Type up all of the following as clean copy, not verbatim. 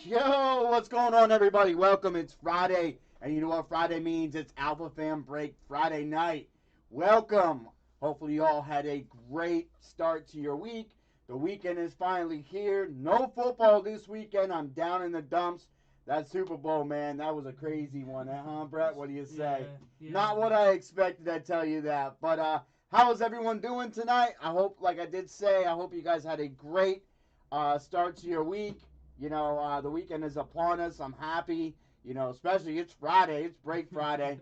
Yo, what's going on, everybody? Welcome. It's Friday, and you know what Friday means? It's Alpha Fan Break Friday night. Welcome. Hopefully, you all had a great start to your week. The weekend is finally here. No football this weekend. I'm down in the dumps. That Super Bowl, man, that was a crazy one, huh, Brett? What do you say? Yeah. Not what I expected, I tell you that. But how is everyone doing tonight? I hope, like I did say, I hope you guys had a great start to your week. You know, the weekend is upon us. I'm happy. You know, especially it's Friday. It's Break Friday.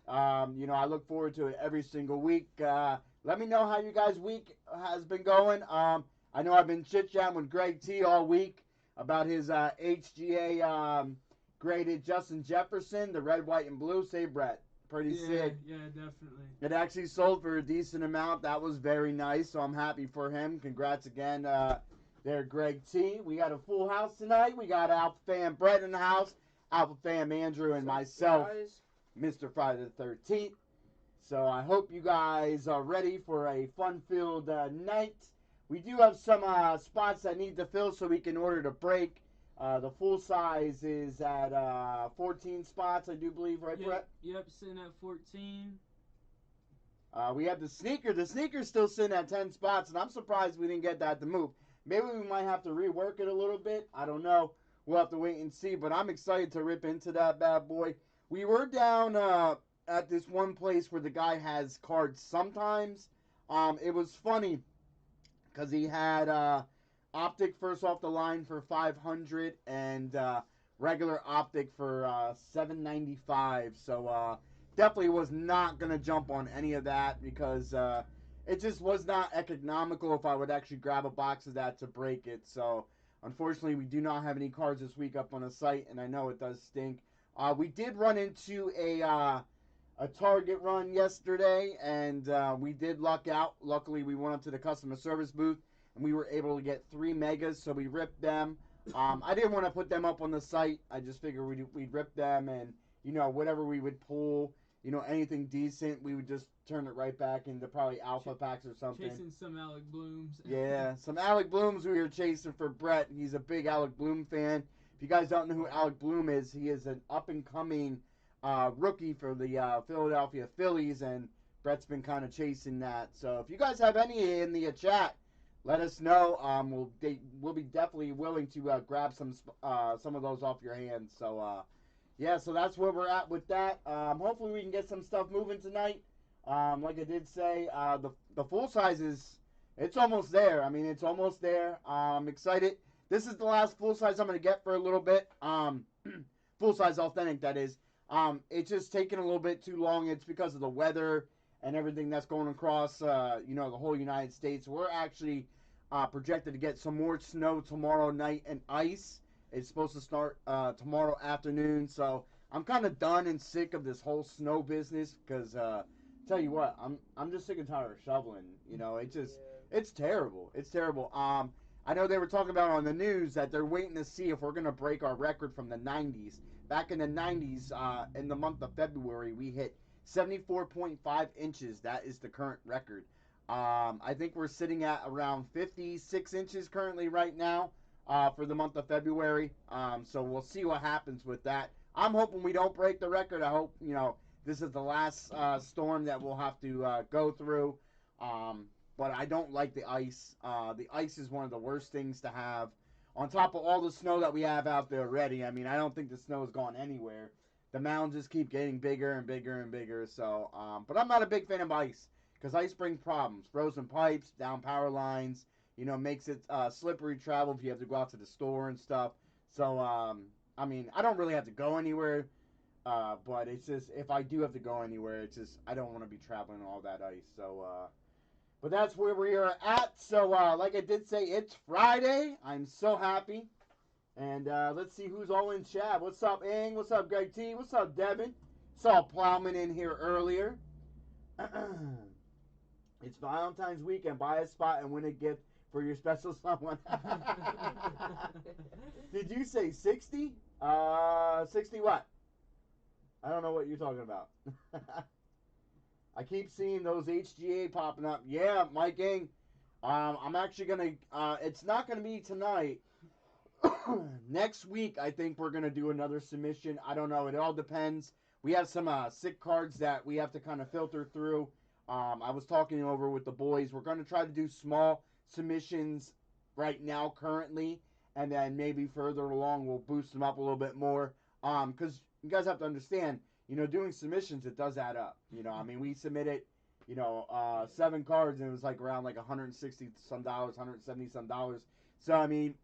You know, I look forward to it every single week. Let me know how you guys' week has been going. I know I've been chit-chatting with Greg T all week about his HGA graded Justin Jefferson, the red, white, and blue. Say, Brett, pretty sick. Yeah, definitely. It actually sold for a decent amount. That was very nice, so I'm happy for him. Congrats again there, Greg T. We got a full house tonight. We got Alpha Fan Brett in the house, Alpha Fan Andrew, and myself, Mr. Friday the 13th. So I hope you guys are ready for a fun-filled night. We do have some spots that need to fill so we can order the break. The full size is at 14 spots, I do believe, right, Brett? Yep, sitting at 14. We have the sneaker. The sneaker's still sitting at 10 spots, and I'm surprised we didn't get that to move. Maybe we might have to rework it a little bit. I don't know. We'll have to wait and see, but I'm excited to rip into that bad boy. We were down at this one place where the guy has cards sometimes. It was funny because he had Optic first off the line for 500 and regular Optic for 795. So definitely was not going to jump on any of that because it just was not economical if I would actually grab a box of that to break it. So unfortunately, we do not have any cards this week up on the site, and I know it does stink. We did run into a Target run yesterday, and we did luck out. Luckily, we went up to the customer service booth, and we were able to get 3 megas, so we ripped them. I didn't want to put them up on the site. I just figured we'd rip them, and, you know, whatever we would pull, you know, anything decent, we would just turn it right back into probably alpha packs or something. Chasing some Alec Blooms. Yeah, some Alec Blooms we were chasing for Brett. He's a big Alec Bloom fan. If you guys don't know who Alec Bloom is, he is an up-and-coming rookie for the Philadelphia Phillies, and Brett's been kind of chasing that. So if you guys have any in the chat, let us know. We'll be definitely willing to grab some of those off your hands. So yeah, so that's where we're at with that. Hopefully we can get some stuff moving tonight. Like I did say, the full size it's almost there. I mean, it's almost there. I'm excited. This is the last full size I'm gonna get for a little bit. Full size authentic, that is. It's just taking a little bit too long. It's because of the weather and everything that's going across, you know, the whole United States. We're actually projected to get some more snow tomorrow night and ice. It's supposed to start tomorrow afternoon. So I'm kind of done and sick of this whole snow business because, tell you what, I'm just sick and tired of shoveling. You know, it's terrible. It's terrible. I know they were talking about on the news that they're waiting to see if we're gonna break our record from the 90s. Back in the 90s, in the month of February, we hit 74.5 inches. That is the current record. I think we're sitting at around 56 inches currently right now for the month of February. So we'll see what happens with that. I'm hoping we don't break the record. I hope, you know, this is the last storm that we'll have to go through. But I don't like the ice. The ice is one of the worst things to have. On top of all the snow that we have out there already, I mean, I don't think the snow has gone anywhere. The mountains just keep getting bigger and bigger and bigger. So, but I'm not a big fan of ice because ice brings problems. Frozen pipes, down power lines, you know, makes it slippery travel if you have to go out to the store and stuff. So, I mean, I don't really have to go anywhere, but it's just if I do have to go anywhere, it's just I don't want to be traveling all that ice. So, but that's where we are at. So, like I did say, it's Friday. I'm so happy. And let's see who's all in chat. What's up, Ing? What's up, Greg T? What's up, Devin? Saw Plowman in here earlier. It's Valentine's weekend. Buy a spot and win a gift for your special someone. Did you say 60? 60 what? I don't know what you're talking about. I keep seeing those HGA popping up. Yeah, Mike Ing. I'm actually going to, it's not going to be tonight. Next week, I think we're gonna do another submission. I don't know. It all depends. We have some sick cards that we have to kind of filter through. I was talking over with the boys. We're gonna try to do small submissions right now, currently, and then maybe further along we'll boost them up a little bit more. Because you guys have to understand, doing submissions, it does add up. I mean, we submitted, 7 cards, and it was like around like 160 some dollars, 170 some dollars. So I mean.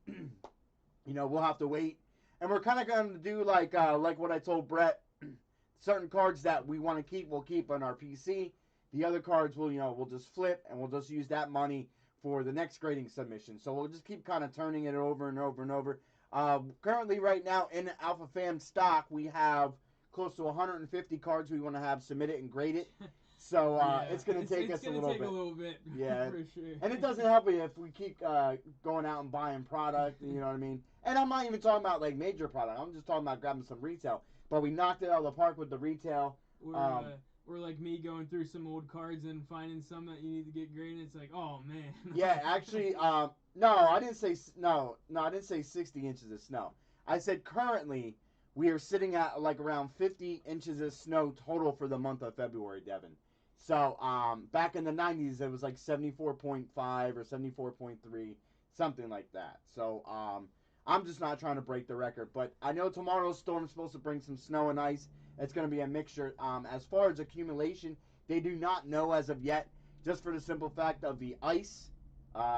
We'll have to wait, and we're kind of going to do like what I told Brett. Certain cards that we want to keep, we'll keep on our PC. The other cards, we'll just flip, and we'll just use that money for the next grading submission. So we'll just keep kind of turning it over and over and over. Currently, right now in Alpha Fam stock, we have close to 150 cards we want to have submitted and graded. So it's going to take us a little bit. Yeah, for sure. And it doesn't help me if we keep going out and buying product. You know what I mean? And I'm not even talking about like major product. I'm just talking about grabbing some retail. But we knocked it out of the park with the retail. Or like me going through some old cards and finding some that you need to get graded. It's like, oh man. Yeah, actually, no, I didn't say I didn't say 60 inches of snow. I said currently we are sitting at like around 50 inches of snow total for the month of February, Devin. So, back in the 90s, it was like 74.5 or 74.3, something like that. So, I'm just not trying to break the record. But I know tomorrow's storm's supposed to bring some snow and ice. It's going to be a mixture. As far as accumulation, they do not know as of yet, just for the simple fact of the ice.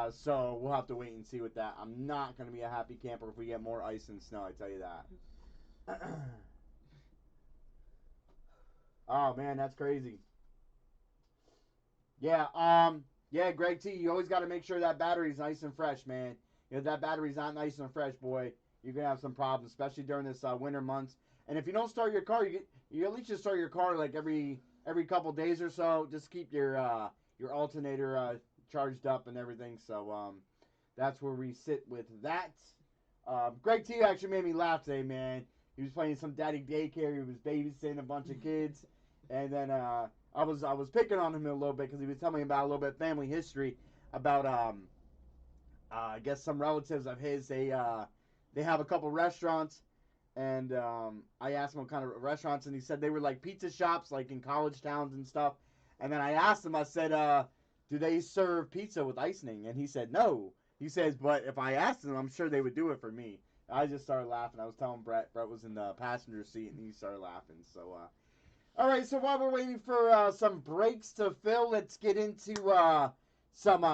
So, we'll have to wait and see with that. I'm not going to be a happy camper if we get more ice and snow, I tell you that. Oh, man, that's crazy. Yeah, Greg T, you always got to make sure that battery's nice and fresh, man. If that battery's not nice and fresh, boy, you're going to have some problems, especially during this winter months. And if you don't start your car, you at least just start your car like every couple days or so. Just keep your alternator charged up and everything. So that's where we sit with that. Greg T actually made me laugh today, man. He was playing some daddy daycare. He was babysitting a bunch of kids. And then I was picking on him a little bit because he was telling me about a little bit of family history about I guess some relatives of his. They have a couple restaurants, and I asked him what kind of restaurants, and he said they were like pizza shops, like in college towns and stuff. And then I asked him, I said, do they serve pizza with icing? And he said no. He says, but if I asked them, I'm sure they would do it for me. I just started laughing. I was telling Brett was in the passenger seat, and he started laughing. So. All right, so while we're waiting for some breaks to fill, let's get into some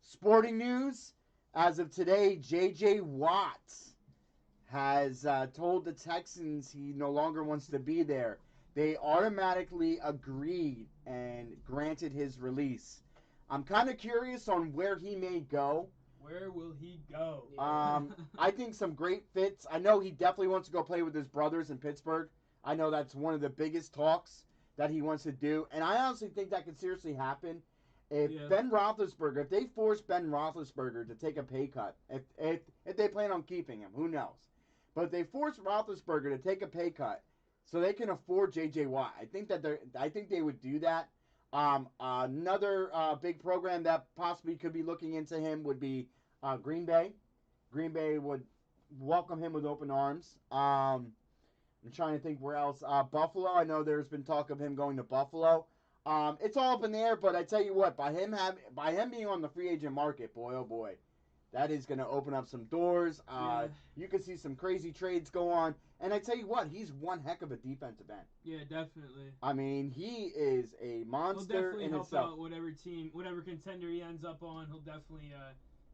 sporting news. As of today, J.J. Watt has told the Texans he no longer wants to be there. They automatically agreed and granted his release. I'm kind of curious on where he may go. Where will he go? I think some great fits. I know he definitely wants to go play with his brothers in Pittsburgh. I know that's one of the biggest talks that he wants to do. And I honestly think that could seriously happen. If Ben Roethlisberger, if they force Ben Roethlisberger to take a pay cut, if they plan on keeping him, who knows? But if they force Roethlisberger to take a pay cut so they can afford J.J. Watt, I think they would do that. Another big program that possibly could be looking into him would be Green Bay. Green Bay would welcome him with open arms. I'm trying to think where else. Buffalo. I know there's been talk of him going to Buffalo. It's all up in the air, but I tell you what, by him being on the free agent market, boy, oh boy, that is going to open up some doors. You can see some crazy trades go on. And I tell you what, he's one heck of a defensive end. Yeah, definitely. I mean, he is a monster in itself. He'll definitely help out whatever team, whatever contender he ends up on. He'll definitely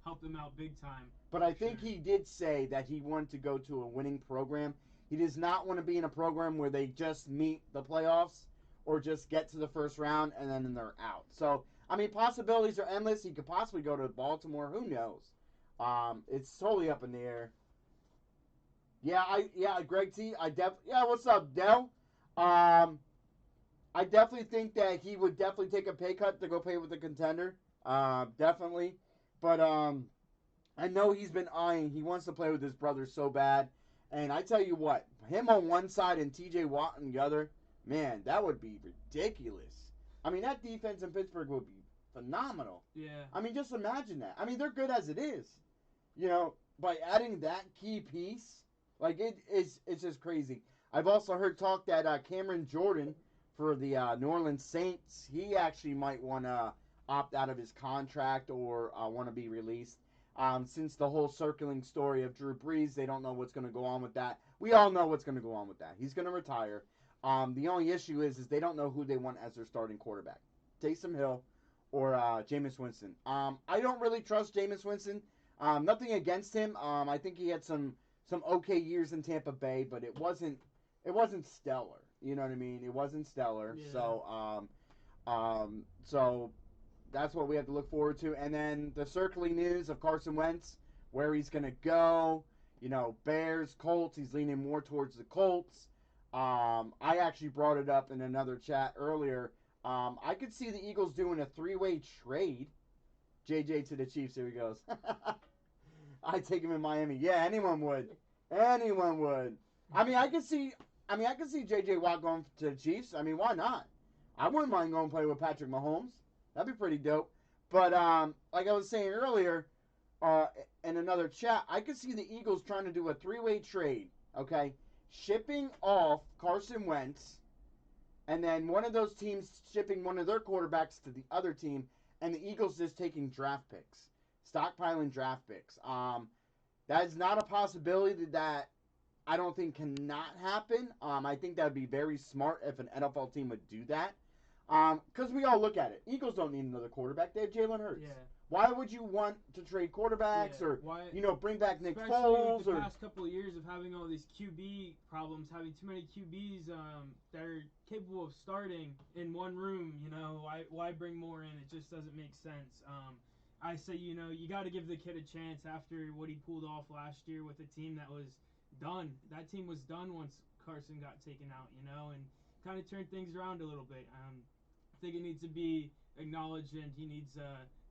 help them out big time. But I think he did say that he wanted to go to a winning program. He does not want to be in a program where they just meet the playoffs or just get to the first round and then they're out. So, I mean, possibilities are endless. He could possibly go to Baltimore. Who knows? It's totally up in the air. Greg T. What's up, Dell? I definitely think that he would definitely take a pay cut to go play with a contender. Definitely. But I know he's been eyeing. He wants to play with his brother so bad. And I tell you what, him on one side and T.J. Watt on the other, man, that would be ridiculous. I mean, that defense in Pittsburgh would be phenomenal. Yeah. I mean, just imagine that. I mean, they're good as it is. You know, by adding that key piece, like it's just crazy. I've also heard talk that Cameron Jordan for the New Orleans Saints, he actually might want to opt out of his contract or want to be released. Since the whole circling story of Drew Brees, they don't know what's going to go on with that. We all know what's going to go on with that. He's going to retire. The only issue is they don't know who they want as their starting quarterback. Taysom Hill or Jameis Winston. I don't really trust Jameis Winston. Nothing against him. I think he had some okay years in Tampa Bay, but it wasn't stellar. You know what I mean? It wasn't stellar. Yeah. So that's what we have to look forward to. And then the circling news of Carson Wentz, where he's gonna go. You know, Bears, Colts. He's leaning more towards the Colts. I actually brought it up in another chat earlier. I could see the Eagles doing a 3-way trade. JJ to the Chiefs. Here he goes. I take him in Miami. Yeah, anyone would. Anyone would. I could see JJ Watt going to the Chiefs. I mean, why not? I wouldn't mind going play with Patrick Mahomes. That'd be pretty dope. But like I was saying earlier, in another chat, I could see the Eagles trying to do a 3-way trade. Okay, shipping off Carson Wentz, and then one of those teams shipping one of their quarterbacks to the other team, and the Eagles just taking draft picks, stockpiling draft picks. That is not a possibility that I don't think cannot happen. I think that would be very smart if an NFL team would do that. Because we all look at it. Eagles don't need another quarterback. They have Jalen Hurts. Yeah. Why would you want to trade quarterbacks or bring back Nick Foles? Especially the past couple of years of having all these QB problems, having too many QBs that are capable of starting in one room. You know, why bring more in? It just doesn't make sense. I say, you got to give the kid a chance after what he pulled off last year with a team that was done. That team was done once Carson got taken out, and kind of turned things around a little bit. I think it needs to be acknowledged, and he needs to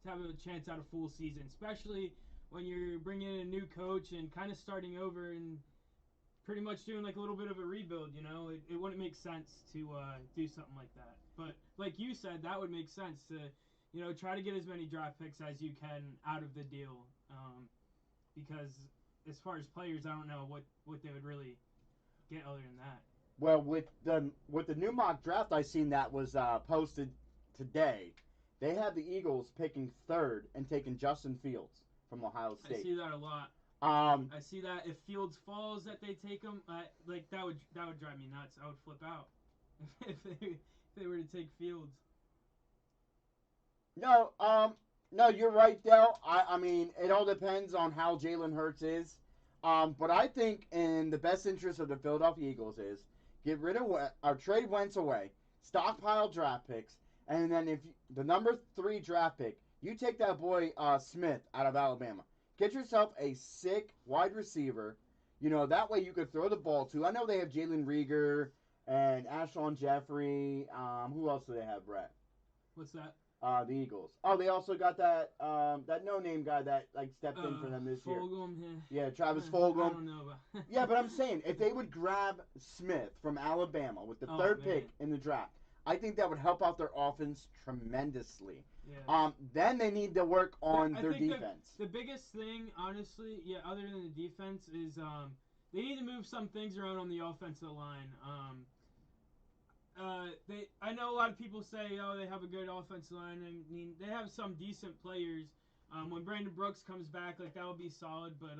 have a chance at a full season, especially when you're bringing in a new coach and kind of starting over and pretty much doing like a little bit of a rebuild. It wouldn't make sense to do something like that. But like you said, that would make sense to try to get as many draft picks as you can out of the deal, because as far as players, I don't know what they would really get other than that. Well, with the new mock draft I seen that was posted today, they have the Eagles picking third and taking Justin Fields from Ohio State. I see that a lot. I see that if Fields falls, that they take him. Like that would drive me nuts. I would flip out if they were to take Fields. No, you're right, Del. I mean, it all depends on how Jalen Hurts is. But I think in the best interest of the Philadelphia Eagles is get rid of or trade Wentz away, stockpile draft picks, and then if the number 3 draft pick, you take that boy Smith out of Alabama. Get yourself a sick wide receiver. That way you could throw the ball to. I know they have Jalen Reagor and Alshon Jeffrey. Who else do they have, Brett? What's that? The Eagles. Oh, they also got that no-name guy that stepped in for them this Fulgham, year. Yeah, Travis Fulgham. I don't know about. Yeah, but I'm saying if they would grab Smith from Alabama with the third pick in the draft, I think that would help out their offense tremendously. Yeah. Then they need to work on their defense. The biggest thing, honestly, other than the defense, is they need to move some things around on the offensive line. I know a lot of people say, they have a good offensive line. I mean, they have some decent players. When Brandon Brooks comes back, that would be solid. But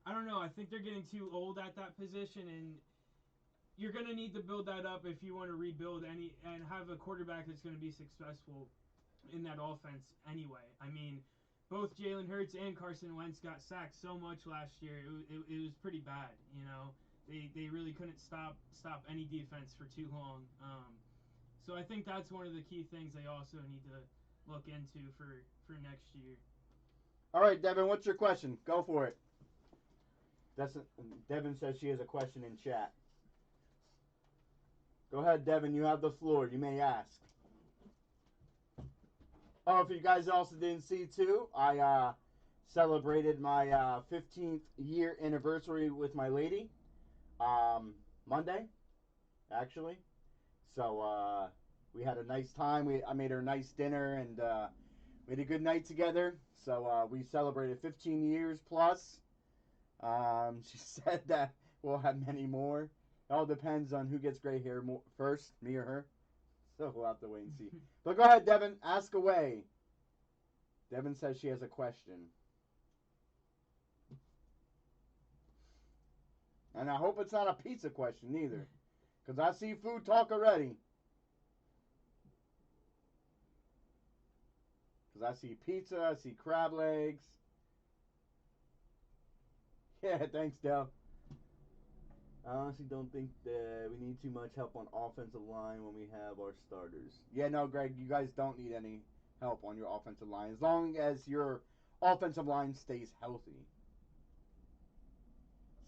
I don't know. I think they're getting too old at that position, and you're going to need to build that up if you want to rebuild and have a quarterback that's going to be successful in that offense anyway. I mean, both Jalen Hurts and Carson Wentz got sacked so much last year. It was pretty bad, They really couldn't stop any defense for too long. So I think that's one of the key things they also need to look into for next year. All right, Devin, what's your question? Go for it. Devin says she has a question in chat. Go ahead, Devin. You have the floor. You may ask. Oh, if you guys also didn't see, too, I celebrated my 15th year anniversary with my lady. Monday, actually. So we had a nice time. I made her a nice dinner, and we had a good night together. So we celebrated 15 years plus. She said that we'll have many more. It all depends on who gets gray hair first, me or her. So we'll have to wait and see. But go ahead, Devin. Ask away. Devin says she has a question. And I hope it's not a pizza question either. Because I see food talk already. Because I see pizza, I see crab legs. Yeah, thanks, Del. I honestly don't think that we need too much help on offensive line when we have our starters. Yeah, no, Greg, you guys don't need any help on your offensive line as long as your offensive line stays healthy.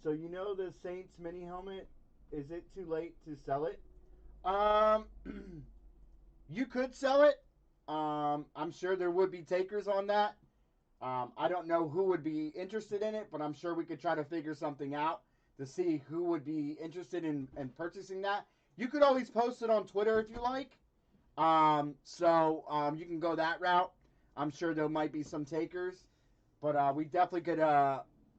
So you know the Saints mini helmet? Is it too late to sell it? Um, you could sell it. I'm sure there would be takers on that. I don't know who would be interested in it, but I'm sure we could try to figure something out to see who would be interested in purchasing that. You could always post it on Twitter if you like. You can go that route. I'm sure there might be some takers, but we definitely could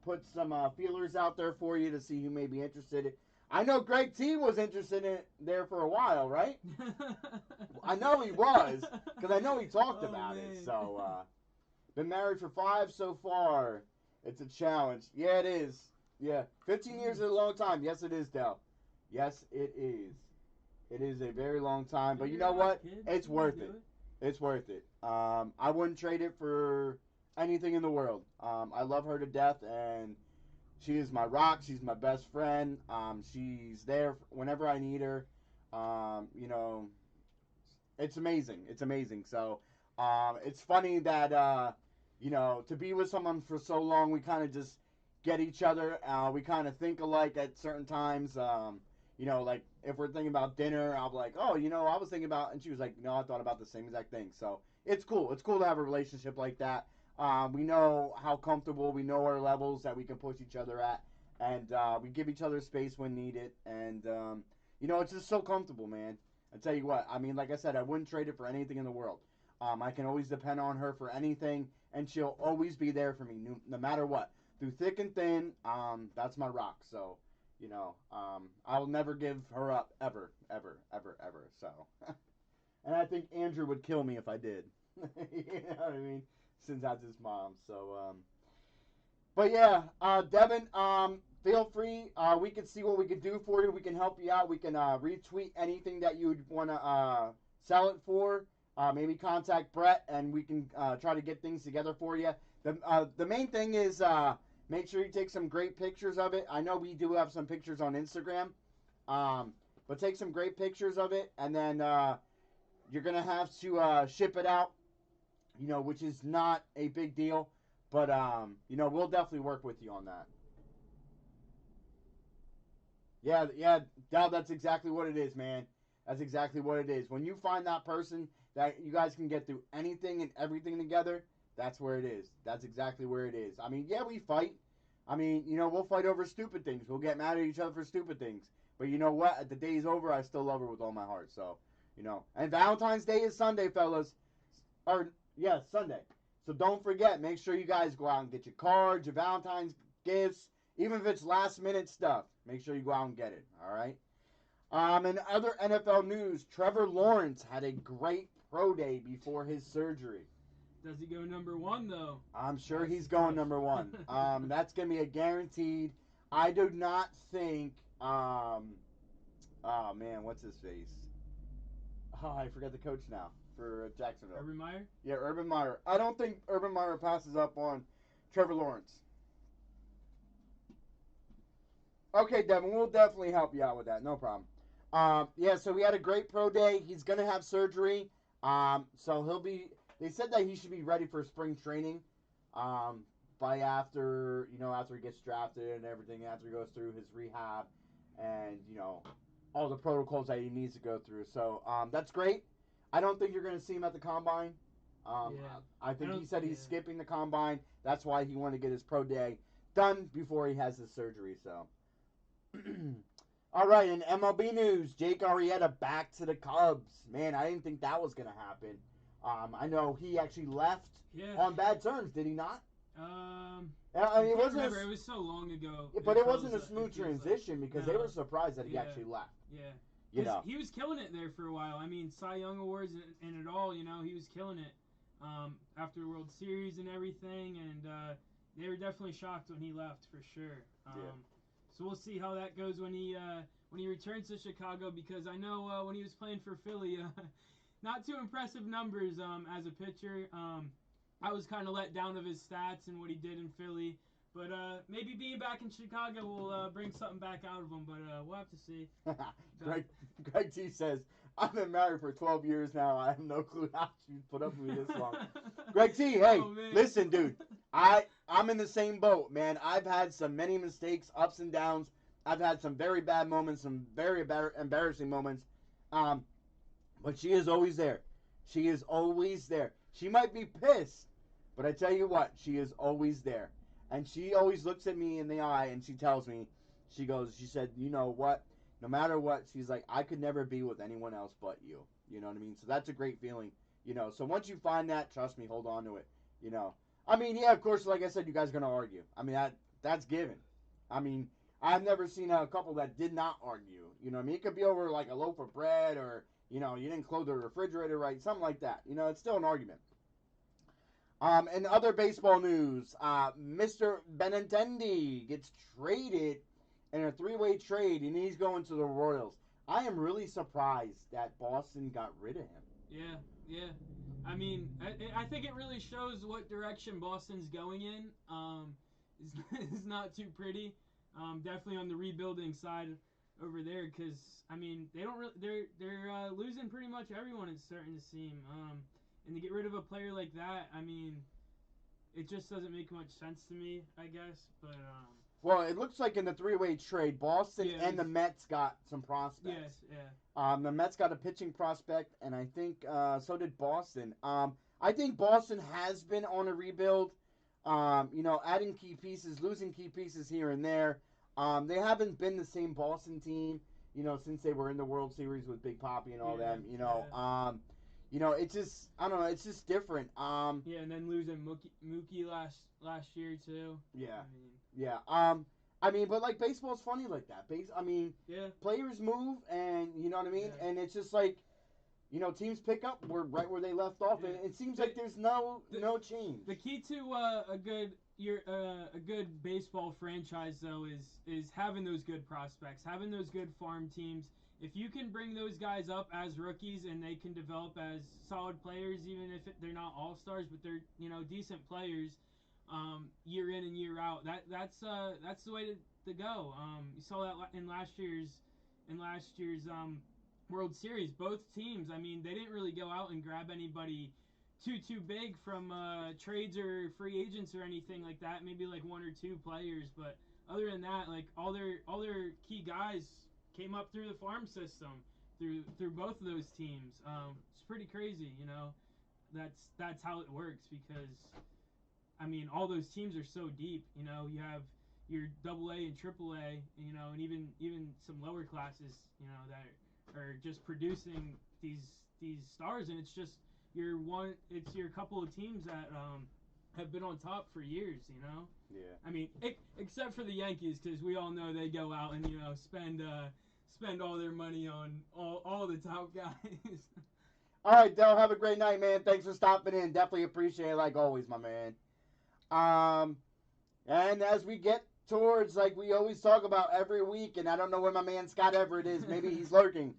put some feelers out there for you to see who may be interested. I know Greg T was interested in it there for a while, right? I know he was because I know he talked about it. So, been married for 5 so far. It's a challenge. Yeah, it is. Yeah, 15 years is a long time. Yes, it is, Del. Yes, it is. It is a very long time, but you know what? It's worth it. It's worth it. I wouldn't trade it for anything in the world. I love her to death, and she is my rock. She's my best friend. She's there whenever I need her. You know, it's amazing. It's amazing. So, it's funny that you know, to be with someone for so long, we kind of just get each other. We kind of think alike at certain times. You know, like if we're thinking about dinner, I'll be like, oh, you know, I was thinking about, and she was like, no, I thought about the same exact thing. So it's cool. It's cool to have a relationship like that. We know how comfortable, we know our levels that we can push each other at, and we give each other space when needed. And you know, it's just so comfortable, man. I tell you what, I mean, like I said, I wouldn't trade it for anything in the world. I can always depend on her for anything, and she'll always be there for me, no matter what, through thick and thin. That's my rock. So, you know, I'll never give her up ever, ever, ever, ever. So, and I think Andrew would kill me if I did. You know what I mean? Since that's his mom. So, but yeah, Devin, feel free. We can see what we can do for you. We can help you out. We can retweet anything that you'd want to sell it for. Maybe contact Brett, and we can try to get things together for you. The main thing is make sure you take some great pictures of it. I know we do have some pictures on Instagram, but take some great pictures of it, and then you're gonna have to ship it out. You know, which is not a big deal, but you know, we'll definitely work with you on that. Yeah, yeah, Dal, that's exactly what it is, man. That's exactly what it is. When you find that person that you guys can get through anything and everything together, that's where it is. That's exactly where it is. I mean, yeah, we fight. I mean, you know, we'll fight over stupid things. We'll get mad at each other for stupid things. But you know what? The day's over. I still love her with all my heart. So, you know. And Valentine's Day is Sunday, fellas. Or, yeah, Sunday. So don't forget. Make sure you guys go out and get your cards, your Valentine's gifts, even if it's last minute stuff. Make sure you go out and get it. All right. In other NFL news, Trevor Lawrence had a great pro day before his surgery. Does he go number 1 though? I'm sure he's going number 1. That's gonna be a guaranteed. I do not think. Oh man, what's his face? Oh, I forgot the coach now for Jacksonville. Urban Meyer? Yeah, Urban Meyer. I don't think Urban Meyer passes up on Trevor Lawrence. Okay, Devin, we'll definitely help you out with that. No problem. Yeah, so we had a great pro day. He's gonna have surgery. So he'll be. They said that he should be ready for spring training. By after after he gets drafted and everything, after he goes through his rehab, and all the protocols that he needs to go through. So that's great. I don't think you're gonna see him at the combine. Yeah, I think he said he's skipping the combine. That's why he wanted to get his pro day done before he has his surgery. So. All right, in MLB news, Jake Arrieta back to the Cubs. Man, I didn't think that was going to happen. I know he actually left on bad terms, did he not? I mean, it can't wasn't. remember. It was so long ago. But it wasn't a It smooth feels like. transition because they No. were surprised that he Yeah. actually left. Yeah. You know. He was killing it there for a while. I mean, Cy Young Awards and it all, he was killing it after the World Series and everything. And they were definitely shocked when he left for sure. Yeah. So we'll see how that goes when he returns to Chicago, because I know when he was playing for Philly, not too impressive numbers as a pitcher. I was kind of let down of his stats and what he did in Philly. But maybe being back in Chicago will bring something back out of him. But we'll have to see. Greg T says, I've been married for 12 years now. I have no clue how you put up with me this long. Greg T, hey, listen, dude. I'm in the same boat, man. I've had many mistakes, ups and downs. I've had some very bad moments, some very embarrassing moments. But she is always there. She is always there. She might be pissed, but I tell you what, she is always there. And she always looks at me in the eye and she tells me, she said, you know what? No matter what, she's like, I could never be with anyone else but you. You know what I mean? So that's a great feeling. So once you find that, trust me, hold on to it. I mean, yeah, of course, like I said, you guys are going to argue. I mean, that's given. I mean, I've never seen a couple that did not argue. You know what I mean? It could be over like a loaf of bread or, you didn't close the refrigerator right, something like that. It's still an argument. In other baseball news, Mr. Benintendi gets traded in a three-way trade, and he's going to the Royals. I am really surprised that Boston got rid of him. Yeah. I mean, I think it really shows what direction Boston's going in. It's not too pretty. Definitely on the rebuilding side over there, because I mean they don't really they're losing pretty much everyone. It's starting to seem. And to get rid of a player like that, I mean, it just doesn't make much sense to me, I guess. But well, it looks like in the three-way trade, Boston and the Mets got some prospects. Yeah. The Mets got a pitching prospect, and I think so did Boston. I think Boston has been on a rebuild. Adding key pieces, losing key pieces here and there. They haven't been the same Boston team, since they were in the World Series with Big Papi and all them. It's just, I don't know, it's just different. Yeah, and then losing Mookie last year too. Yeah. I mean, but like baseball's funny like that. Players move, and you know what I mean. Yeah. And it's just like, teams pick up right where they left off, and it seems like there's no change. The key to a good baseball franchise though is having those good prospects, having those good farm teams. If you can bring those guys up as rookies and they can develop as solid players, even if they're not all-stars, but they're decent players, year in and year out, that's the way to go. You saw that in last year's World Series. Both teams, I mean, they didn't really go out and grab anybody too big from trades or free agents or anything like that. Maybe like one or two players, but other than that, like all their key guys came up through the farm system, through both of those teams. It's pretty crazy, That's how it works, because I mean all those teams are so deep. You have your AA and AAA, and even some lower classes, that are just producing these stars, and it's just your couple of teams that have been on top for years. Yeah. I mean, except for the Yankees, because we all know they go out and spend all their money on all the top guys. All right, Del, have a great night, man. Thanks for stopping in. Definitely appreciate it, like always, my man. And as we get towards, like we always talk about every week, and I don't know where my man Scott Everett is. Maybe he's lurking.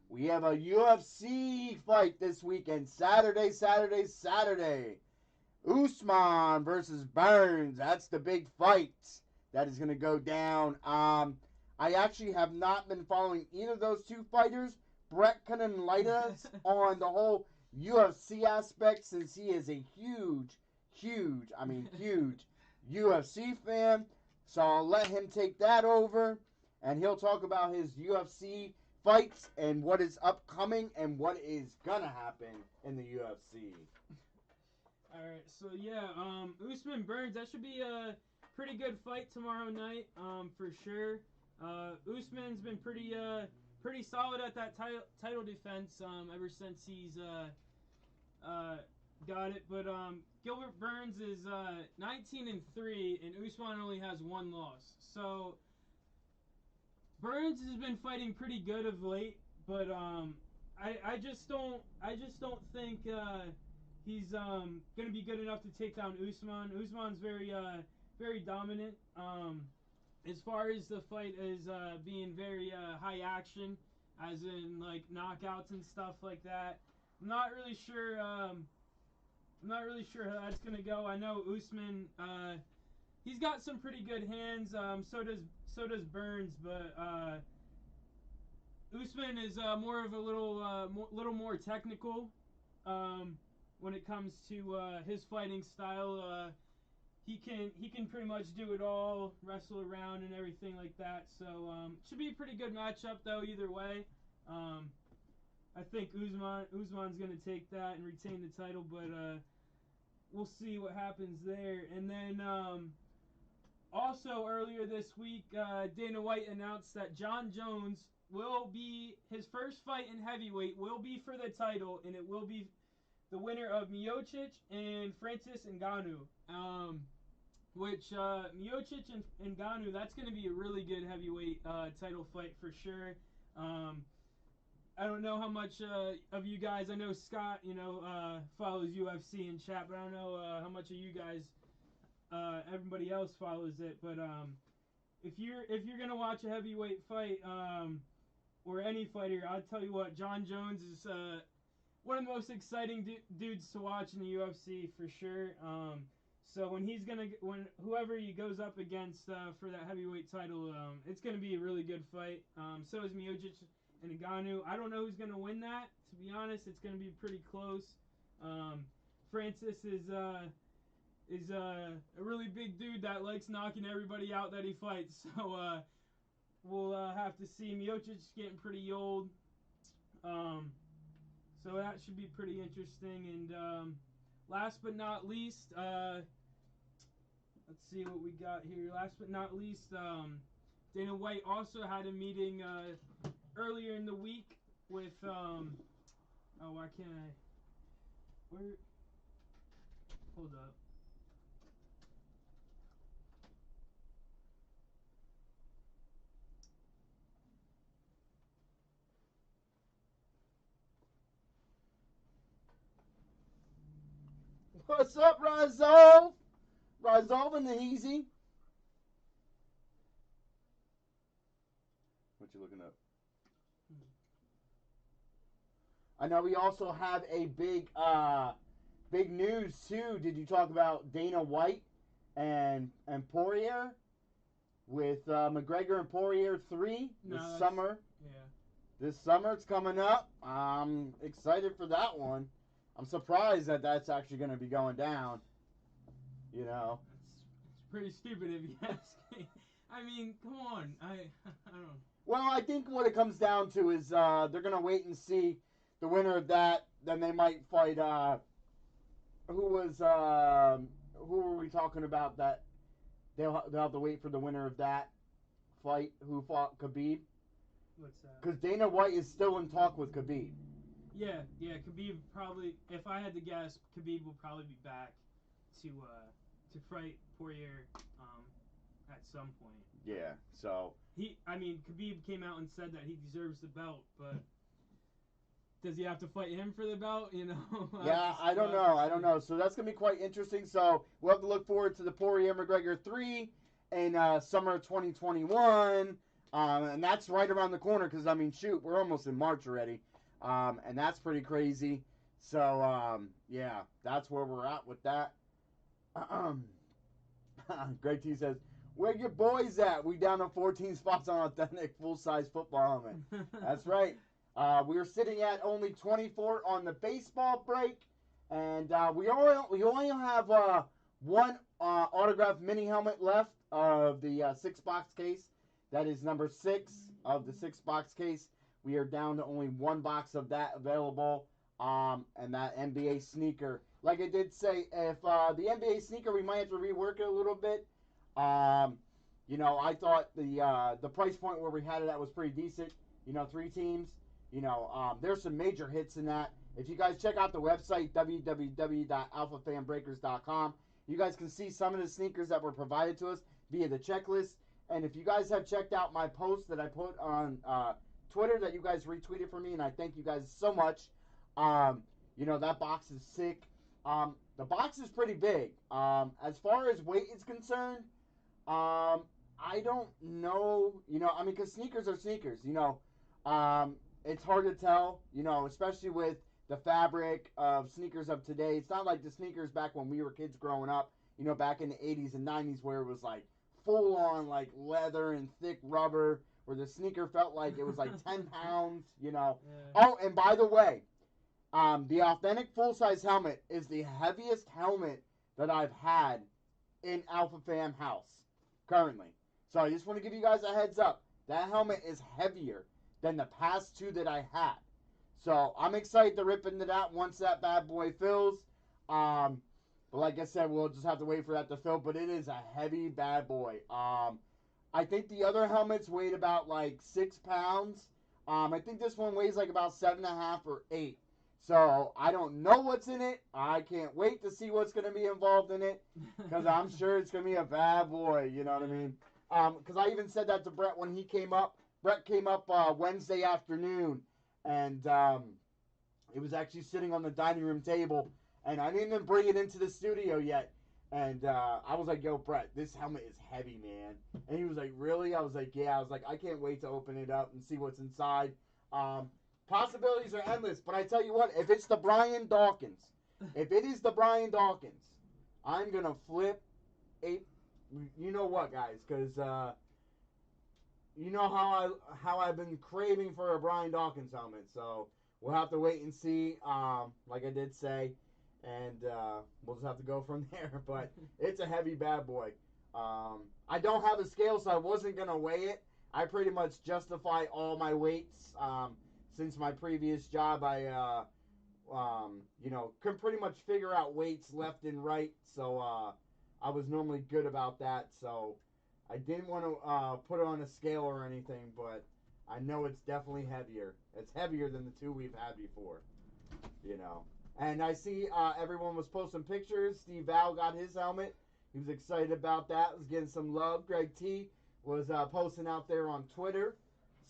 We have a UFC fight this weekend. Saturday. Usman versus Burns. That's the big fight that is going to go down. I actually have not been following either of those two fighters. Brett can enlighten us on the whole UFC aspect, since he is a huge UFC fan. So I'll let him take that over, and he'll talk about his UFC fights and what is upcoming and what is gonna happen in the UFC. All right, so yeah, Usman Burns, that should be a pretty good fight tomorrow night, for sure. Usman's been pretty solid at that title defense ever since he's got it. But Gilbert Burns is 19-3, and Usman only has one loss. So Burns has been fighting pretty good of late, but I just don't think he's gonna be good enough to take down Usman. Usman's very dominant. As far as the fight is being very high action, as in like knockouts and stuff like that. I'm not really sure. I'm not really sure how that's gonna go. I know Usman. He's got some pretty good hands. So does Burns, but Usman is more of a little more technical when it comes to his fighting style. He can pretty much do it all, wrestle around and everything like that. So should be a pretty good matchup though. Either way, I think Usman's gonna take that and retain the title, but we'll see what happens there. And then also earlier this week, Dana White announced that John Jones will be his first fight in heavyweight will be for the title, and it will be the winner of Miocic and Francis Ngannou. Which Miocic and Ngannou, that's going to be a really good heavyweight title fight for sure. I don't know how much of you guys. I know Scott, follows UFC in chat, but I don't know how much of you guys, everybody else follows it. But if you're gonna watch a heavyweight fight, or any fighter, I'll tell you what, John Jones is one of the most exciting dudes to watch in the UFC for sure. So when whoever he goes up against for that heavyweight title, it's gonna be a really good fight. So is Miocic and Ngannou. I don't know who's gonna win that. To be honest, it's gonna be pretty close. Francis is a really big dude that likes knocking everybody out that he fights. So we'll have to see. Miocic's getting pretty old. So that should be pretty interesting. And last but not least, let's see what we got here. Last but not least, Dana White also had a meeting earlier in the week with why can't I? Where? Hold up. What's up, Rizal? Rizal and the Easy. What you looking up? I know we also have a big news too. Did you talk about Dana White and Poirier with McGregor and Poirier 3 this summer? Yeah. This summer it's coming up. I'm excited for that one. I'm surprised that that's actually going to be going down. It's pretty stupid if you ask me. I mean, come on. I don't. Well, I think what it comes down to is they're going to wait and see the winner of that. Then they might fight. Who were we talking about that? They'll have to wait for the winner of that fight. Who fought Khabib? What's that? Because Dana White is still in talk with Khabib. Yeah. Khabib probably. If I had to guess, Khabib will probably be back to fight Poirier at some point. Yeah. So Khabib came out and said that he deserves the belt, but does he have to fight him for the belt? Yeah, I don't know. So that's gonna be quite interesting. So we'll have to look forward to the Poirier McGregor 3 in summer of 2021. And that's right around the corner because, shoot, we're almost in March already. And that's pretty crazy. So, yeah, that's where we're at with that. Greg T says, where your boys at? We down to 14 spots on authentic full-size football helmet. That's right. We were sitting at only 24 on the baseball break. And we only have one autographed mini helmet left of the 6-box case. That is number 6 of the 6-box case. We are down to only one box of that available. And that NBA sneaker. Like I did say, if the NBA sneaker, we might have to rework it a little bit. I thought the price point where we had it at was pretty decent. 3 teams. There's some major hits in that. If you guys check out the website, www.alphafanbreakers.com, you guys can see some of the sneakers that were provided to us via the checklist. And if you guys have checked out my post that I put on Twitter that you guys retweeted for me, and I thank you guys so much. That box is sick. The box is pretty big. As far as weight is concerned, I don't know. Because sneakers are sneakers. It's hard to tell. Especially with the fabric of sneakers of today. It's not like the sneakers back when we were kids growing up. Back in the 80s and 90s where it was like full on like leather and thick rubber, where the sneaker felt like it was like 10 pounds. Yeah. Oh, and by the way, the authentic full-size helmet is the heaviest helmet that I've had in Alpha Fam house currently. So I just want to give you guys a heads up. That helmet is heavier than the past two that I had. So I'm excited to rip into that once that bad boy fills. But like I said, we'll just have to wait for that to fill. But it is a heavy bad boy. I think the other helmets weighed about like 6 pounds. I think this one weighs like about 7.5 or 8. So I don't know what's in it. I can't wait to see what's going to be involved in it, because I'm sure it's going to be a bad boy. You know what I mean? Because I even said that to Brett when he came up. Brett came up Wednesday afternoon, and it was actually sitting on the dining room table, and I didn't even bring it into the studio yet. And I was like, yo, Brett, this helmet is heavy, man. And he was like, really? I was like, yeah. I was like, I can't wait to open it up and see what's inside. Possibilities are endless, but I tell you what, if it's the Brian Dawkins, if it is the Brian Dawkins, I'm going to flip a... You know what, guys, because you know how I've been craving for a Brian Dawkins helmet, so we'll have to wait and see, like I did say, and we'll just have to go from there, but it's a heavy bad boy. I don't have a scale, so I wasn't going to weigh it. I pretty much justify all my weights. Since my previous job, I, can pretty much figure out weights left and right. So, I was normally good about that. So, I didn't want to put it on a scale or anything, but I know it's definitely heavier. It's heavier than the two we've had before, And I see everyone was posting pictures. Steve Val got his helmet. He was excited about that. Was getting some love. Greg T was posting out there on Twitter,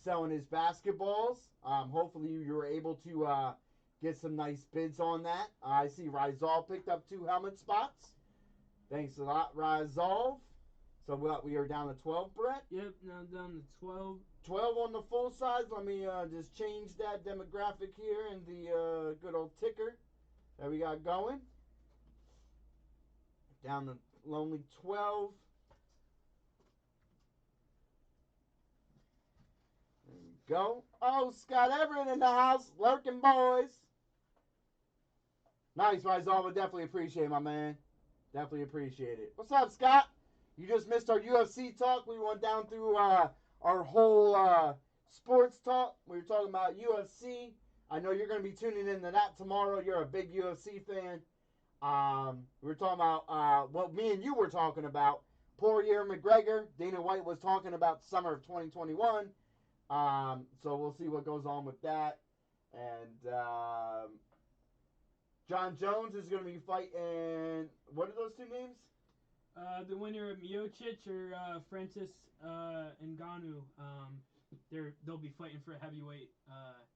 selling his basketballs. Hopefully you were able to get some nice bids on that. I see Rizal picked up 2 helmet spots. Thanks a lot, Rizal. So we are down to 12, Brett? Yep, now down to 12. 12 on the full size. Let me just change that demographic here in the good old ticker that we got going. Down to only 12. Go. Oh, Scott Everett in the house. Lurking, boys. Nice, Rizal. Would definitely appreciate it, my man. Definitely appreciate it. What's up, Scott? You just missed our UFC talk. We went down through our whole sports talk. We were talking about UFC. I know you're going to be tuning into that tomorrow. You're a big UFC fan. We were talking about what me and you were talking about. Poirier McGregor. Dana White was talking about summer of 2021. So we'll see what goes on with that. And John Jones is going to be fighting. What are those 2 names? The winner of Miocic or Francis Ngannou. They'll be fighting for a heavyweight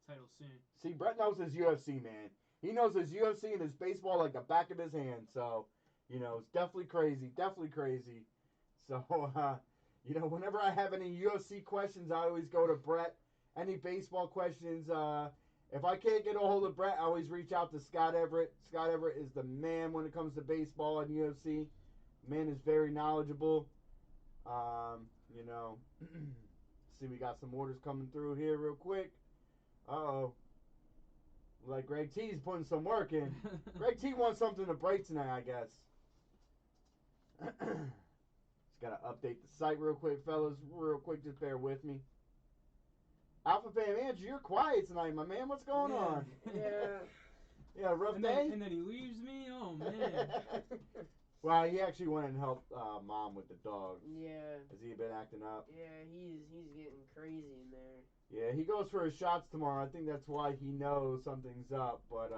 title soon. See, Brett knows his UFC, man. He knows his UFC and his baseball like the back of his hand. So, it's definitely crazy. Definitely crazy. So, whenever I have any UFC questions, I always go to Brett. Any baseball questions, if I can't get a hold of Brett, I always reach out to Scott Everett. Scott Everett is the man when it comes to baseball and UFC. Man is very knowledgeable. See, we got some orders coming through here real quick. Uh-oh. Like Greg T's putting some work in. Greg T wants something to break tonight, I guess. Just got to update the site real quick, fellas. Real quick, just bear with me. Alpha Fan Andrew, you're quiet tonight, my man. What's going on? Yeah. Yeah, rough day? And then he leaves me? Oh, man. Well, he actually went and helped Mom with the dog. Yeah. Has he been acting up? Yeah, he's getting crazy in there. Yeah, he goes for his shots tomorrow. I think that's why he knows something's up. But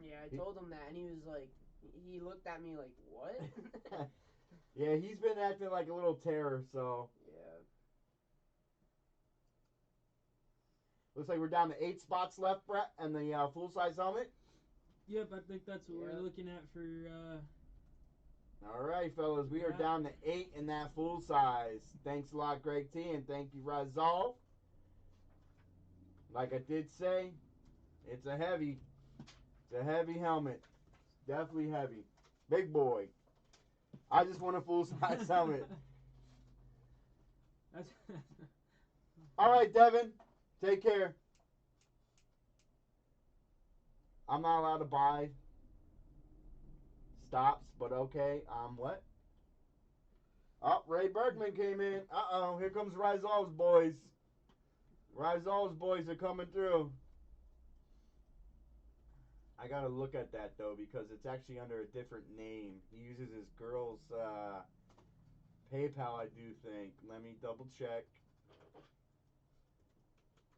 yeah, I told him that, and he was like, he looked at me like, what? yeah, he's been acting like a little terror. So yeah. looks like we're down to 8 spots left, Brett, and the full size helmet. Yep, I think that's what Yeah. we're looking at for. All right, fellas, we are Yeah. down to 8 in that full size. Thanks a lot, Greg T, and thank you, Rizal. Like I did say, it's a heavy helmet. Definitely heavy. Big boy. I just want a full size helmet. That's. All right, Devin, take care. I'm not allowed to buy stops, but okay. What? Oh, Ray Bergman came in. Uh-oh, here comes Rizal's boys. Rizal's boys are coming through. I gotta look at that though because it's actually under a different name. He uses his girl's PayPal, I do think. Let me double check.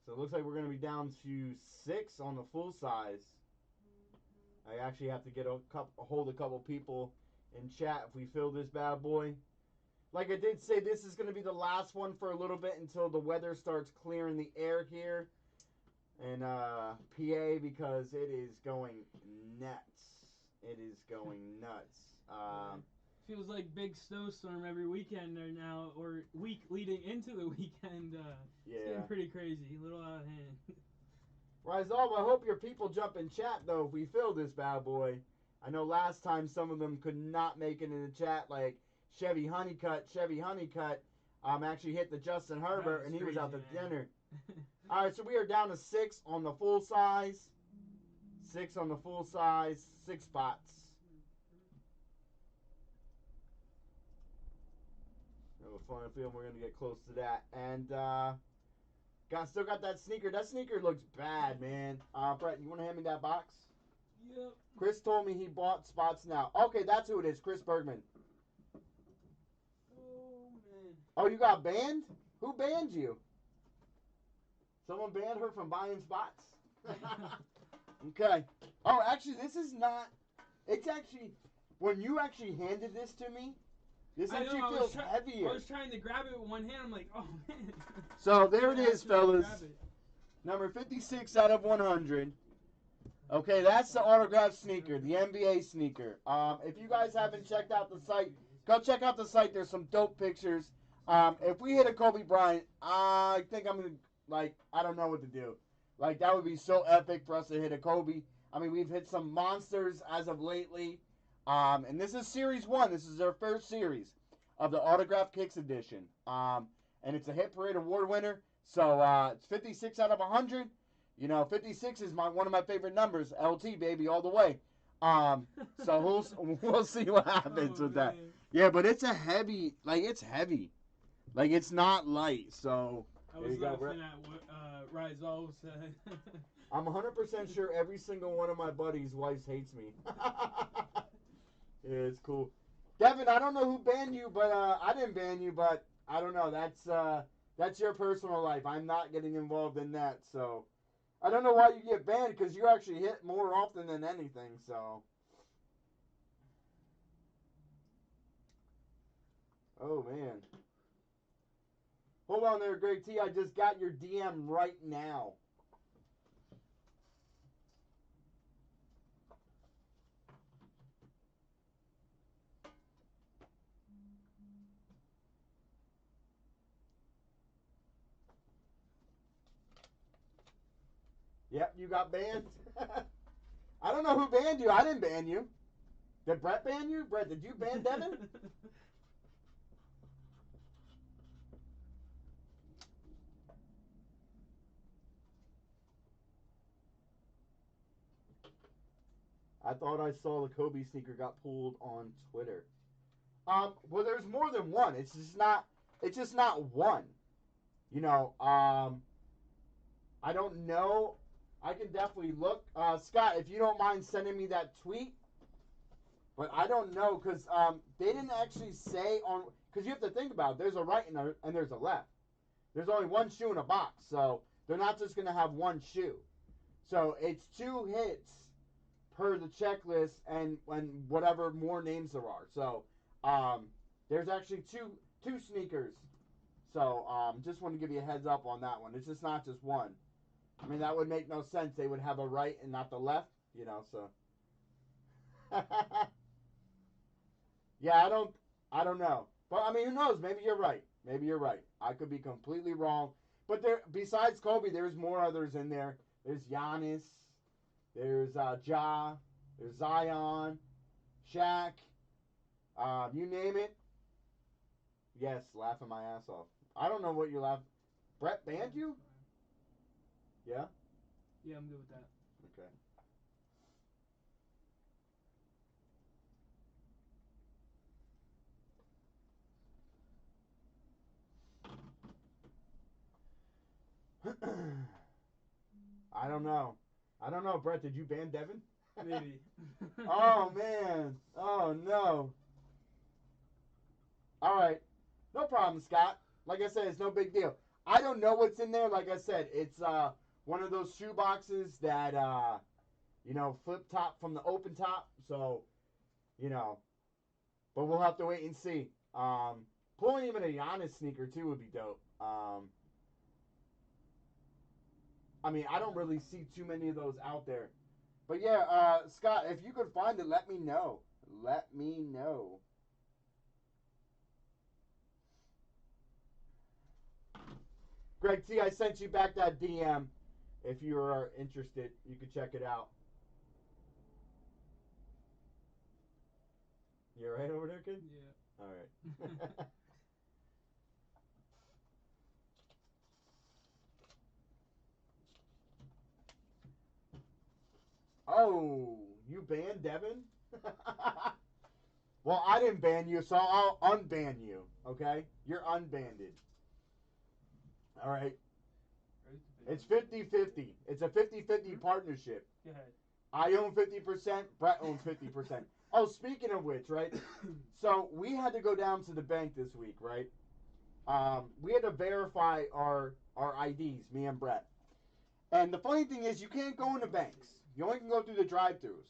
So it looks like we're gonna be down to 6 on the full size. I actually have to get a hold a couple people in chat if we fill this bad boy. Like I did say, this is going to be the last one for a little bit until the weather starts clearing the air here in PA because it is going nuts. It is going nuts. Feels like big snowstorm every weekend there now, or week leading into the weekend. Yeah. It's getting pretty crazy, a little out of hand. Rizal, I hope your people jump in chat though if we fill this bad boy. I know last time some of them could not make it in the chat, like Chevy Honeycutt actually hit the Justin Herbert and he was crazy, out to man. dinner. All right, so we are down to 6 on the full size. 6 on the full size, 6 spots. I have a funny feeling we're gonna get close to that. And still got that sneaker. That sneaker looks bad, man. Brett, you wanna hand me that box? Yep. Chris told me he bought spots now. Okay, that's who it is, Chris Bergman. Oh man. Oh, you got banned? Who banned you? Someone banned her from buying spots? Okay. Oh, actually, this is not... It's actually... When you actually handed this to me, this actually feels heavier. I was trying to grab it with one hand. I'm like, oh, man. So, there it is, fellas. Grab it. Number 56 out of 100. Okay, that's the autographed sneaker, the NBA sneaker. If you guys haven't checked out the site, go check out the site. There's some dope pictures. If we hit a Kobe Bryant, I think I'm going to, like, I don't know what to do. Like, that would be so epic for us to hit a Kobe. I mean, we've hit some monsters as of lately. And this is Series 1. This is our first series of the Autographed Kicks edition. And it's a Hit Parade Award winner. So, it's 56 out of 100. You know, 56 is one of my favorite numbers. LT, baby, all the way. So we'll see what happens with that. Yeah, but it's a heavy, like, it's heavy. Like, it's not light, so... I was laughing at what Rizal said. I'm 100% sure every single one of my buddies' wives hates me. Yeah, it's cool. Devin, I don't know who banned you, but I didn't ban you, but I don't know. That's your personal life. I'm not getting involved in that, so... I don't know why you get banned, because you actually hit more often than anything, so... Oh, man. Hold on there, Greg T. I just got your DM right now. Yep, you got banned. I don't know who banned you. I didn't ban you. Did Brett ban you? Brett, did you ban Devin? I thought I saw the Kobe sneaker got pulled on Twitter. Well, there's more than one. It's just not one. You know, I don't know. I can definitely look. Scott, if you don't mind sending me that tweet, But I don't know because they didn't actually say on because you have to think about it, there's a right and there's a left. There's only one shoe in a box, so they're not just gonna have one shoe. So it's 2 hits per the checklist and whatever more names there are. So there's actually two sneakers. So just want to give you a heads up on that one. It's just not just one. I mean that would make no sense. They would have a right and not the left, So yeah, I don't know. But I mean, who knows? Maybe you're right. Maybe you're right. I could be completely wrong. But there, besides Kobe, there's more others in there. There's Giannis. There's Ja. There's Zion. Shaq. You name it. Yes, laughing my ass off. I don't know what you're laughing. Brett banned you? Yeah. Yeah, I'm good with that. Okay. I don't know. Brett. Did you ban Devin? Maybe. Oh man. Oh no. All right. No problem, Scott. Like I said, it's no big deal. I don't know what's in there. Like I said, it's one of those shoe boxes that flip top from the open top. So, but we'll have to wait and see. Pulling even a Giannis sneaker too would be dope. I mean, I don't really see too many of those out there. But yeah, Scott, if you could find it, let me know. Let me know. Greg T, I sent you back that DM. If you are interested, you can check it out. You alright over there, kid? Yeah. Alright. Oh, you banned Devin? Well, I didn't ban you, so I'll unban you, okay? You're unbanned. Alright? It's 50-50. It's a 50-50 partnership. Go ahead. I own 50%, Brett owns 50%. Oh, speaking of which, right? So we had to go down to the bank this week, right? We had to verify our IDs, me and Brett. And the funny thing is, you can't go into banks. You only can go through the drive-thrus.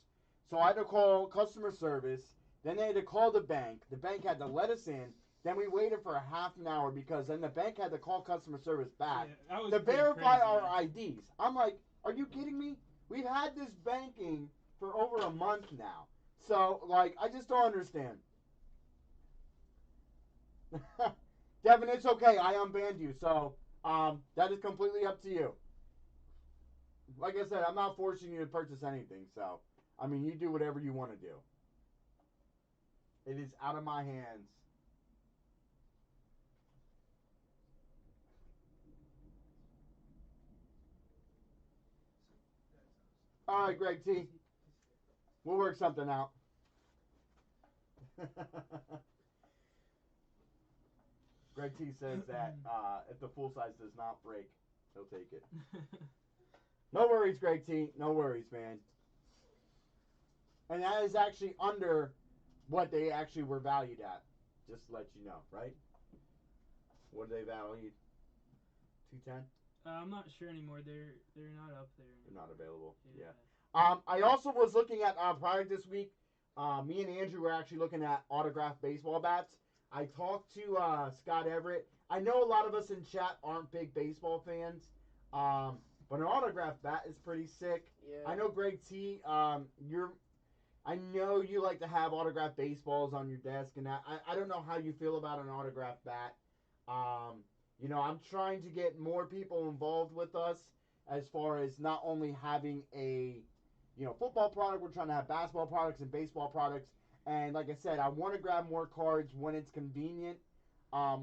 So I had to call customer service. Then they had to call the bank. The bank had to let us in. Then we waited for a half an hour because then the bank had to call customer service back to verify our IDs. I'm like, are you kidding me? We've had this banking for over a month now. So, like, I just don't understand. Devin, it's okay. I unbanned you. So, that is completely up to you. Like I said, I'm not forcing you to purchase anything. So, I mean, you do whatever you want to do. It is out of my hands. All right, Greg T. We'll work something out. Greg T says that if the full size does not break, he'll take it. No worries, Greg T. No worries, man. And that is actually under what they actually were valued at. Just to let you know, right? What are they valued? 210? I'm not sure anymore. They're not up there anymore. They're not available. Yeah. I also was looking at product this week. Me and Andrew were actually looking at autographed baseball bats. I talked to Scott Everett. I know a lot of us in chat aren't big baseball fans, but an autographed bat is pretty sick. Yeah. I know Greg T. I know you like to have autographed baseballs on your desk, and I don't know how you feel about an autographed bat. I'm trying to get more people involved with us as far as not only having a football product, we're trying to have basketball products and baseball products. And like I said, I want to grab more cards when it's convenient,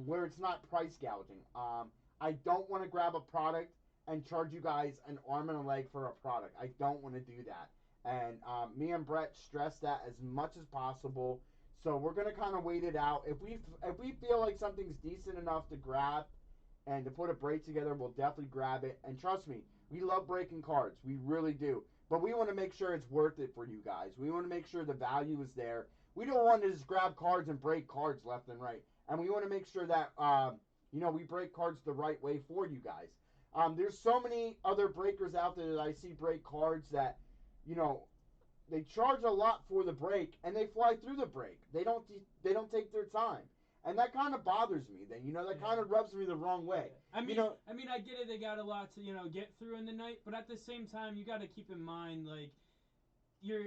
where it's not price gouging. I don't want to grab a product and charge you guys an arm and a leg for a product. I don't want to do that. And me and Brett stress that as much as possible. So we're gonna kind of wait it out. If we feel like something's decent enough to grab and to put a break together, we'll definitely grab it. And trust me, we love breaking cards. We really do. but we want to make sure it's worth it for you guys. We want to make sure the value is there. We don't want to just grab cards and break cards left and right, and we want to make sure that we break cards the right way for you guys. There's so many other breakers out there that I see break cards that, you know, they charge a lot for the break and they fly through the break. They don't take their time, and that kind of bothers me. Then that kind of rubs me the wrong way. I mean, You know, I get it. They got a lot to get through in the night, but at the same time, you got to keep in mind like your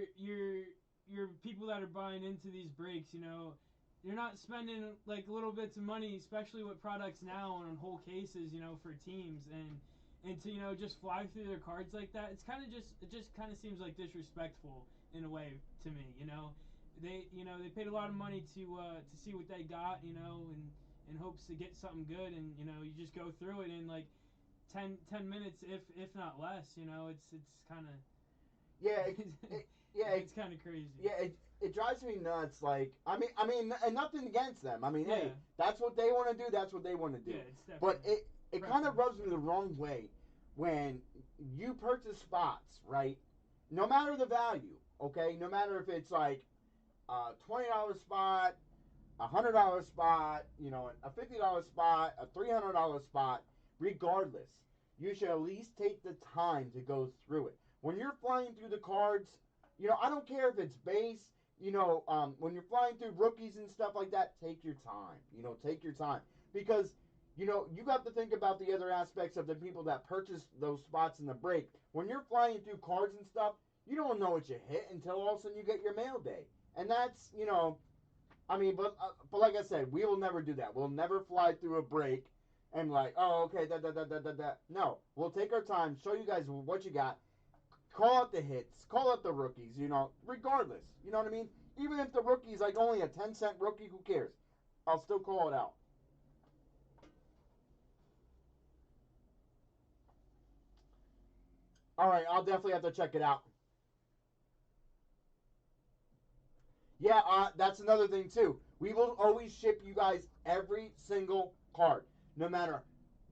people that are buying into these breaks. You're not spending like little bits of money, especially with products now on whole cases. For teams and to just fly through their cards like that. It just kind of seems like disrespectful in a way to me. They paid a lot of money to see what they got. In hopes to get something good, and you just go through it in like 10 minutes, if not less. It's kind of it's kind of crazy. Yeah, it drives me nuts. Like, I mean, and nothing against them. I mean, Yeah. hey, that's what they want to do. That's what they want to do. Yeah, it's But definitely. it kind of rubs me the wrong way when you purchase spots, right? No matter the value, okay? No matter if it's like a $20 spot, $100 spot, a $50 spot, a $300 spot, regardless, you should at least take the time to go through it. When you're flying through the cards, I don't care if it's base, when you're flying through rookies and stuff like that, take your time. Take your time. Because, you got to think about the other aspects of the people that purchase those spots in the break. When you're flying through cards and stuff, you don't know what you hit until all of a sudden you get your mail day. And that's, but like I said, we will never do that. We'll never fly through a break and like, oh, okay, that. No, we'll take our time, show you guys what you got, call out the hits, call out the rookies, regardless. You know what I mean? Even if the rookie's like only a 10-cent rookie, who cares? I'll still call it out. All right, I'll definitely have to check it out. Yeah, that's another thing too. We will always ship you guys every single card, no matter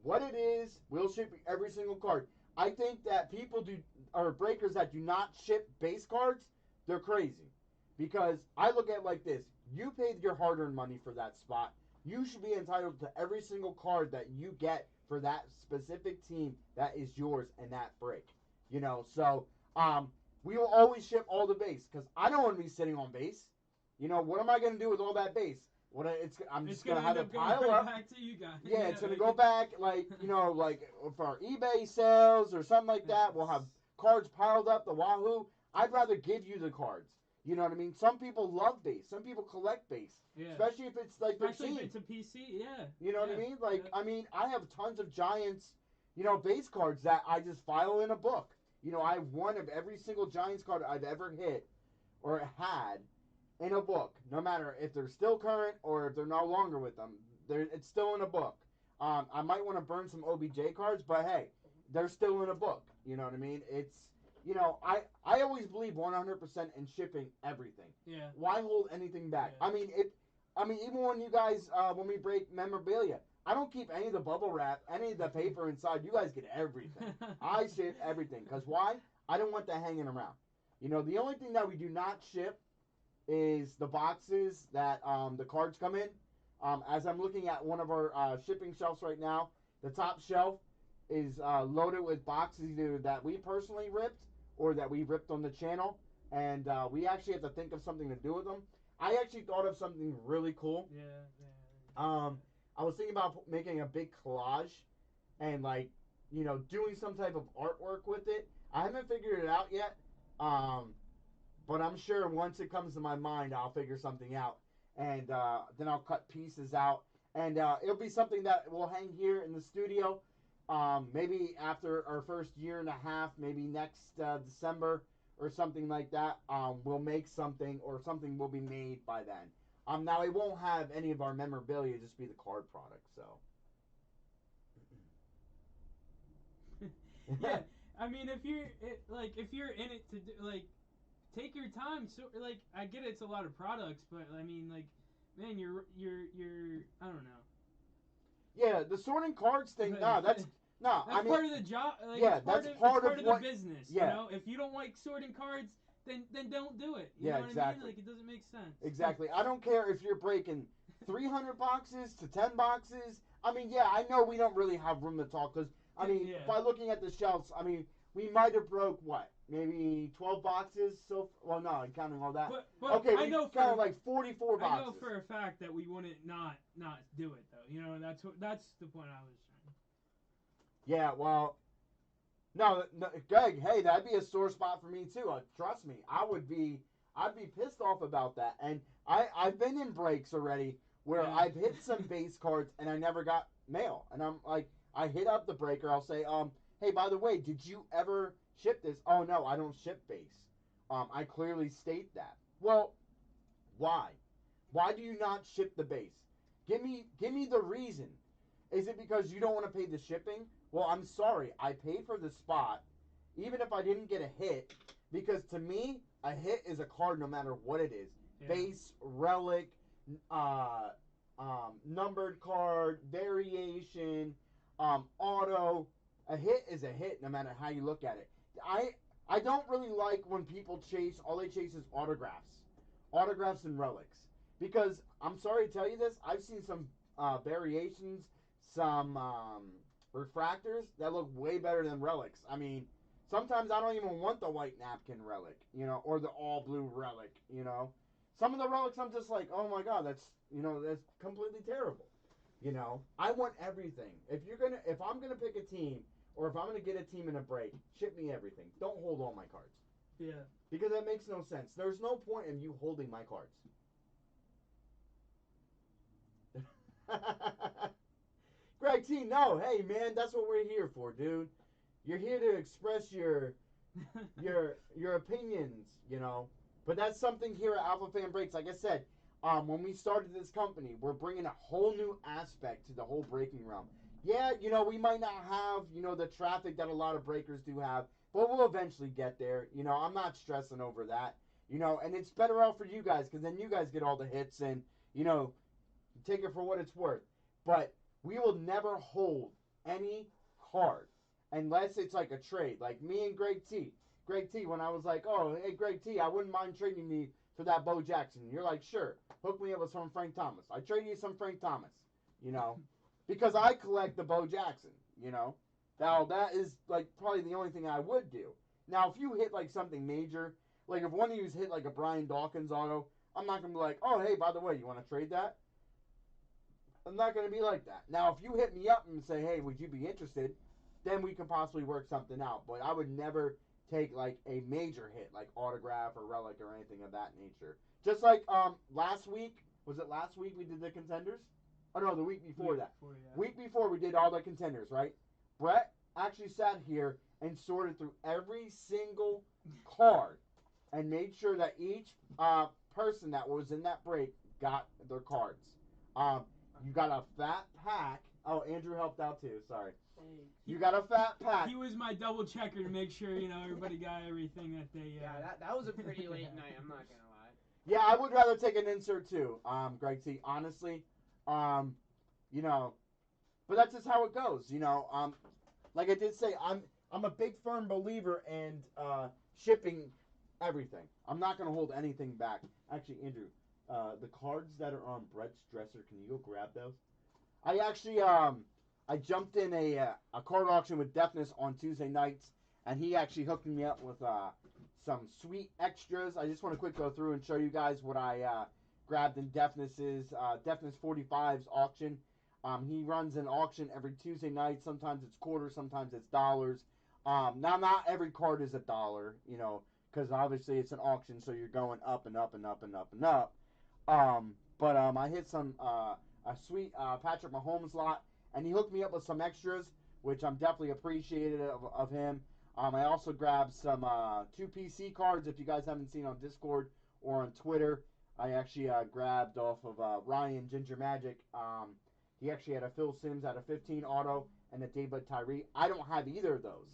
what it is. We'll ship you every single card. I think that people or breakers that do not ship base cards, they're crazy, because I look at it like this: you paid your hard-earned money for that spot. You should be entitled to every single card that you get for that specific team that is yours in that break. So we will always ship all the base, because I don't want to be sitting on base. What am I going to do with all that base? I'm just going to have it pile up. Back to you guys. Yeah, it's going to go back, like for our eBay sales or something like that. We'll have cards piled up, the wahoo. I'd rather give you the cards. You know what I mean? Some people love base. Some people collect base. Yeah. Especially if it's like their team. If it's a PC, yeah. You know what I mean? Like, I mean, I have tons of Giants, base cards that I just file in a book. I have one of every single Giants card I've ever hit or had in a book, no matter if they're still current or if they're no longer with them. It's still in a book. I might want to burn some OBJ cards, but hey, they're still in a book. You know what I mean? It's, I always believe 100% in shipping everything. Yeah. Why hold anything back? Yeah. I mean, even when you guys, when we break memorabilia, I don't keep any of the bubble wrap, any of the paper inside. You guys get everything. I ship everything. Because why? I don't want that hanging around. The only thing that we do not ship is the boxes that the cards come in. As I'm looking at one of our shipping shelves right now, the top shelf is loaded with boxes either that we personally ripped or that we ripped on the channel. And we actually have to think of something to do with them. I actually thought of something really cool. Yeah. I was thinking about making a big collage and doing some type of artwork with it. I haven't figured it out yet. But I'm sure once it comes to my mind, I'll figure something out. And then I'll cut pieces out. And it'll be something that will hang here in the studio. Maybe after our first year and a half, maybe next December or something like that, we'll make something, or something will be made by then. Now, it won't have any of our memorabilia, just be the card product, so. Yeah, I mean, if you're in it to do, take your time. So I get it's a lot of products, but I mean, man, you're I don't know. Yeah, the sorting cards thing. Nah, No, That's I mean, part of the job. Like, yeah, it's part that's of, part it's part of of what- the business. yeah. You know, if you don't like sorting cards, then don't do it. You Yeah, know what I exactly. mean? Like, it doesn't make sense. Exactly. I don't care if you're breaking 300 boxes to 10 boxes. I mean, yeah, I know we don't really have room to talk because, I mean, Yeah. by looking at the shelves, I mean, we might have broke, what, maybe 12 boxes? Well, no, counting all that. But Okay, I we know counted for like 44 I know boxes. for a fact that we wouldn't not do it though. You know, that's the point I was trying. Yeah, well, no, Greg, hey, that'd be a sore spot for me too. Trust me, I'd be pissed off about that. And I've been in breaks already where Yeah. I've hit some base cards and I never got mail. And I'm like, I hit up the breaker. I'll say, hey, by the way, did you ever ship this? Oh no, I don't ship base. I clearly state that. Well, why? Why do you not ship the base? Give me the reason. Is it because you don't want to pay the shipping? Well, I'm sorry. I paid for the spot, even if I didn't get a hit, because to me, a hit is a card no matter what it is. Yeah. Base, relic, numbered card, variation, auto. A hit is a hit no matter how you look at it. I don't really like when people all they chase is autographs and relics. Because I'm sorry to tell you this, I've seen some variations, some refractors that look way better than relics. I mean, sometimes I don't even want the white napkin relic, you know, or the all blue relic, you know. Some of the relics I'm just like, oh my god, that's completely terrible. You know, I want everything. If I'm gonna pick a team, or if I'm gonna get a team in a break, ship me everything. Don't hold all my cards. Yeah. Because that makes no sense. There's no point in you holding my cards. Greg T, no, hey man, that's what we're here for, dude. You're here to express your opinions, you know. But that's something here at Alpha Fan Breaks. Like I said, when we started this company, we're bringing a whole new aspect to the whole breaking realm. Yeah, you know, we might not have, you know, the traffic that a lot of breakers do have, but we'll eventually get there. You know, I'm not stressing over that. You know, and it's better out for you guys because then you guys get all the hits and, you know, take it for what it's worth. But we will never hold any card unless it's like a trade. Like me and Greg T. Greg T, when I was like, oh, hey, Greg T, I wouldn't mind trading you for that Bo Jackson. You're like, sure. Hook me up with some Frank Thomas. I trade you some Frank Thomas, you know, because I collect the Bo Jackson, you know. Now, that is, like, probably the only thing I would do. Now, if you hit, like, something major, like, if one of you hit, like, a Brian Dawkins auto, I'm not going to be like, oh, hey, by the way, you want to trade that? I'm not going to be like that. Now, if you hit me up and say, hey, would you be interested, then we can possibly work something out. But I would never take, like, a major hit, like autograph or relic or anything of that nature. Just like last week, was it last week we did the contenders? Oh, no, the week before that. Week before we did all the contenders, right? Brett actually sat here and sorted through every single card and made sure that each person that was in that break got their cards. You got a fat pack. Oh, Andrew helped out too. Sorry. Hey. You got a fat pack. He was my double checker to make sure, you know, everybody got everything that they. Yeah, that was a pretty late night. I'm not gonna lie. Yeah, I would rather take an insert too, Greg T. Honestly, you know, but that's just how it goes. You know, like I did say, I'm a big firm believer in shipping everything. I'm not gonna hold anything back. Actually, Andrew, the cards that are on Brett's dresser, can you go grab those? I actually I jumped in a card auction with Deafness on Tuesday nights, and he actually hooked me up with some sweet extras. I just want to quick go through and show you guys what I grabbed in Deafness's Deafness 45's auction. He runs an auction every Tuesday night. Sometimes it's quarters, sometimes it's dollars. Now, not every card is $1, you know, because obviously it's an auction, so you're going up and up and up and up and up. But I hit some a sweet Patrick Mahomes lot, and he hooked me up with some extras, which I'm definitely appreciative of him. I also grabbed some 2 PC cards. If you guys haven't seen on Discord or on Twitter, I actually grabbed off of Ryan Ginger Magic. He actually had a Phil Simms at a 15 auto and a David Tyree. I don't have either of those.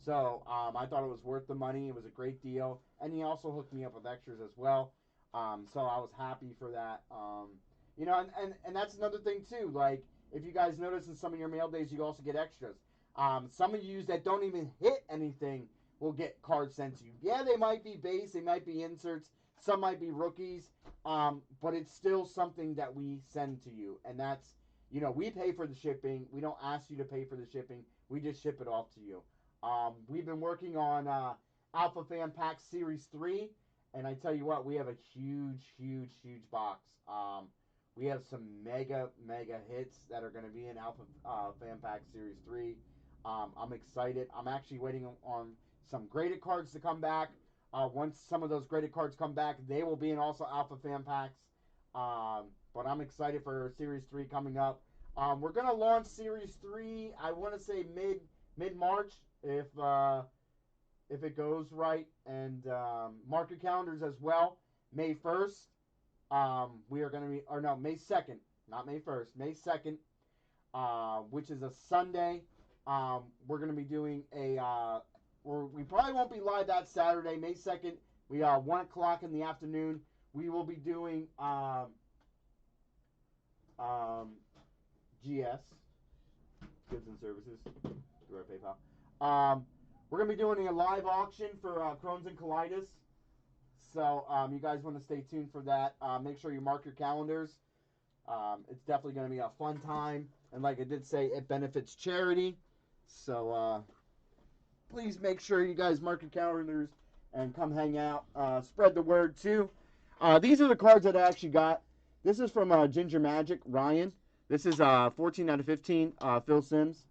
So I thought it was worth the money. It was a great deal. And he also hooked me up with extras as well. So I was happy for that. You know, and that's another thing too. Like, if you guys notice in some of your mail days, you also get extras. Some of you that don't even hit anything will get cards sent to you. Yeah, they might be base, they might be inserts, some might be rookies, but it's still something that we send to you, and that's, we pay for the shipping. We don't ask you to pay for the shipping. We just ship it off to you. We've been working on Alpha Fan Pack Series 3, and I tell you what, we have a huge, huge, huge box. We have some mega, mega hits that are going to be in Alpha Fan Pack Series 3. I'm excited. I'm actually waiting on some graded cards to come back. Once some of those graded cards come back, they will be in also Alpha Fan Packs. But I'm excited for Series 3 coming up. We're going to launch Series 3, I want to say mid-March, if it goes right. And mark your calendars as well. May 1st, we are going to be, or no, May 2nd, not May 1st, May 2nd, which is a Sunday. We're going to be doing we probably won't be live that Saturday, May 2nd. We 1 o'clock in the afternoon. We will be doing GS, Goods and Services, through our PayPal. We're going to be doing a live auction for Crohn's and Colitis. So you guys want to stay tuned for that. Make sure you mark your calendars. It's definitely going to be a fun time. And like I did say, it benefits charity. So please make sure you guys mark your calendars and come hang out. Spread the word too. These are the cards that I actually got. This is from Ginger Magic, Ryan. This is 14 out of 15, Phil Simms.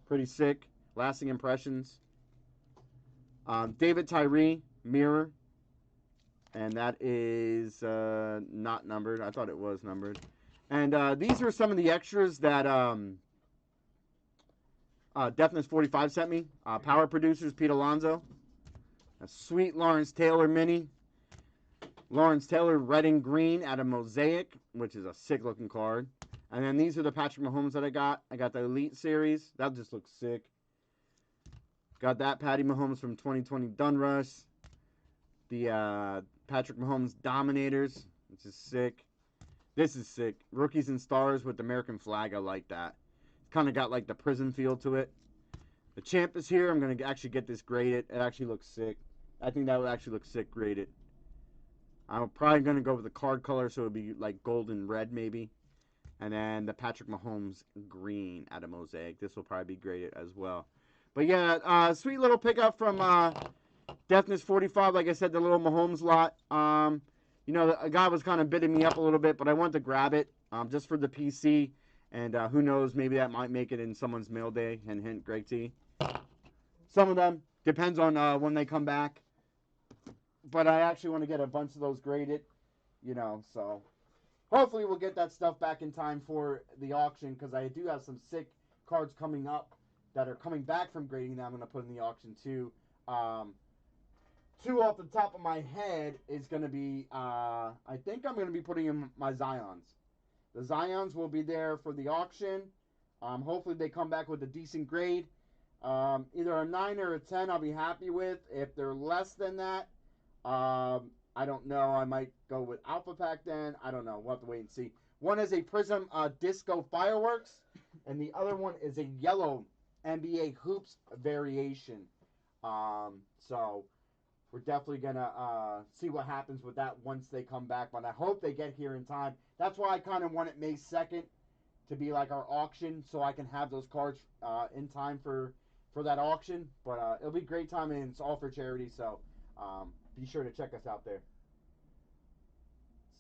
Pretty sick. Lasting impressions. David Tyree, Mirror. And that is not numbered. I thought it was numbered. And these are some of the extras that Deafness 45 sent me. Power Producers, Pete Alonso. A sweet Lawrence Taylor mini. Lawrence Taylor red and green out of Mosaic, which is a sick looking card. And then these are the Patrick Mahomes that I got. I got the Elite Series. That just looks sick. Got that Patty Mahomes from 2020 Dunrush. The Patrick Mahomes Dominators, which is sick. This is sick. Rookies and Stars with the American flag. I like that. Kind of got like the prison feel to it. The Champ is here. I'm going to actually get this graded. It actually looks sick. I think that would actually look sick graded. I'm probably going to go with the card color, so it would be like gold and red maybe. And then the Patrick Mahomes green out of Mosaic. This will probably be graded as well. But yeah, sweet little pickup from Deafness 45. Like I said, the little Mahomes lot. You know, a guy was kind of bidding me up a little bit, but I wanted to grab it just for the PC. And who knows, maybe that might make it in someone's mail day. And hint, Greg T. Some of them. Depends on when they come back. But I actually want to get a bunch of those graded. You know, so hopefully we'll get that stuff back in time for the auction. Because I do have some sick cards coming up that are coming back from grading that I'm going to put in the auction too. Two off the top of my head is going to be, I think I'm going to be putting in my Zions. The Zions will be there for the auction. Hopefully they come back with a decent grade. Either a 9 or a 10 I'll be happy with. If they're less than that, I don't know. I might go with Alpha Pack then. I don't know. We'll have to wait and see. One is a Prism Disco Fireworks, and the other one is a yellow NBA Hoops variation. So we're definitely going to see what happens with that once they come back. But I hope they get here in time. That's why I kind of want it May 2nd to be like our auction, so I can have those cards in time for that auction. But it'll be a great time, and it's all for charity. So be sure to check us out there.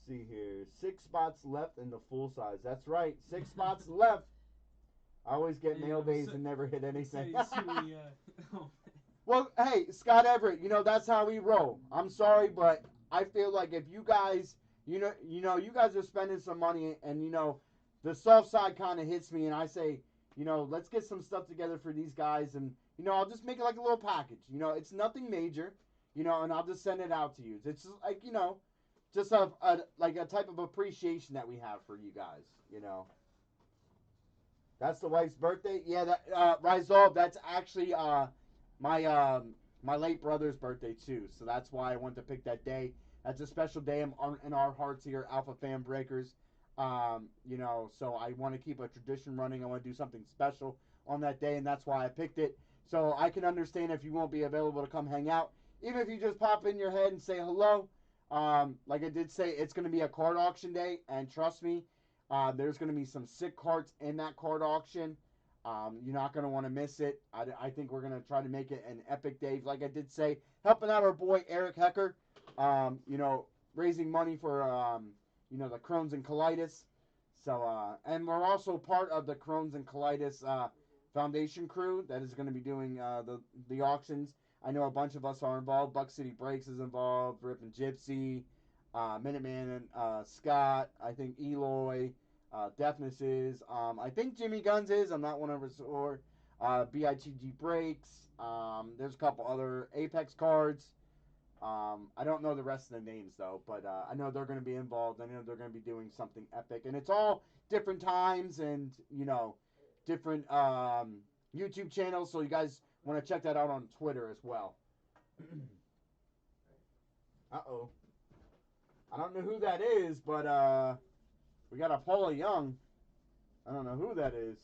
Let's see here. 6 spots left in the full size. That's right. 6 spots left. I always get mail days and never hit anything. Well, hey, Scott Everett, you know, that's how we roll. I'm sorry, but I feel like if you guys, you know, you guys are spending some money, and, you know, the soft side kind of hits me, and I say, you know, let's get some stuff together for these guys, and, you know, I'll just make it like a little package. You know, it's nothing major, you know, and I'll just send it out to you. It's just like, you know, just like a type of appreciation that we have for you guys, you know. That's the wife's birthday. Yeah, that Rizal, that's actually my late brother's birthday too. So that's why I wanted to pick that day. That's a special day in our hearts here, Alpha Fan Breakers. You know, so I want to keep a tradition running. I want to do something special on that day, and that's why I picked it. So I can understand if you won't be available to come hang out. Even if you just pop in your head and say hello. Like I did say, it's going to be a card auction day, and trust me, there's going to be some sick cards in that card auction. You're not going to want to miss it. I think we're going to try to make it an epic day. Like I did say, helping out our boy Eric Hecker, raising money for, the Crohn's and Colitis. So, and we're also part of the Crohn's and Colitis Foundation crew that is going to be doing the auctions. I know a bunch of us are involved. Buck City Breaks is involved. Rip and Gypsy, Minuteman and Scott. I think Eloy, Deafness is. I think Jimmy Guns is. I'm not 100% sure. BITG Breaks. There's a couple other Apex cards. I don't know the rest of the names though, but I know they're going to be involved. I know they're going to be doing something epic, and it's all different times and different YouTube channels. So you guys want to check that out on Twitter as well. Uh-oh. I don't know who that is, but we got a Paula Young. I don't know who that is.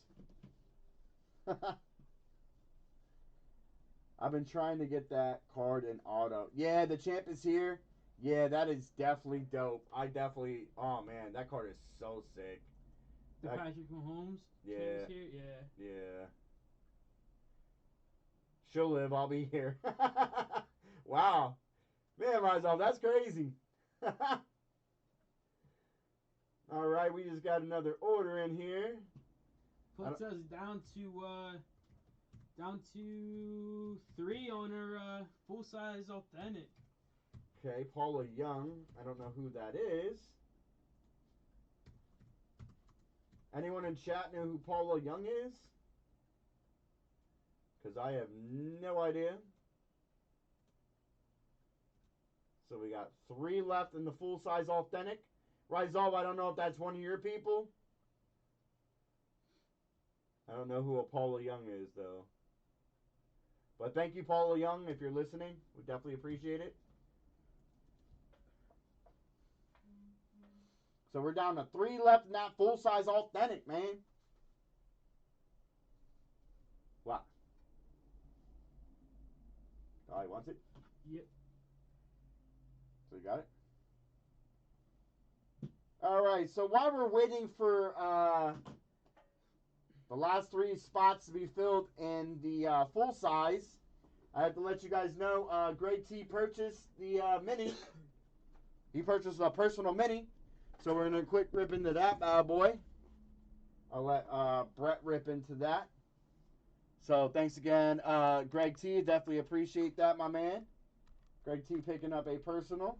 I've been trying to get that card in auto. Yeah, the champ is here. Yeah, that is definitely dope. Oh man, that card is so sick. The Patrick Mahomes? Yeah. Champ's here? Yeah. Yeah. She'll live, I'll be here. Wow. Man, Rizal, that's crazy. All right, we just got another order in here. Puts us down to 3 on our full-size authentic. Okay, Paula Young. I don't know who that is. Anyone in chat know who Paula Young is? Because I have no idea. So we got 3 left in the full-size authentic. Rizal, I don't know if that's one of your people. I don't know who a Paula Young is, though. But thank you, Paula Young, if you're listening. We definitely appreciate it. So we're down to 3 left in that full-size authentic, man. What? Oh, he wants it? Yep. So you got it? All right, so while we're waiting for the last 3 spots to be filled in the full size, I have to let you guys know Greg T purchased the mini. He purchased a personal mini. So we're going to quick rip into that bad boy. I'll let Brett rip into that. So thanks again, Greg T. Definitely appreciate that, my man. Greg T picking up a personal.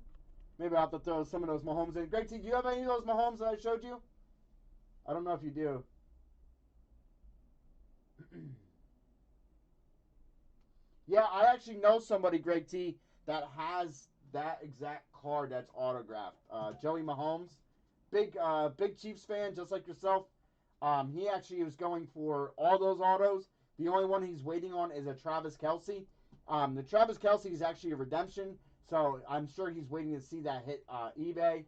Maybe I'll have to throw some of those Mahomes in. Greg T, do you have any of those Mahomes that I showed you? I don't know if you do. Yeah, I actually know somebody, Greg T, that has that exact card that's autographed. Joey Mahomes. Big Chiefs fan, just like yourself. He actually was going for all those autos. The only one he's waiting on is a Travis Kelce. The Travis Kelce is actually a redemption, so I'm sure he's waiting to see that hit eBay.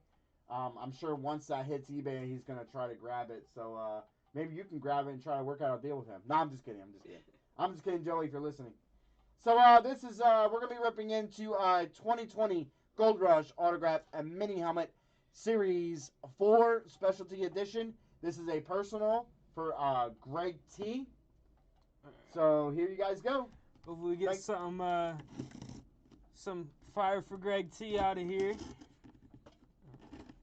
I'm sure once that hits eBay, he's going to try to grab it. So maybe you can grab it and try to work out a deal with him. No, I'm just kidding. I'm just kidding, Joey, if you're listening. So this is, we're going to be ripping into 2020 Gold Rush Autograph and Mini Helmet Series 4 Specialty Edition. This is a personal for Greg T. So here you guys go. Hopefully we get some fire for Greg T out of here.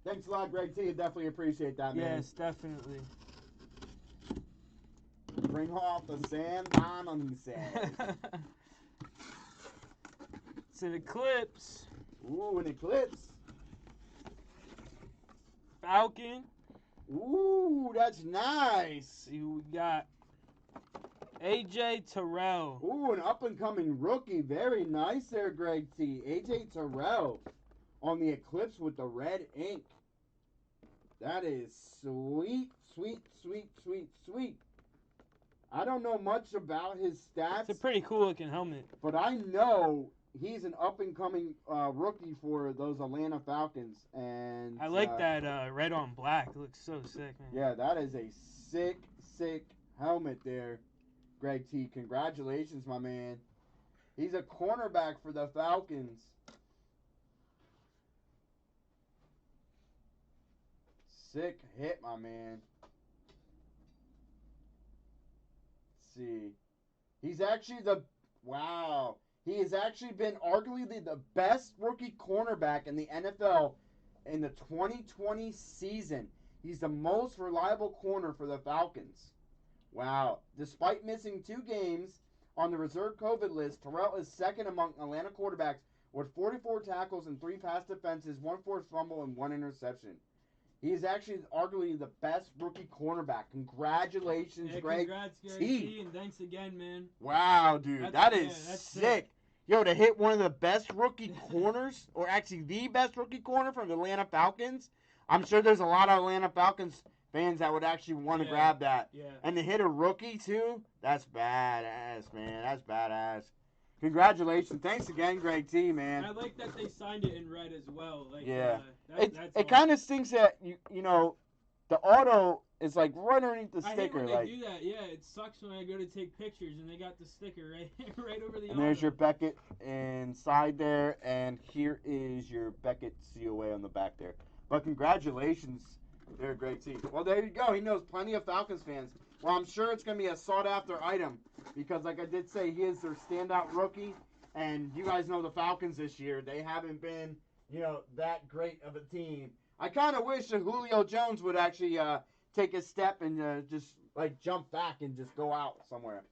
Thanks a lot, Greg T. I definitely appreciate that, man. Yes, definitely. Bring off the Sam Diamond, he said. It's an Eclipse. Ooh, an Eclipse. Falcon. Ooh, that's nice. See who we got. AJ Terrell. Ooh, an up-and-coming rookie. Very nice there, Greg T. AJ Terrell on the Eclipse with the red ink. That is sweet, sweet, sweet, sweet, sweet. I don't know much about his stats. It's a pretty cool-looking helmet. But I know he's an up-and-coming rookie for those Atlanta Falcons. And I like that red on black. It looks so sick, man. Yeah, that is a sick, sick helmet there. Greg T. Congratulations, my man. He's a cornerback for the Falcons. Sick hit, my man. Let's see. He's actually wow. He has actually been arguably the best rookie cornerback in the NFL in the 2020 season. He's the most reliable corner for the Falcons. Wow. Despite missing 2 games on the reserve COVID list, Terrell is second among Atlanta quarterbacks with 44 tackles and 3 pass defenses, 1 forced fumble, and 1 interception. He is actually arguably the best rookie cornerback. Congratulations, Greg. Congrats, Greg T. T. And thanks again, man. Wow, dude. That's sick. Yo, to hit one of the best rookie corners, or actually the best rookie corner from the Atlanta Falcons, I'm sure there's a lot of Atlanta Falcons fans that would actually want to grab that. Yeah. And to hit a rookie, too, that's badass, man. That's badass. Congratulations. Thanks again, Greg T, man. I like that they signed it in red as well. Like, Yeah. That's It kind of stinks that, you know, the auto is like right underneath the I hate sticker. when they Like, do that. Yeah, it sucks when I go to take pictures and they got the sticker right right over the and there's auto. your Beckett inside there, and here is your Beckett COA on the back there. But congratulations there, Greg T. Well, there you go. He knows plenty of Falcons fans. Well, I'm sure it's going to be a sought-after item because, like I did say, he is their standout rookie. And you guys know the Falcons this year. They haven't been, you know, that great of a team. I kind of wish that Julio Jones would actually take a step and just, like, jump back and just go out somewhere.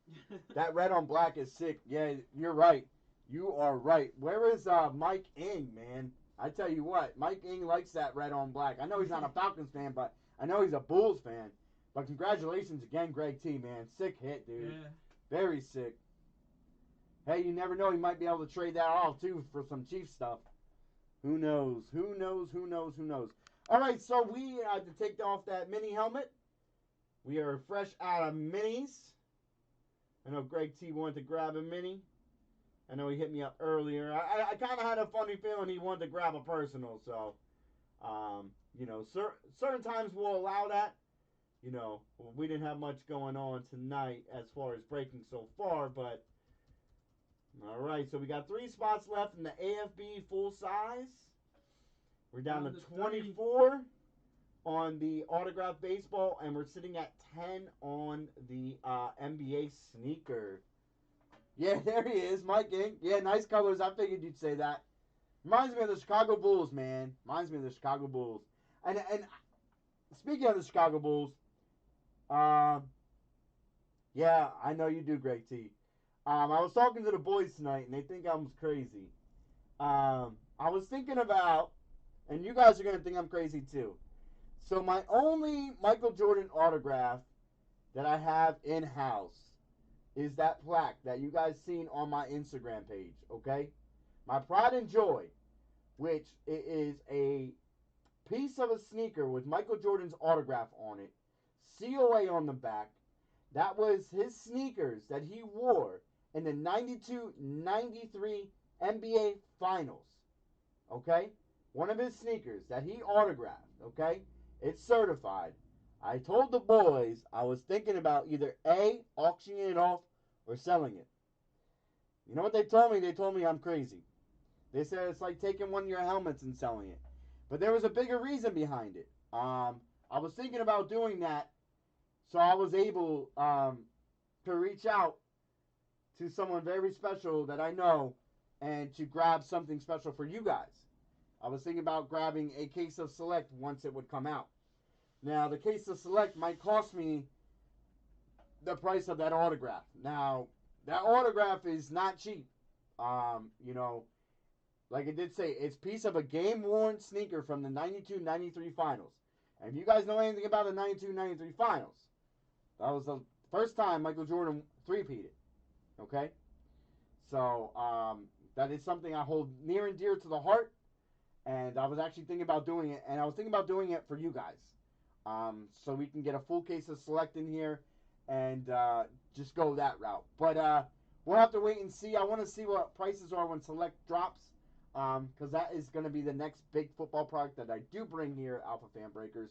That red on black is sick. Yeah, you're right. You are right. Where is Mike Ing, man? I tell you what, Mike Ing likes that red on black. I know he's not a Falcons fan, but I know he's a Bulls fan. But congratulations again, Greg T, man. Sick hit, dude. Yeah. Very sick. Hey, you never know. He might be able to trade that off, too, for some Chiefs stuff. Who knows? Who knows? Who knows? Who knows? All right, so we had to take off that mini helmet. We are fresh out of minis. I know Greg T wanted to grab a mini. I know he hit me up earlier. I kind of had a funny feeling he wanted to grab a personal. So, you know, certain times we'll allow that. You know, we didn't have much going on tonight as far as breaking so far, but all right. So we got 3 spots left in the AFB full size. We're down to 24 on the autographed baseball, and we're sitting at 10 on the NBA sneaker. Yeah, there he is, Mike Ing. Yeah, nice colors. I figured you'd say that. Reminds me of the Chicago Bulls, man. Reminds me of the Chicago Bulls. And speaking of the Chicago Bulls, yeah, I know you do, Greg T. I was talking to the boys tonight, and they think I'm crazy. I was thinking about, and you guys are going to think I'm crazy too. So my only Michael Jordan autograph that I have in-house is that plaque that you guys seen on my Instagram page, okay? My Pride and Joy, which is a piece of a sneaker with Michael Jordan's autograph on it, COA on the back. That was his sneakers that he wore in the 92-93 NBA Finals, okay? One of his sneakers that he autographed, okay? It's certified. I told the boys I was thinking about either A, auctioning it off or selling it. You know what they told me? They told me I'm crazy. They said it's like taking one of your helmets and selling it. But there was a bigger reason behind it. I was thinking about doing that, so I was able to reach out to someone very special that I know and to grab something special for you guys. I was thinking about grabbing a case of Select once it would come out. Now, the case of Select might cost me the price of that autograph. Now, that autograph is not cheap. You know, like I did say, it's a piece of a game-worn sneaker from the 92-93 Finals. And if you guys know anything about the 92-93 Finals, that was the first time Michael Jordan three-peated. Okay? So, that is something I hold near and dear to the heart. And I was actually thinking about doing it. And I was thinking about doing it for you guys. So we can get a full case of Select in here and just go that route. But we'll have to wait and see. I want to see what prices are when Select drops, because that is going to be the next big football product that I do bring here at Alpha Fan Breakers.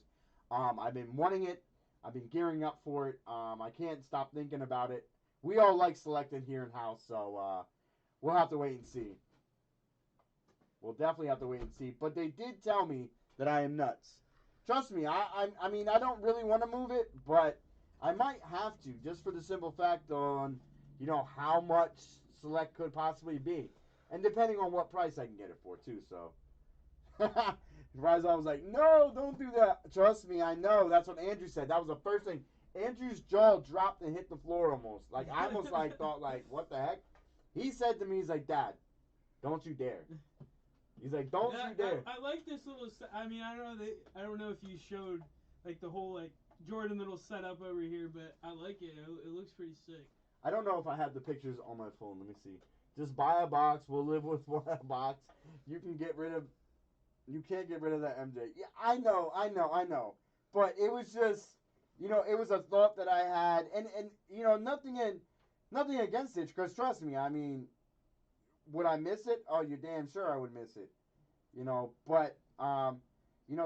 I've been wanting it. I've been gearing up for it. I can't stop thinking about it. we all like selecting here in house, so we'll have to wait and see. We'll definitely have to wait and see. But they did tell me that I am nuts. Trust me, I mean, I don't really want to move it, but I might have to, just for the simple fact on, how much Select could possibly be. And depending on what price I can get it for, too, so. Rizal was like, no, don't do that. Trust me, I know. That's what Andrew said. That was the first thing. Andrew's jaw dropped and hit the floor almost. Like, I almost, thought, what the heck? He said to me, he's like, Dad, don't you dare. He's like, don't you dare. I like this little. I mean, I don't know if you showed like the whole Jordan little setup over here, but I like it. It looks pretty sick. I don't know if I have the pictures on my phone. Let me see. Just buy a box. We'll live with one box. You can get rid of. You can't get rid of that MJ. Yeah, I know. But it was just, it was a thought that I had, and nothing against it, because trust me, I mean, would I miss it? Oh, you're damn sure I would miss it. But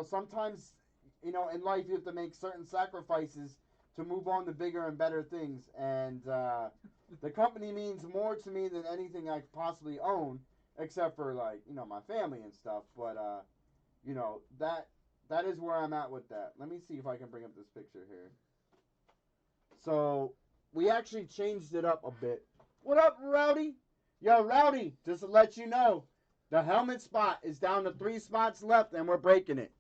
sometimes, in life you have to make certain sacrifices to move on to bigger and better things, and the company means more to me than anything I could possibly own, except for my family and stuff. But that is where I'm at with that. Let me see if I can bring up this picture here. So we actually changed it up a bit. What up, Rowdy? Yo, Rowdy, just to let you know, the helmet spot is down to 3 spots left, and we're breaking it.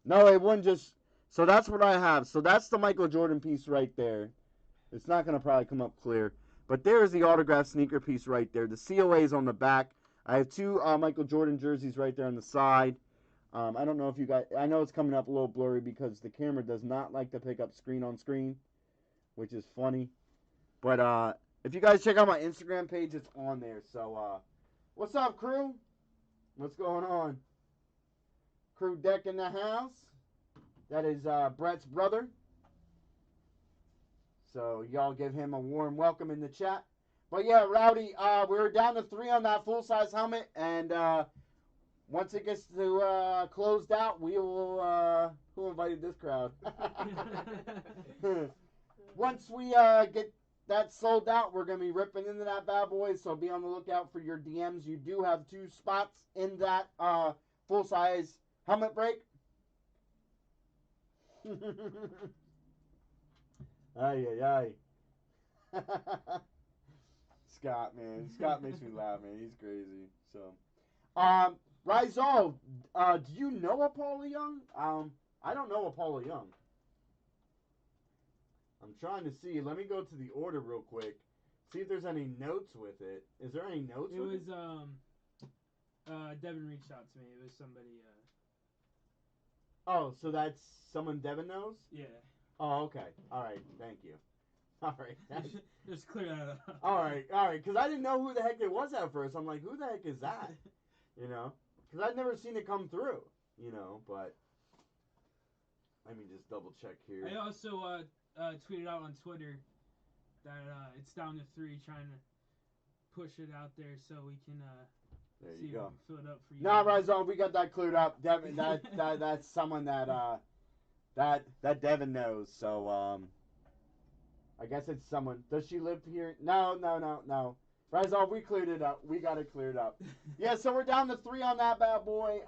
No, it wouldn't just. So that's what I have. So that's the Michael Jordan piece right there. It's not going to probably come up clear. But there's the autographed sneaker piece right there. The COA is on the back. I have 2 Michael Jordan jerseys right there on the side. I don't know if you guys. I know it's coming up a little blurry because the camera does not like to pick up screen on screen, which is funny. But if you guys check out my Instagram page, it's on there. So what's up, crew? What's going on? Crew Deck in the house. That is Brett's brother. So y'all give him a warm welcome in the chat. But yeah, Rowdy, we're down to 3 on that full-size helmet, and once it gets to closed out, we will. Who invited this crowd? Once we get that sold out, we're gonna be ripping into that bad boy. So be on the lookout for your DMs. You do have 2 spots in that full-size helmet break. Ay, ay, ay. Scott, man. Scott makes me laugh, man. He's crazy. So, Rizal, do you know Apollo Young? I don't know Apollo Young. I'm trying to see. Let me go to the order real quick. See if there's any notes with it. Is there any notes with it? It was, Devin reached out to me. It was somebody, Oh, so that's someone Devin knows? Yeah. Oh, okay. All right. Thank you. All right. Just clear that up. All right. Because I didn't know who the heck it was at first. I'm like, who the heck is that? Because I'd never seen it come through. But let me just double check here. I also tweeted out on Twitter that it's down to 3, trying to push it out there so we can there see you go. if we can fill it up for you. Nah, Rizal, we got that cleared up. Devin, that's someone that that Devin knows. So I guess it's someone. Does she live here? No. Rizal, we cleared it up. We got it cleared up. Yeah, so we're down to 3 on that bad boy.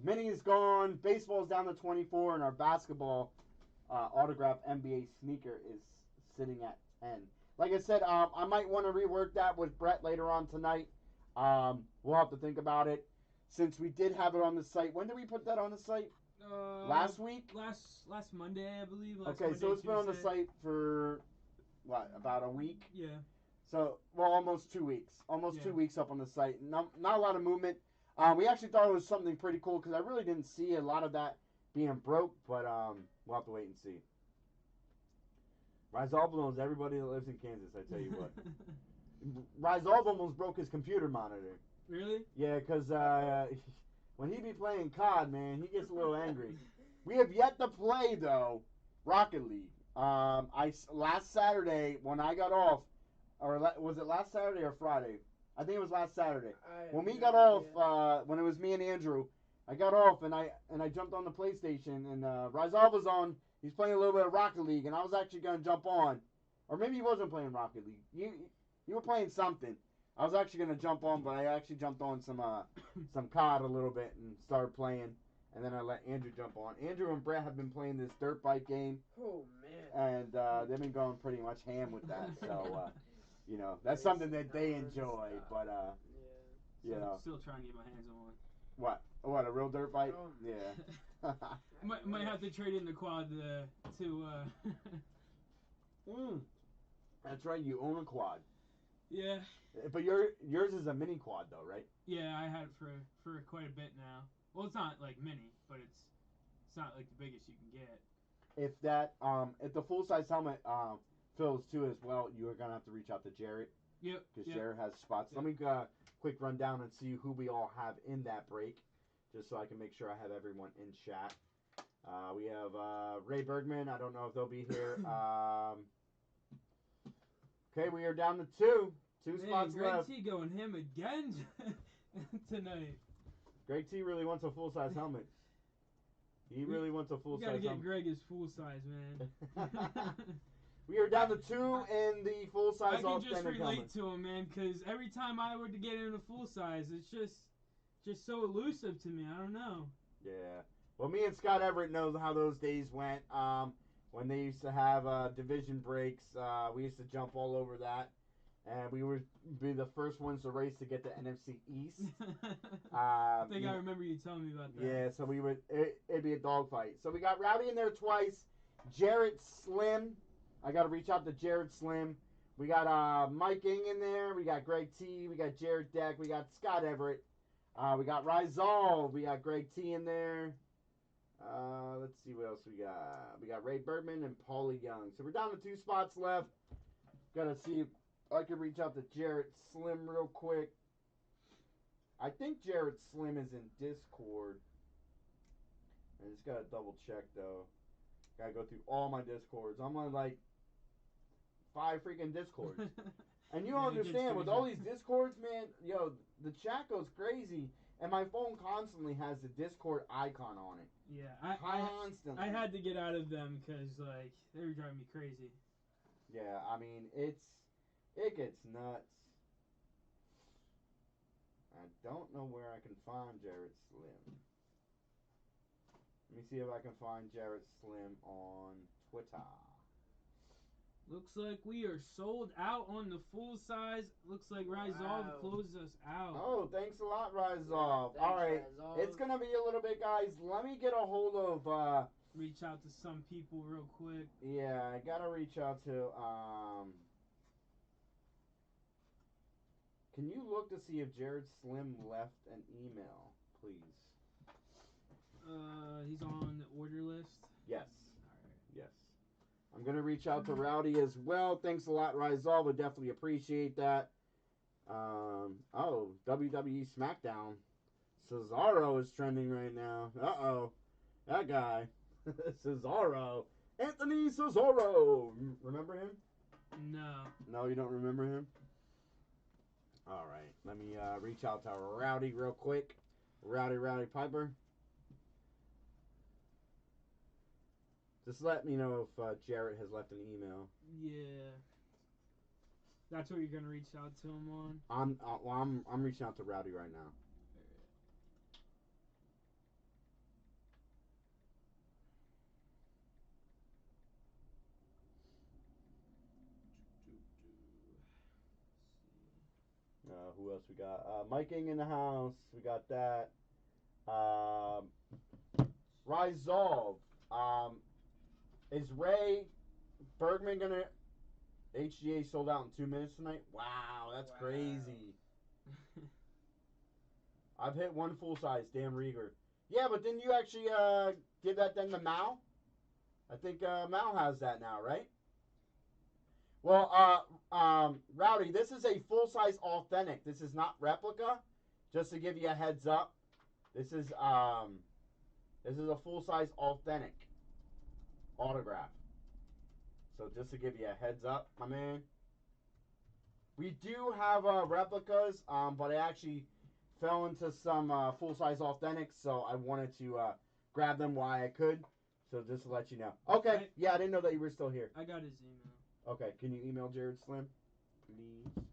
Mini is gone. Baseball's down to 24, and our basketball autographed NBA sneaker is sitting at 10. Like I said, I might want to rework that with Brett later on tonight. We'll have to think about it. Since we did have it on the site. When did we put that on the site? Last week? Last Monday, I believe. Okay, so it's been on the site for, what, about a week? Yeah. So, well, almost 2 weeks. Almost 2 weeks up on the site. Not a lot of movement. We actually thought it was something pretty cool because I really didn't see a lot of that being broke, but we'll have to wait and see. Rizal knows everybody that lives in Kansas, I tell you what. Rizal almost broke his computer monitor. Really? Yeah, because when he be playing COD, man, he gets a little angry. We have yet to play, though, Rocket League. Last Saturday, when I got off, or was it last Saturday or Friday? I think it was last Saturday. When we got off, when it was me and Andrew, I got off and I jumped on the PlayStation and Rizal was on. He's playing a little bit of Rocket League and I was actually gonna jump on, or maybe he wasn't playing Rocket League. You were playing something. I was actually gonna jump on, but I actually jumped on some COD a little bit and started playing, and then I let Andrew jump on. Andrew and Brett have been playing this dirt bike game, Oh man. and they've been going pretty much ham with that. So you know that's something that they enjoy. But Yeah. you know Still trying to get my hands on one. what a real dirt bike? Oh, Yeah. Might have to trade in the quad to That's right. You own a quad, yeah. but yours is a mini quad though, right? Yeah, I had it for quite a bit now. Well, it's not like mini, but it's not like the biggest you can get. If the full size helmet fills too as well, you are gonna have to reach out to Jarrett Yep. because Jarrett has spots. Let me quick run down and see who we all have in that break, just so I can make sure I have everyone in chat. We have Ray Bergman. I don't know if they'll be here. Okay, we are down to two. Two Man, spots Greg left. T going him again tonight. Greg T really wants a full size helmet. He really wants a full You gotta size get helmet. Greg his full size, man. We are down to two in the full I size can just authentic relate helmet. to him, man, because every time I were to get in a full size, it's just so elusive to me. I don't know. Yeah. Well, me and Scott Everett know how those days went. When they used to have division breaks, we used to jump all over that, and we would be the first ones to race to get the NFC East. I think I remember you telling me about that. Yeah, so it'd be a dogfight. So we got Rowdy in there twice. Jarrett Slim. I got to reach out to Jarrett Slim. We got Mike Ing in there. We got Greg T. We got Jared Deck. We got Scott Everett. We got Rizal. We got Greg T in there. Let's see what else we got. We got Ray Bergman and Paulie Young. So we're down to two spots left. Gotta see if I can reach out to Jarrett Slim real quick. I think Jarrett Slim is in Discord. I just gotta double check though. Gotta go through all my Discords. I'm on like 5 freaking Discords. And you Yeah, it gets understand, with all crazy. these Discords, man, yo, the chat goes crazy. And my phone constantly has the Discord icon on it. Yeah, Constantly. I had to get out of them because like they were driving me crazy. Yeah, I mean, it gets nuts. I don't know where I can find Jarrett Slim. Let me see if I can find Jarrett Slim on Twitter. Looks like we are sold out on the full size. Looks like Rizal Wow. closed us out. Oh, thanks a lot, Rizal. Thanks, All right, Rizal. it's gonna be a little bit, guys. Let me get a hold of. Reach out to some people real quick. Yeah, I gotta reach out to. Can you look to see if Jared Slim left an email, please? He's on the order list. Yes. Alright. Yes. I'm going to reach out to Rowdy as well. Thanks a lot, Rizal. Would definitely appreciate that. WWE SmackDown. Cesaro is trending right now. Uh-oh. That guy. Cesaro. Anthony Cesaro. Remember him? No. No, you don't remember him? All right. Let me reach out to Rowdy real quick. Rowdy Piper. Just let me know if Jarrett has left an email. Yeah. That's what you're gonna reach out to him on. I'm reaching out to Rowdy right now. Who else we got? Mike Ing in the house. We got that. Rizal. Is Ray Bergman gonna HGA sold out in 2 minutes tonight? Wow, that's Wow. crazy. I've hit one full size, Dan Rieger. Yeah, but didn't you actually give that then to Mal? I think Mal has that now, right? Well, Rowdy, this is a full size authentic. This is not replica. Just to give you a heads up, this is a full size authentic autograph. So just to give you a heads up, my man. We do have replicas, but I actually fell into some full-size authentics, so I wanted to grab them while I could. So just to let you know. Okay, yeah, I didn't know that you were still here. I got his email. Okay, can you email Jared Slim, please?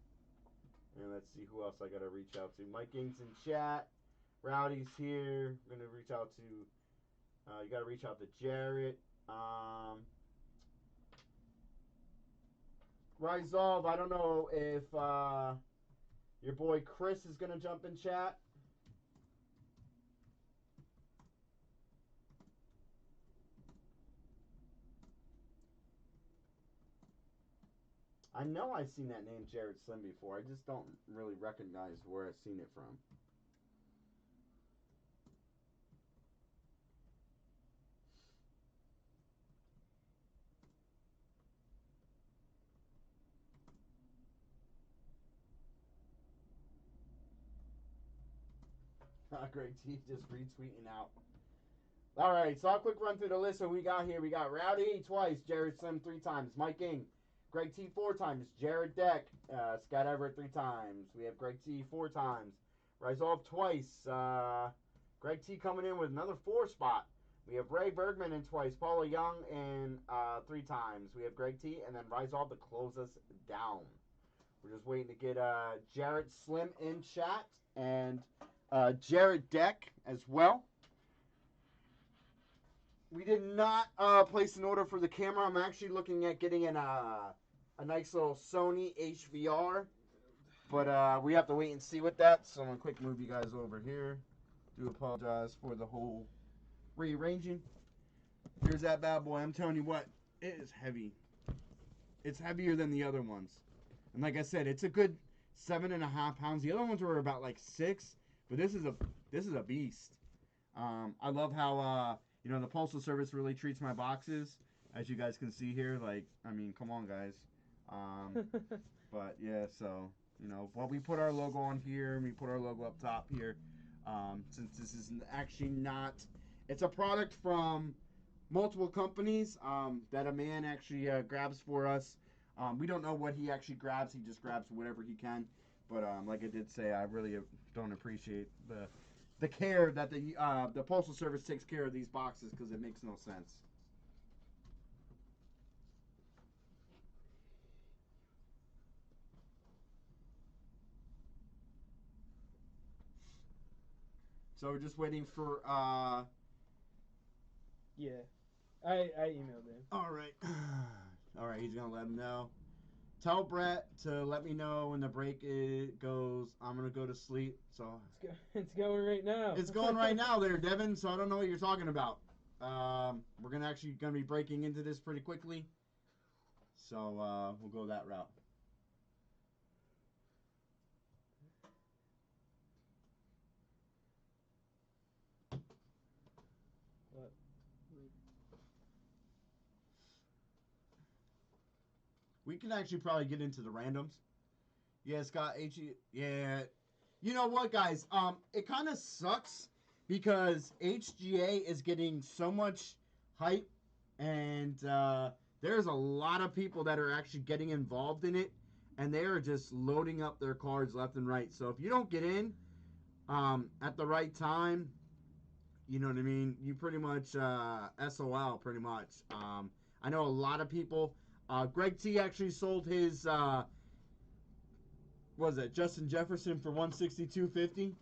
And let's see who else I gotta reach out to. Mike Ings in chat. Rowdy's here. I'm gonna reach out to. You gotta reach out to Jared. Rizolve, I don't know if your boy Chris is gonna jump in chat. I know I've seen that name Jared Slim before. I just don't really recognize where I've seen it from. Greg T just retweeting out. All right, so I'll quick run through the list. So we got here. We got Rowdy twice, Jared Slim 3 times, Mike Ing, Greg T 4 times, Jared Deck, Scott Everett 3 times. We have Greg T 4 times, Rizolve twice, Greg T coming in with another 4 spot. We have Ray Bergman in twice, Paula Young in 3 times. We have Greg T and then Rizolve to close us down. We're just waiting to get Jared Slim in chat and Jared Deck as well. We did not place an order for the camera. I'm actually looking at getting a nice little Sony HVR. But we have to wait and see with that. So I'm going to quick move you guys over here. Do apologize for the whole rearranging. Here's that bad boy. I'm telling you what, it is heavy. It's heavier than the other ones. And like I said, it's a good 7.5 pounds. The other ones were about like 6. But this is a beast. I love how you know, the Postal Service really treats my boxes, as you guys can see here. Like, I mean, come on, guys. But yeah, so you know, well, we put our logo on here, and we put our logo up top here. Since this is actually not, it's a product from multiple companies that a man actually grabs for us. We don't know what he actually grabs. He just grabs whatever he can. But like I did say, I really don't appreciate the care that the Postal Service takes care of these boxes, because it makes no sense. So we're just waiting for Yeah, I emailed him. all right. All right, he's gonna let him know. Tell Brett to let me know when the break goes. I'm gonna go to sleep. So It's going right now. it's going right now there, Devin. So I don't know what you're talking about. We're gonna be breaking into this pretty quickly. So we'll go that route. What? We can actually probably get into the randoms. Yeah, Scott yeah. You know what, guys? It kind of sucks because HGA is getting so much hype, and there's a lot of people that are actually getting involved in it, and they are just loading up their cards left and right. So if you don't get in at the right time, you know what I mean, you pretty much SOL pretty much. I know a lot of people. Greg T actually sold his what was it, Justin Jefferson for $162.50.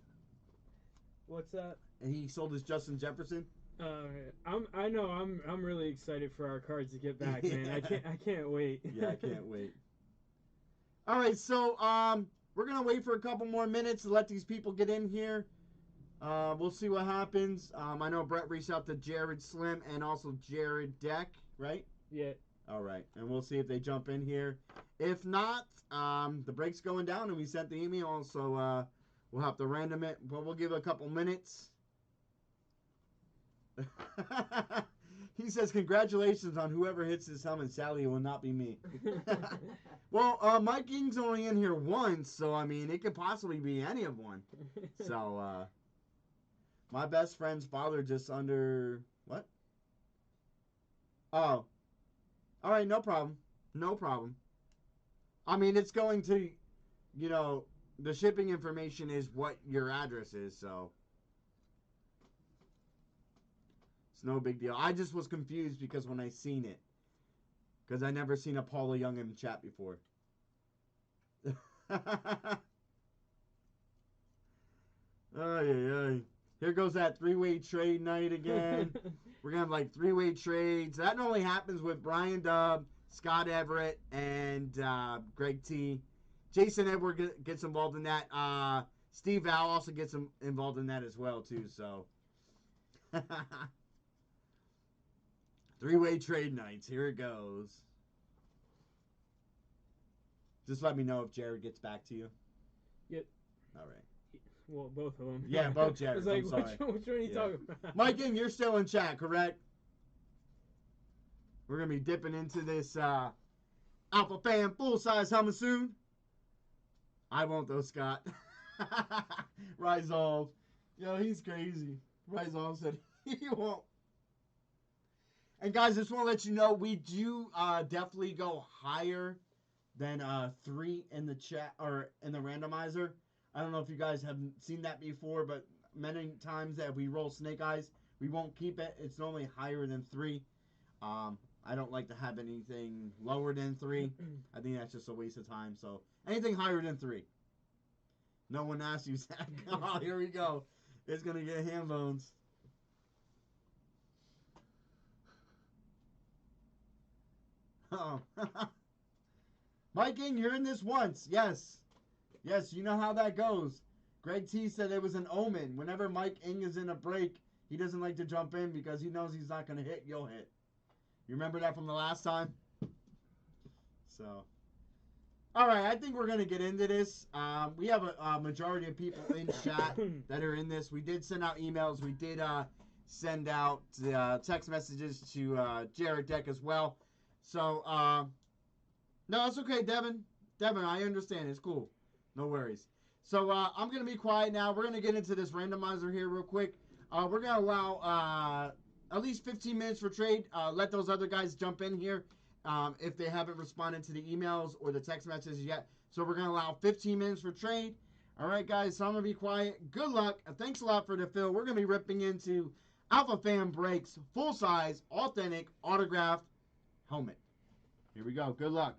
What's that? And he sold his Justin Jefferson. I know I'm really excited for our cards to get back, man. I can't wait. Yeah, I can't wait. All right, so we're gonna wait for a couple more minutes to let these people get in here. We'll see what happens. I know Brett reached out to Jared Slim and also Jared Deck, right? Yeah. All right, and we'll see if they jump in here. If not, the break's going down, and we sent the email, so we'll have to random it, but we'll give it a couple minutes. He says, congratulations on whoever hits this helmet. Sally, it will not be me. Well, Mike Ing's only in here once, so, I mean, it could possibly be any of one. So, my best friend's father just under, what? Oh. All right, no problem. No problem. I mean, it's going to, you know, the shipping information is what your address is, so it's no big deal. I just was confused because when I seen it, because I never seen a Paula Young in the chat before. Ay. Here goes that three-way trade night again. We're going to have like three-way trades. That normally happens with Brian Dubb, Scott Everett, and Greg T. Jason Edward gets involved in that. Steve Val also gets involved in that as well, too. So, three-way trade nights. Here it goes. Just let me know if Jared gets back to you. Yep. All right. Well, both of them. Yeah, both Jareds. It's like, I'm sorry. which one are you talking about? Mike, you're still in chat, correct? We're going to be dipping into this Alpha Fan full-size helmet soon. I won't, though, Scott. Rizov. Yo, he's crazy. Rizov said he won't. And, guys, just want to let you know, we do definitely go higher than 3 in the chat or in the randomizer. I don't know if you guys have seen that before, but many times that we roll Snake Eyes, we won't keep it. It's normally higher than 3. I don't like to have anything lower than 3. I think that's just a waste of time. So anything higher than 3. No one asked you, Zach. Oh, here we go. It's going to get ham bones. Oh. Mike Ing, you're in this once. Yes. Yes, you know how that goes. Greg T said it was an omen. Whenever Mike Ing is in a break, he doesn't like to jump in because he knows he's not going to hit. You'll hit. You remember that from the last time? So, all right, I think we're going to get into this. We have a majority of people in chat that are in this. We did send out emails. We did send out text messages to Jared Deck as well. So, no, it's okay, Devin. Devin, I understand. It's cool. No worries. So I'm going to be quiet now. We're going to get into this randomizer here real quick. We're going to allow at least 15 minutes for trade. Let those other guys jump in here if they haven't responded to the emails or the text messages yet. So we're going to allow 15 minutes for trade. All right, guys. So I'm going to be quiet. Good luck. Thanks a lot for the fill. We're going to be ripping into Alpha Fan Breaks full-size, authentic, autographed helmet. Here we go. Good luck.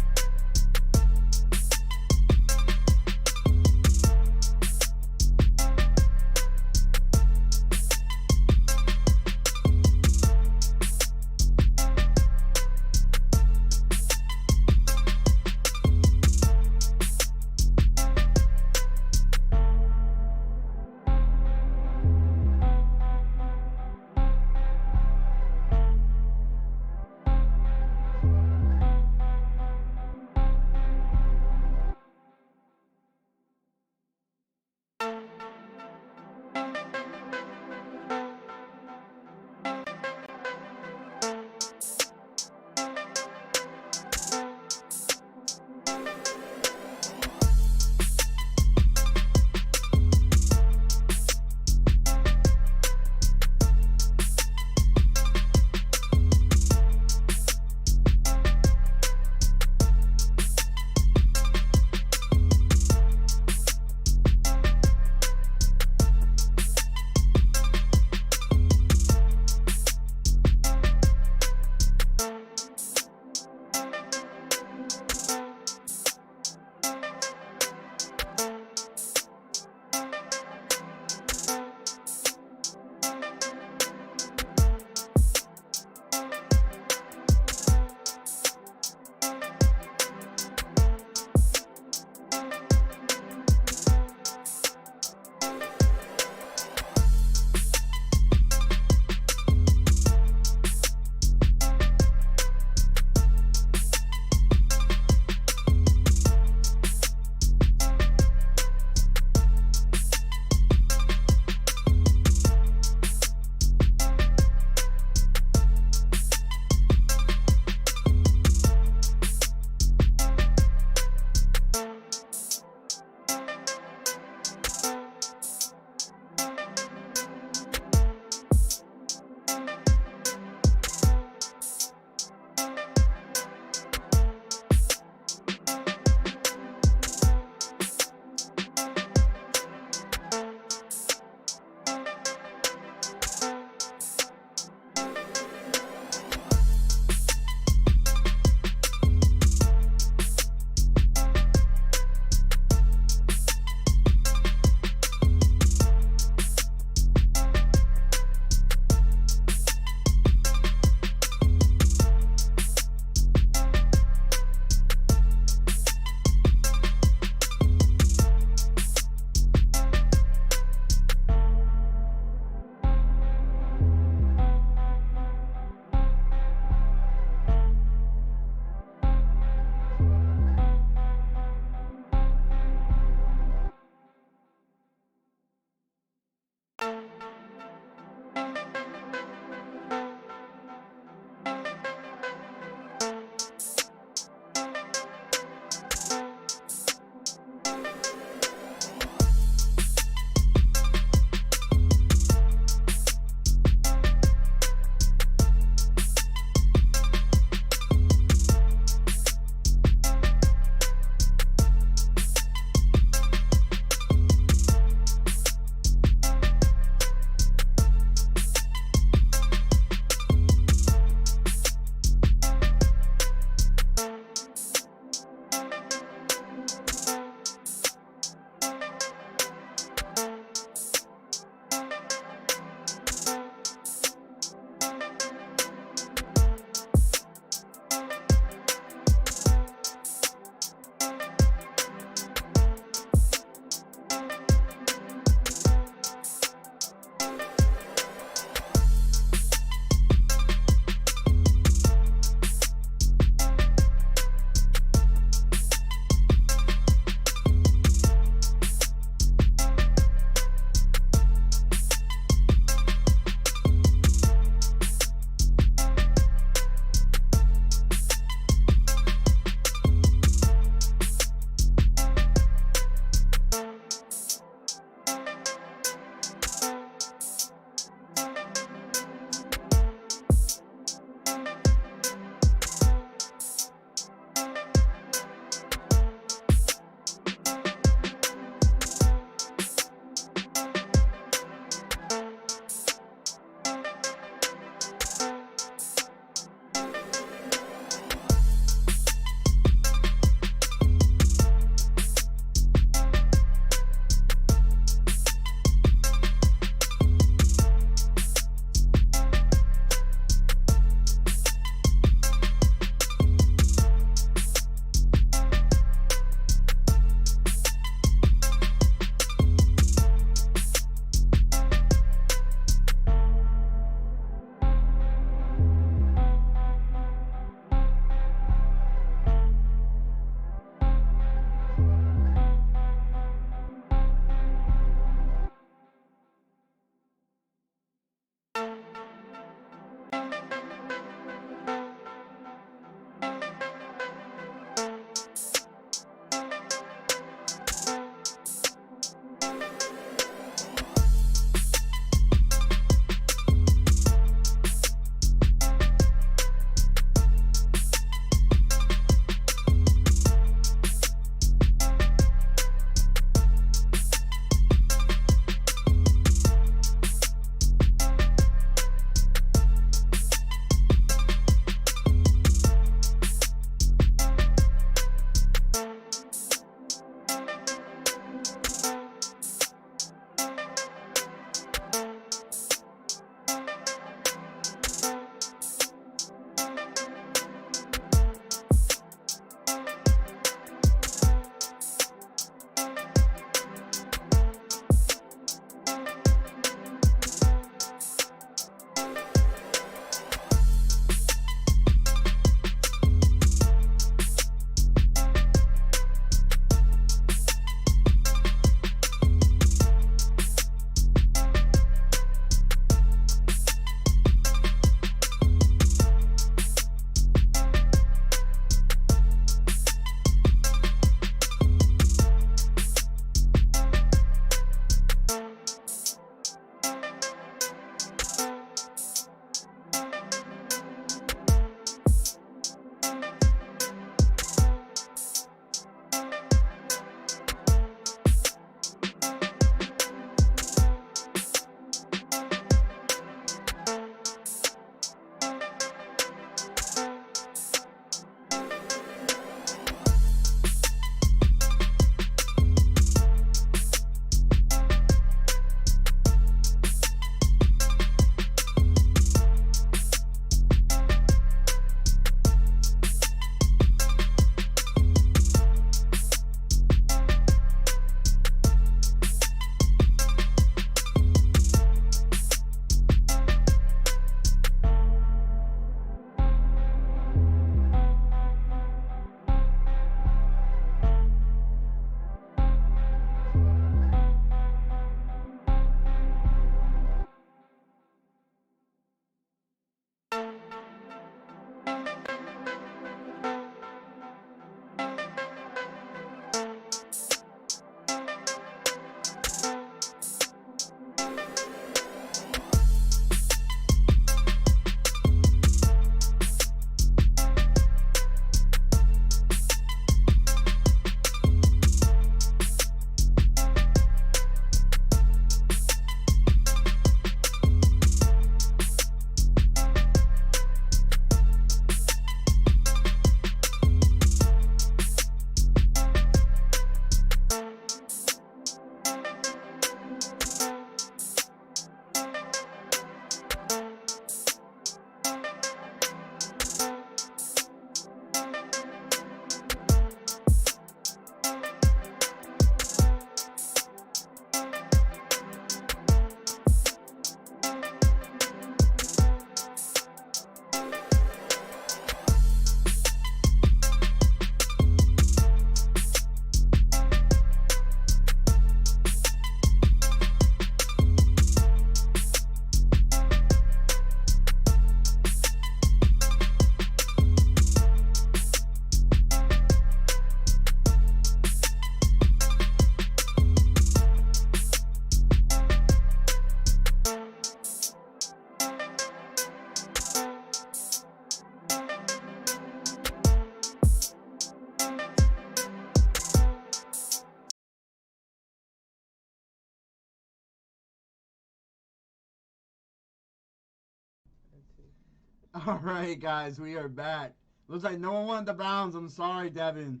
All right, guys, we are back. Looks like no one wanted the Browns. I'm sorry, Devin.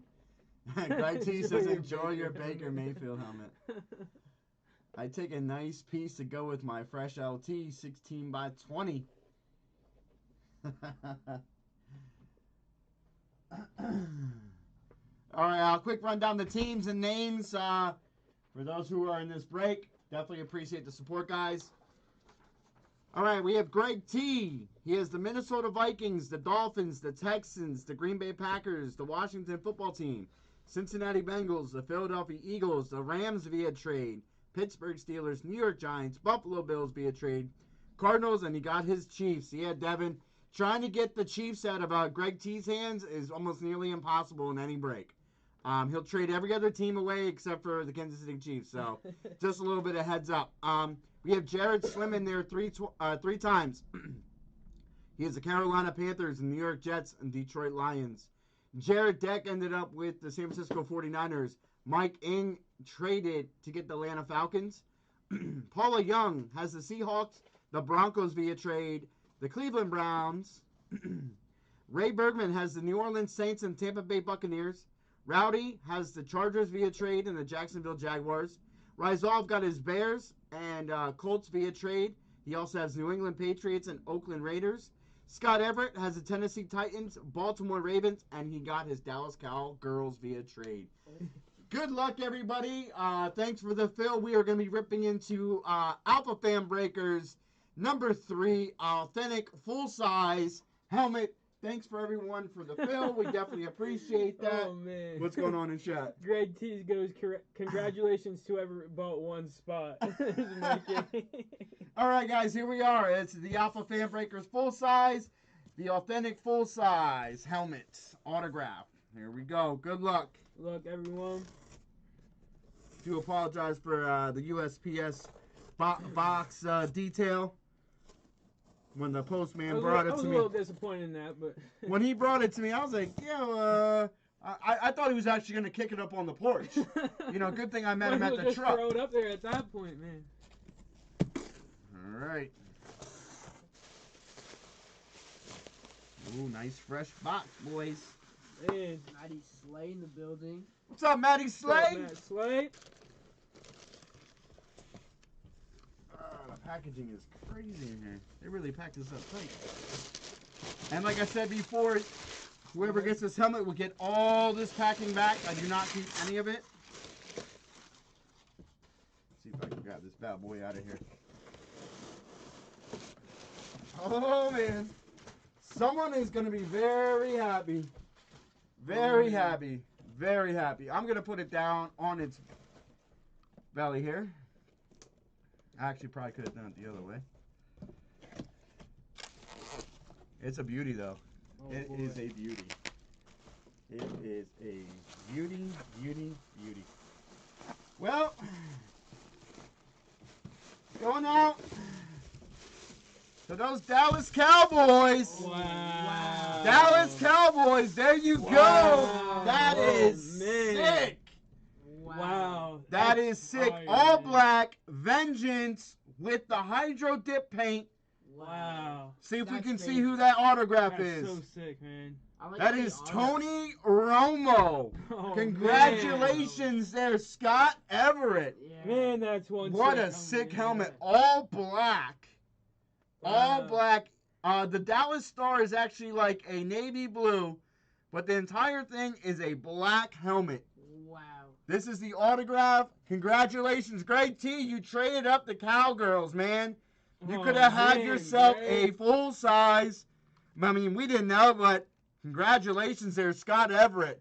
Greg T says, enjoy your Baker Mayfield helmet. I take a nice piece to go with my fresh LT 16x20. All right, quick run down the teams and names for those who are in this break. Definitely appreciate the support, guys. All right, we have Greg T. He has the Minnesota Vikings, the Dolphins, the Texans, the Green Bay Packers, the Washington Football Team, Cincinnati Bengals, the Philadelphia Eagles, the Rams via trade, Pittsburgh Steelers, New York Giants, Buffalo Bills via trade, Cardinals, and he got his Chiefs. Yeah, Devin, trying to get the Chiefs out of Greg T's hands is almost nearly impossible in any break. He'll trade every other team away except for the Kansas City Chiefs. So just a little bit of heads up. We have Jared Slim in there three times. He has the Carolina Panthers, New York Jets, and Detroit Lions. Jared Deck ended up with the San Francisco 49ers. Mike Ng traded to get the Atlanta Falcons. Paula Young has the Seahawks, the Broncos via trade, the Cleveland Browns. Ray Bergman has the New Orleans Saints and Tampa Bay Buccaneers. Rowdy has the Chargers via trade and the Jacksonville Jaguars. Rizov got his Bears and Colts via trade. He also has New England Patriots and Oakland Raiders. Scott Everett has the Tennessee Titans, Baltimore Ravens, and he got his Dallas Cowgirls via trade. Good luck, everybody. Thanks for the fill. We are going to be ripping into Alpha Fan Breakers number 3, authentic, full-size helmet. Thanks for everyone for the fill. We definitely appreciate that. Oh, man. What's going on in chat? Greg T goes, congratulations to whoever bought one spot. All right, guys, here we are. It's the Alpha Fan Breakers full size, the authentic full size helmet autograph. Here we go. Good luck. Good luck, everyone. Do apologize for the USPS box detail. When the postman brought it to me. I was a little disappointed in that, but when he brought it to me, I was like, yeah, I thought he was actually going to kick it up on the porch. You know, good thing I met him at the truck. Throw it up there at that point, man. All right. Ooh, nice fresh box, boys. Man. Maddie Slay in the building. What's up, Maddie Slay? What's up, Matt Slay? The packaging is crazy in here. They really packed this up tight. And like I said before, whoever gets this helmet will get all this packing back. I do not keep any of it. Let's see if I can grab this bad boy out of here. Oh, man. Someone is going to be very happy. Very happy. Very happy. I'm going to put it down on its belly here. I actually probably could have done it the other way. It's a beauty, though. Oh, It is a beauty. It is a beauty, beauty, beauty. Well, going out to those Dallas Cowboys. Wow. Dallas Cowboys, there you go. That is man. sick. Wow. That is sick. fire, All man. black, Vengeance with the Hydro Dip paint. Wow. See if we That's can see crazy. who that autograph That's is. so sick, man. I like That the is honor. Tony Romo. Oh, Congratulations there, Scott Everett. Yeah. Man, that's one What sick a sick helmet. yeah. All black. All Wow. black. The Dallas Star is actually like a navy blue, but the entire thing is a black helmet. Wow. This is the autograph. Congratulations, Greg T. You traded up the Cowgirls, man. You Oh, could have had man, yourself Greg. a full size. I mean, we didn't know, but congratulations there, Scott Everett.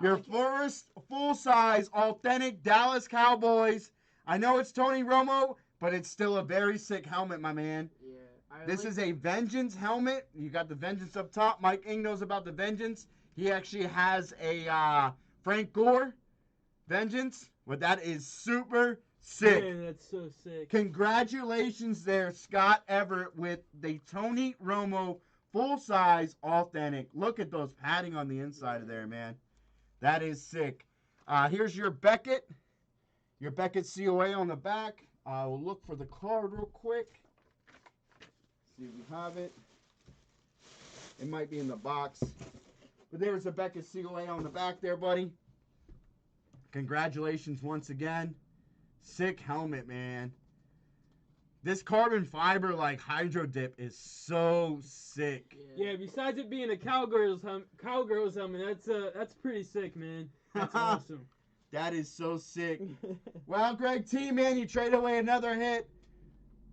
Your like it. first full size, authentic Dallas Cowboys. I know it's Tony Romo, but it's still a very sick helmet, my man. Yeah. I This like- is a Vengeance helmet. You got the Vengeance up top. Mike Ng knows about the Vengeance. He actually has a Frank Gore Vengeance. But that is super sick. Man, that's so sick. Congratulations there, Scott Everett, with the Tony Romo full-size authentic. Look at those padding on the inside of there, man. That is sick. Here's your Beckett. Your Beckett COA on the back. I will look for the card real quick. See if we have it. It might be in the box. But there's a Becca COA on the back there, buddy. Congratulations once again. Sick helmet, man. This carbon fiber like hydro dip is so sick. Yeah, besides it being a cowgirl's helmet, that's pretty sick, man. That's awesome. That is so sick. Well, Greg T, man, you traded away another hit.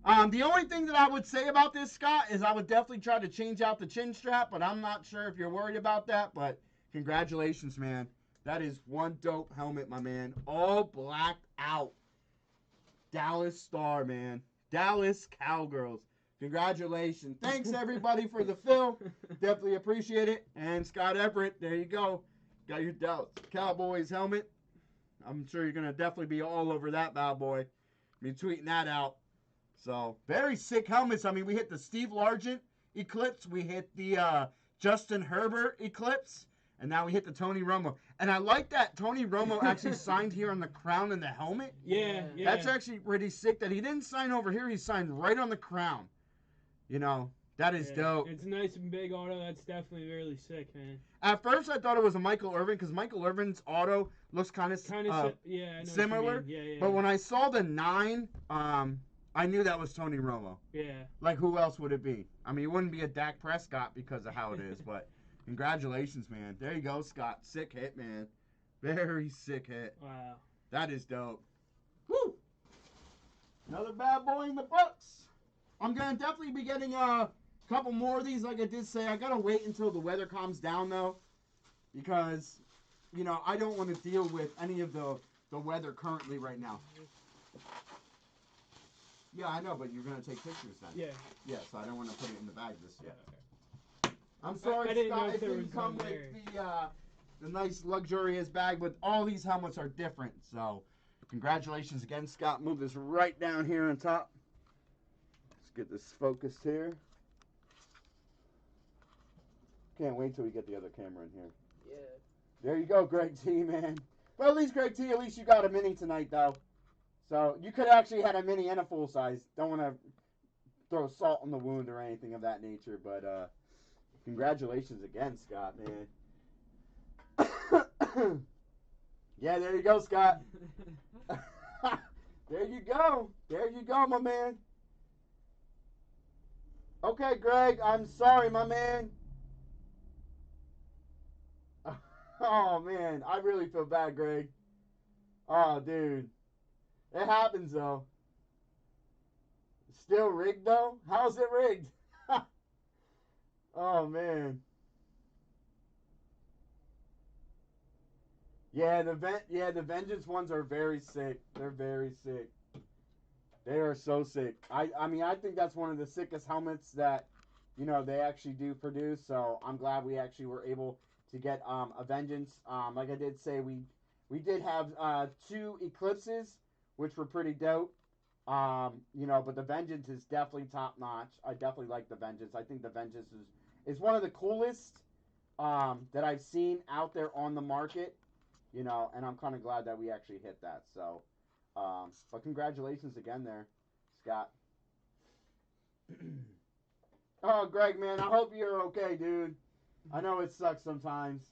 The only thing that I would say about this, Scott, is I would definitely try to change out the chin strap, but I'm not sure if you're worried about that. But congratulations, man. That is one dope helmet, my man. All blacked out. Dallas Star, man. Dallas Cowgirls. Congratulations. Thanks, everybody, for the fill. Definitely appreciate it. And Scott Everett, there you go. Got your Dallas Cowboys helmet. I'm sure you're going to definitely be all over that bad boy. Be tweeting that out. So, very sick helmets. I mean, we hit the Steve Largent Eclipse. We hit the Justin Herbert Eclipse. And now we hit the Tony Romo. And I like that Tony Romo actually signed here on the crown and the helmet. Yeah. That's actually pretty sick that he didn't sign over here. He signed right on the crown. You know, that is dope. It's nice and big auto. That's definitely really sick, man. At first, I thought it was a Michael Irvin because Michael Irvin's auto looks kind of similar. Yeah. But when I saw the 9, I knew that was Tony Romo. Yeah. Like, who else would it be? I mean, it wouldn't be a Dak Prescott because of how it is, but congratulations, man. There you go, Scott. Sick hit, man. Very sick hit. Wow. That is dope. Woo! Another bad boy in the books. I'm going to definitely be getting a couple more of these, like I did say. I got to wait until the weather calms down, though, because, you know, I don't want to deal with any of the weather currently right now. Yeah, I know, but you're going to take pictures then. Yeah. Yeah, so I don't want to put it in the bag just yet. Okay. I'm sorry, I didn't Scott, know if it there didn't was come one with the nice luxurious bag, but all these helmets are different. So, congratulations again, Scott. Move this right down here on top. Let's get this focused here. Can't wait till we get the other camera in here. Yeah. There you go, Greg T, man. Well, at least, Greg T, at least you got a mini tonight, though. So, you could actually had a mini and a full size. Don't want to throw salt on the wound or anything of that nature, but congratulations again, Scott, man. Yeah, there you go, Scott. There you go. There you go, my man. Okay, Greg, I'm sorry, my man. Oh, man, I really feel bad, Greg. Oh, dude. It happens, though. Still rigged, though? How's it rigged? Oh, man. Yeah, the Vengeance ones are very sick. They're very sick. They are so sick. I mean, I think that's one of the sickest helmets that, you know, they actually do produce. So I'm glad we actually were able to get a Vengeance. Like I did say, we did have 2 Eclipses, which were pretty dope. You know, but the Vengeance is definitely top notch. I definitely like the Vengeance. I think the Vengeance is one of the coolest that I've seen out there on the market. You know, and I'm kind of glad that we actually hit that. So, but congratulations again there, Scott. Oh, Greg, man, I hope you're okay, dude. I know it sucks sometimes.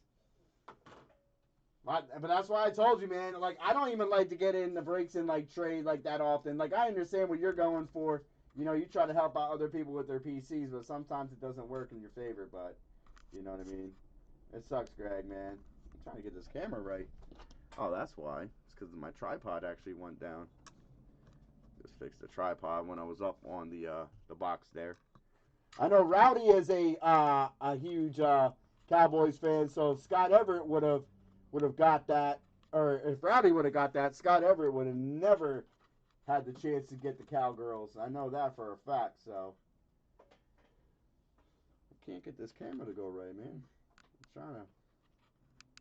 But that's why I told you, man. Like, I don't even like to get in the breaks and, like, trade, like, that often. Like, I understand what you're going for. You know, you try to help out other people with their PCs, but sometimes it doesn't work in your favor. But, you know what I mean? It sucks, Greg, man. I'm trying to get this camera right. Oh, that's why. It's because my tripod actually went down. Just fixed the tripod when I was up on the box there. I know Rowdy is a huge Cowboys fan, so if Scott Everett would have got that, or if Rowdy would have got that, Scott Everett would have never had the chance to get the Cowgirls. I know that for a fact, so. I can't get this camera to go right, man. I'm trying to.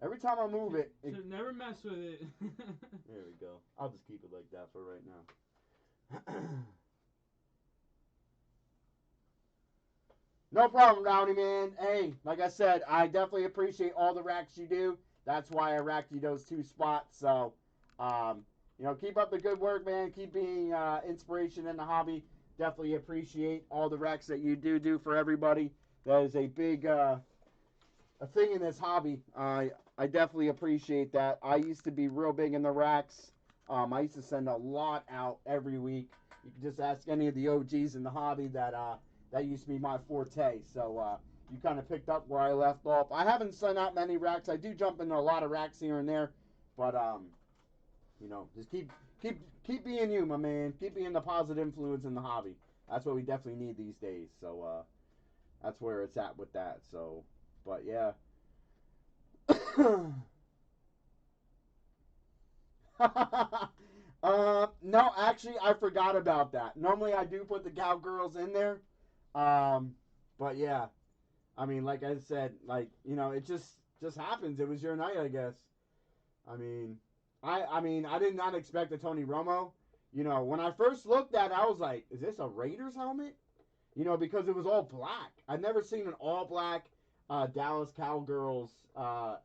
Every time I move it. So never mess with it. There we go. I'll just keep it like that for right now. No problem, Rowdy, man. Hey, like I said, I definitely appreciate all the racks you do. That's why I racked you those 2 spots. So, you know, keep up the good work, man. Keep being inspiration in the hobby. Definitely appreciate all the racks that you do for everybody. That is a big a thing in this hobby. I definitely appreciate that. I used to be real big in the racks. I used to send a lot out every week. You can just ask any of the OGs in the hobby that used to be my forte. So you kind of picked up where I left off. I haven't sent out many racks. I do jump into a lot of racks here and there, but just keep being you, my man. Keep being the positive influence in the hobby. That's what we definitely need these days. So that's where it's at with that. So, but yeah. No, actually, I forgot about that. Normally, I do put the cowgirls in there. But yeah, I mean, like I said, it just happens. It was your night, I guess. I mean, I did not expect a Tony Romo. When I first looked at it, I was like, is this a Raiders helmet? Because it was all black. I'd never seen an all black Dallas Cowgirls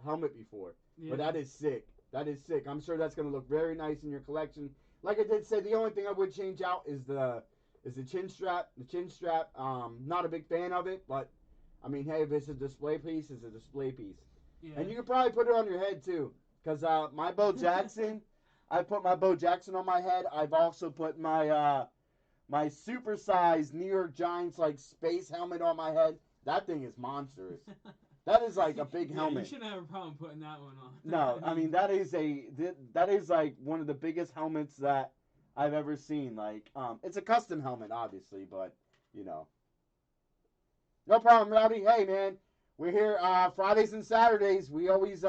helmet before. Yeah. But that is sick. That is sick. I'm sure that's going to look very nice in your collection. Like I did say, the only thing I would change out is the chin strap. The chin strap, not a big fan of it, but I mean, hey, if it's a display piece, it's a display piece. Yeah. And you could probably put it on your head too, because my Bo Jackson, I put my Bo Jackson on my head. I've also put my my supersized New York Giants like space helmet on my head. That thing is monstrous. That is like a big helmet. You shouldn't have a problem putting that one on. No, I mean that is like one of the biggest helmets that I've ever seen. Like, it's a custom helmet, obviously, but no problem, Rowdy. Hey, man, we're here Fridays and Saturdays. We always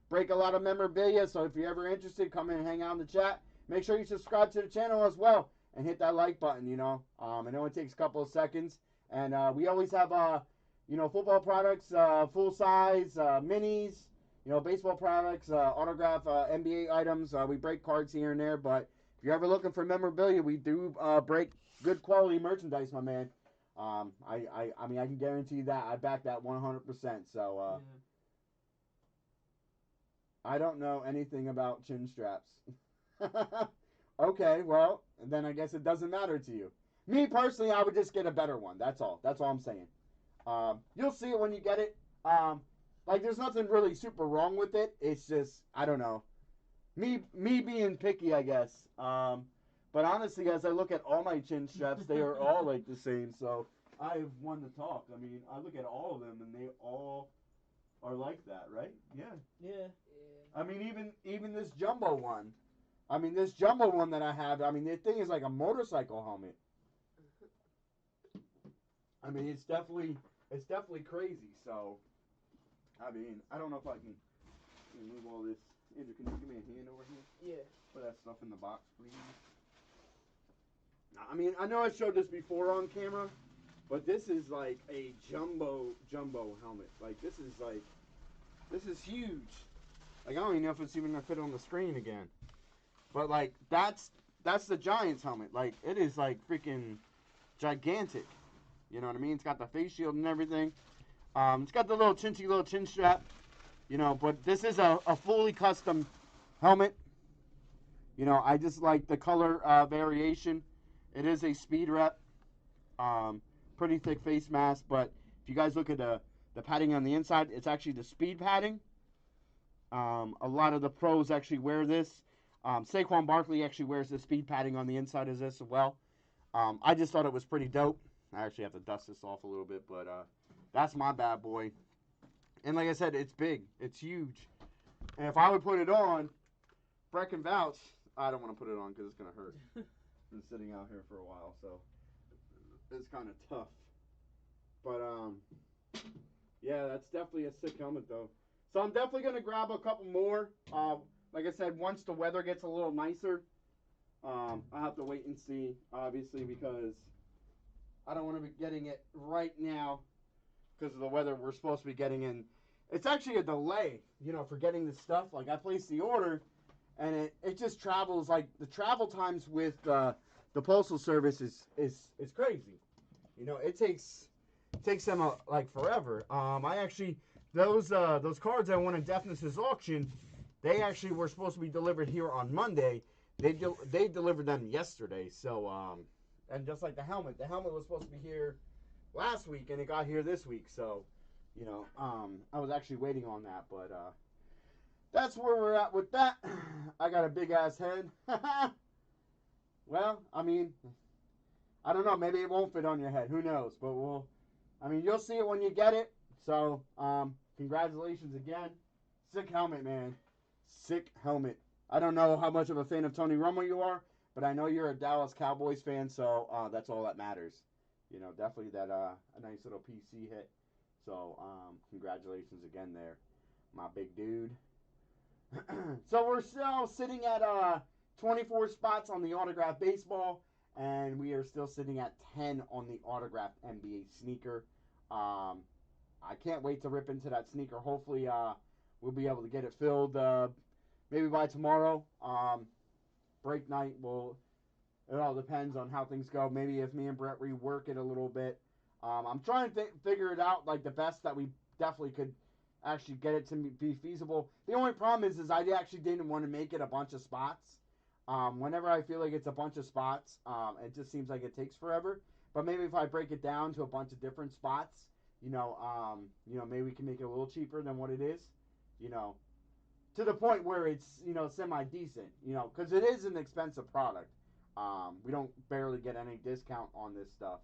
break a lot of memorabilia. So if you're ever interested, come in and hang out in the chat. Make sure you subscribe to the channel as well and hit that like button. It only takes a couple of seconds, and we always have football products, full size, minis, baseball products, autograph NBA items. We break cards here and there, but if you're ever looking for memorabilia, we do break good quality merchandise, my man. I mean, I can guarantee that. I back that 100%. So, I don't know anything about chin straps. Okay, well, then I guess it doesn't matter to you. Me personally, I would just get a better one. That's all. That's all I'm saying. You'll see it when you get it. There's nothing really super wrong with it. It's just, I don't know. Me being picky, I guess. But honestly, as I look at all my chin straps, they are all like the same. So I have one to talk. I mean, I look at all of them, and they all are like that, right? Yeah. Yeah. I mean, even this jumbo one. I mean, this jumbo one that I have. I mean, this thing is like a motorcycle helmet. I mean, it's definitely crazy. So, I mean, I don't know if I can move all this. Andrew, can you give me a hand over here? Yeah. Put that stuff in the box, please. I mean, I know I showed this before on camera, but this is like a jumbo helmet. Like, this is huge. Like, I don't even know if it's even gonna fit on the screen again. But like, that's the Giants helmet. Like, it is like freaking gigantic. You know what I mean? It's got the face shield and everything. It's got the little chin strap. But this is a fully custom helmet. I just like the color variation. It is a speed rep. Pretty thick face mask, but if you guys look at the padding on the inside, it's actually the speed padding. A lot of the pros actually wear this. Saquon Barkley actually wears the speed padding on the inside of this as well. I just thought it was pretty dope. I actually have to dust this off a little bit, but that's my bad boy. And like I said, it's big. It's huge. And if I would put it on, Breck can vouch. I don't want to put it on because it's going to hurt. Been sitting out here for a while, so it's kind of tough. But, yeah, that's definitely a sick helmet, though. So I'm definitely going to grab a couple more. Like I said, once the weather gets a little nicer, I'll have to wait and see, obviously, because I don't want to be getting it right now because of the weather we're supposed to be getting in. It's actually a delay, for getting this stuff. Like, I placed the order, and it just travels. Like, the travel times with the Postal Service is crazy. It takes them, like, forever. I actually, those cards I won in Deafness's auction, they actually were supposed to be delivered here on Monday. They delivered them yesterday. So, and just like the helmet was supposed to be here, last week, and it got here this week. So, I was actually waiting on that, but that's where we're at with that. I got a big ass head. Well, I mean, I don't know. Maybe it won't fit on your head. Who knows? But you'll see it when you get it. So, congratulations again. Sick helmet, man. Sick helmet. I don't know how much of a fan of Tony Romo you are, but I know you're a Dallas Cowboys fan, so that's all that matters. Definitely that a nice little PC hit. So, congratulations again there, my big dude. So we're still sitting at 24 spots on the autographed baseball, and we are still sitting at 10 on the autographed NBA sneaker. I can't wait to rip into that sneaker. Hopefully, we'll be able to get it filled maybe by tomorrow. Break night it all depends on how things go. Maybe if me and Brett rework it a little bit. I'm trying to figure it out like the best that we definitely could actually get it to be feasible. The only problem is I actually didn't want to make it a bunch of spots. Whenever I feel like it's a bunch of spots, it just seems like it takes forever. But maybe if I break it down to a bunch of different spots, maybe we can make it a little cheaper than what it is, to the point where it's, semi-decent, because it is an expensive product. We don't barely get any discount on this stuff.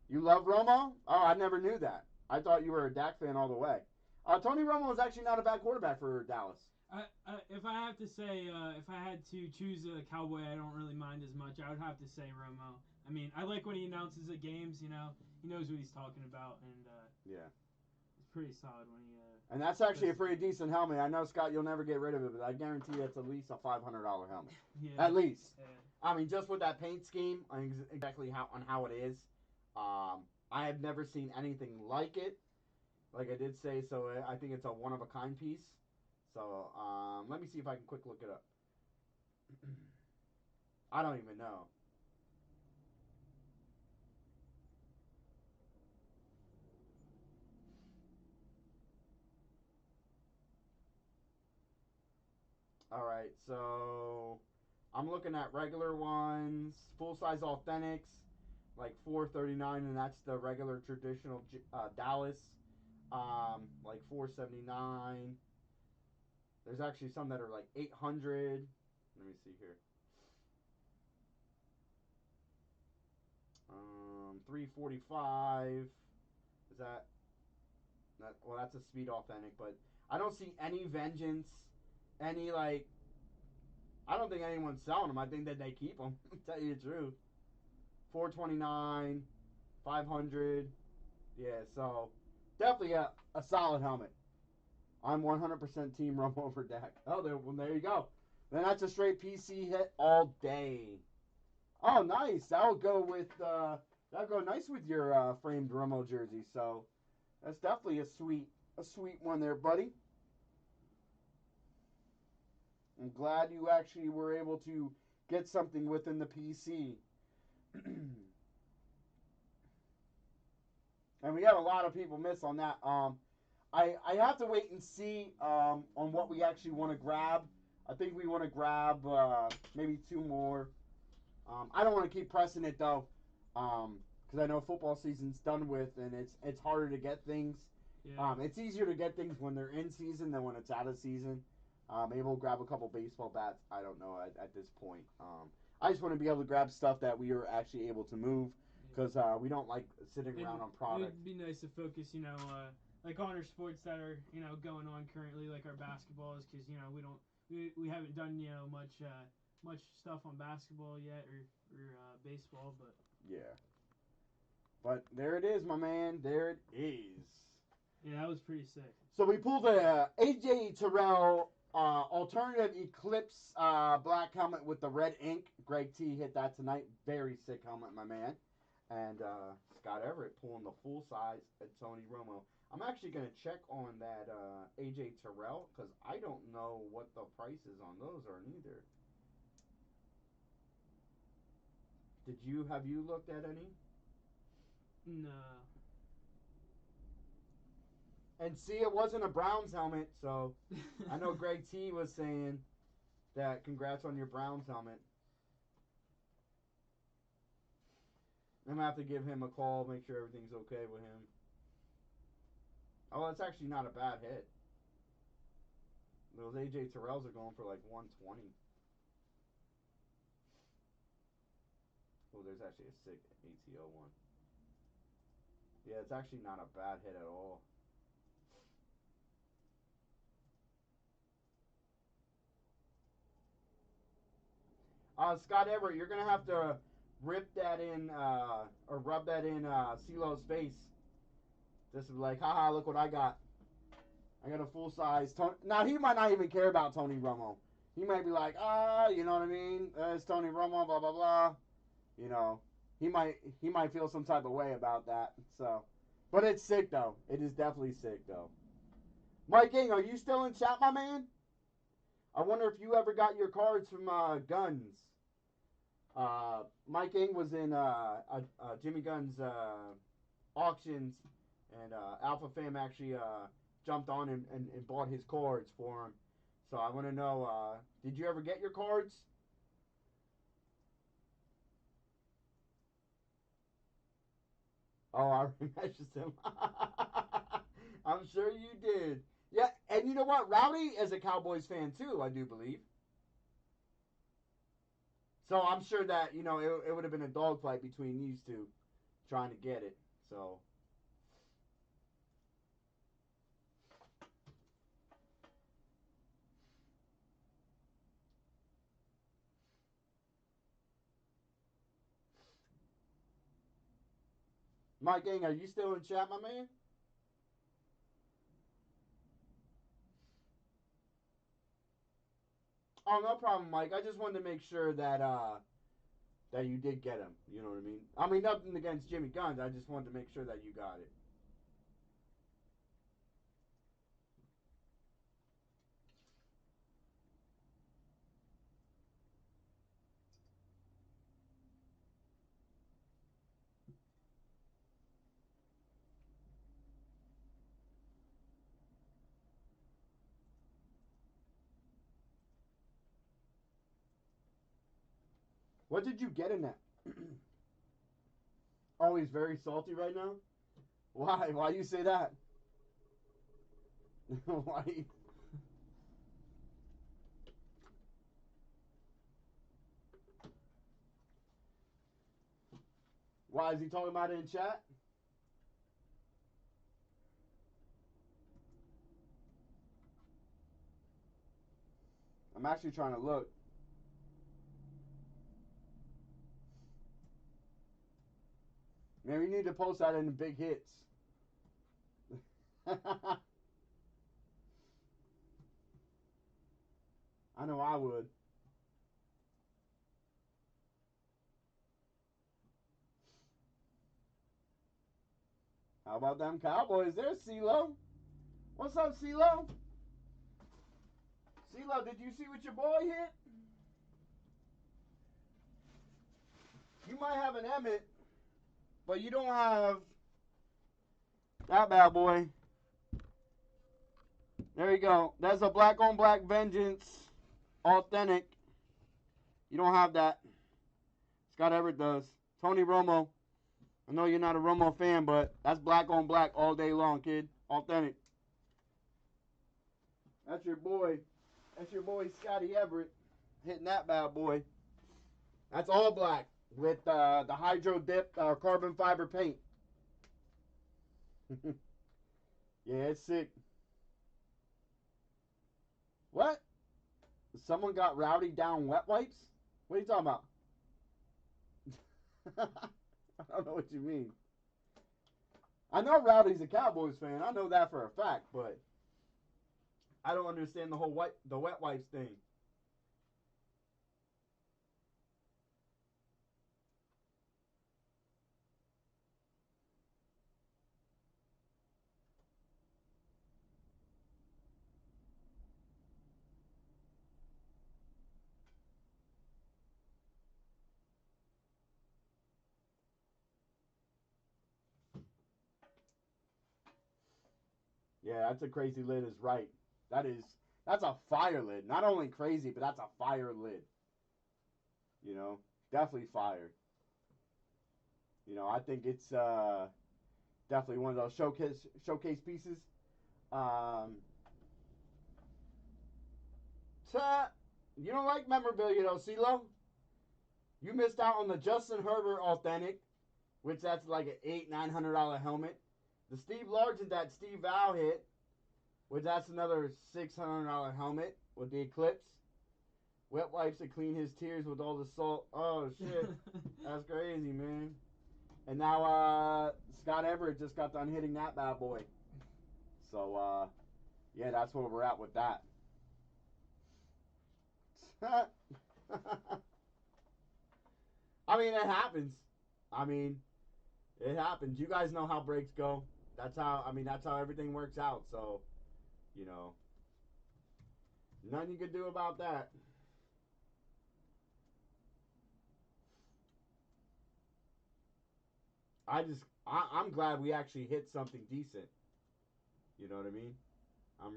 You love Romo? Oh, I never knew that. I thought you were a Dak fan all the way. Tony Romo was actually not a bad quarterback for Dallas. If I have to say, if I had to choose a Cowboy, I don't really mind as much. I would have to say Romo. I mean, I like when he announces the games. He knows what he's talking about, and yeah, it's pretty solid when he. And that's actually a pretty decent helmet. I know, Scott, you'll never get rid of it, but I guarantee it's at least a $500 helmet. Yeah. At least. Yeah. I mean, just with that paint scheme, exactly how it is. I have never seen anything like it. Like I did say, so I think it's a one-of-a-kind piece. So, let me see if I can quick look it up. I don't even know. Alright, so I'm looking at regular ones, full-size authentics, like $439, and that's the regular traditional Dallas, like $479. There's actually some that are like $800. Let me see here. $345. Is that? Well, that's a Speed Authentic, but I don't see any Vengeance, any like. I don't think anyone's selling them. I think that they keep them. To tell you the truth. $429, $500. Yeah, so definitely a solid helmet. I'm 100% Team Romo over Dak. Oh, there you go. Then that's a straight PC hit all day. Oh, nice. That'll go nice with your framed Romo jersey. So that's definitely a sweet one there, buddy. I'm glad you actually were able to get something within the PC. And we had a lot of people miss on that. I have to wait and see on what we actually want to grab. I think we want to grab maybe 2 more. I don't want to keep pressing it though, because I know football season's done with, and it's harder to get things. Yeah. It's easier to get things when they're in season than when it's out of season. Maybe we'll grab a couple baseball bats. I don't know at this point. I just want to be able to grab stuff that we are actually able to move, because we don't like sitting around on product. It'd be nice to focus, like on our sports that are, going on currently, like our basketballs, because we haven't done much stuff on basketball yet or baseball, but yeah. But there it is, my man. There it is. Yeah, that was pretty sick. So we pulled a AJ Terrell alternative Eclipse black helmet with the red ink. Greg T hit that tonight. Very sick helmet, my man. And Scott Everett pulling the full size at Tony Romo. I'm actually going to check on that AJ Terrell, because I don't know what the prices on those are neither. Have you looked at any? No. And see, it wasn't a Browns helmet, so I know Greg T was saying that congrats on your Browns helmet. I'm gonna have to give him a call, make sure everything's okay with him. Oh, that's actually not a bad hit. Those AJ Terrells are going for like 120. Oh, there's actually a sick ATO one. Yeah, it's actually not a bad hit at all. Scott Everett, you're gonna have to rip that in or rub that in CeeLo's face. Just like, haha, look what I got. I got a full size Tony. Now he might not even care about Tony Romo. He might be like, you know what I mean? It's Tony Romo, blah blah blah. You know, he might feel some type of way about that. So, but it's sick though. It is definitely sick though. Mike Ing, are you still in chat, my man? I wonder if you ever got your cards from Guns. Mike Ing was in Jimmy Guns auctions, and Alpha Fam actually jumped on and bought his cards for him. So I want to know, did you ever get your cards? Oh, I remember him. I'm sure you did. Yeah, and you know what? Rowdy is a Cowboys fan too, I do believe. So I'm sure that, you know, it would have been a dogfight between these two trying to get it. So. Mike Ing, are you still in chat, my man? Oh, no problem, Mike. I just wanted to make sure that that you did get him. You know what I mean? I mean, nothing against Jimmy Guns. I just wanted to make sure that you got it. What did you get in that? Oh, he's very salty right now? Why? Why you say that? Why? Why is he talking about it in chat? I'm actually trying to look. Man, we need to post that in the big hits. I know I would. How about them Cowboys? There's CeeLo. What's up, CeeLo? CeeLo, did you see what your boy hit? You might have an Emmett, but you don't have that bad boy. There you go. That's a black on black vengeance. Authentic. You don't have that. Scott Everett does. Tony Romo. I know you're not a Romo fan, but that's black on black all day long, kid. Authentic. That's your boy. That's your boy Scotty Everett hitting that bad boy. That's all black with the hydro dip carbon fiber paint. Yeah, it's sick. What? Someone got Rowdy down wet wipes? What are you talking about? I don't know what you mean. I know Rowdy's a Cowboys fan. I know that for a fact, but I don't understand the whole the wet wipes thing. Yeah, that's a crazy lid is right. That's a fire lid. Not only crazy, but that's a fire lid. You know, definitely fire. I think it's definitely one of those showcase pieces. Um, you don't like memorabilia though, CeeLo? You missed out on the Justin Herbert authentic, which that's like an $800-900 helmet. The Steve Largent that Steve Val hit, which that's another $600 helmet with the Eclipse. Wet wipes to clean his tears with all the salt. Oh shit, that's crazy, man. And now Scott Everett just got done hitting that bad boy. So yeah, that's where we're at with that. I mean, it happens. I mean, it happens. You guys know how breaks go. That's how everything works out. So, nothing you can do about that. I'm glad we actually hit something decent. You know what I mean? I'm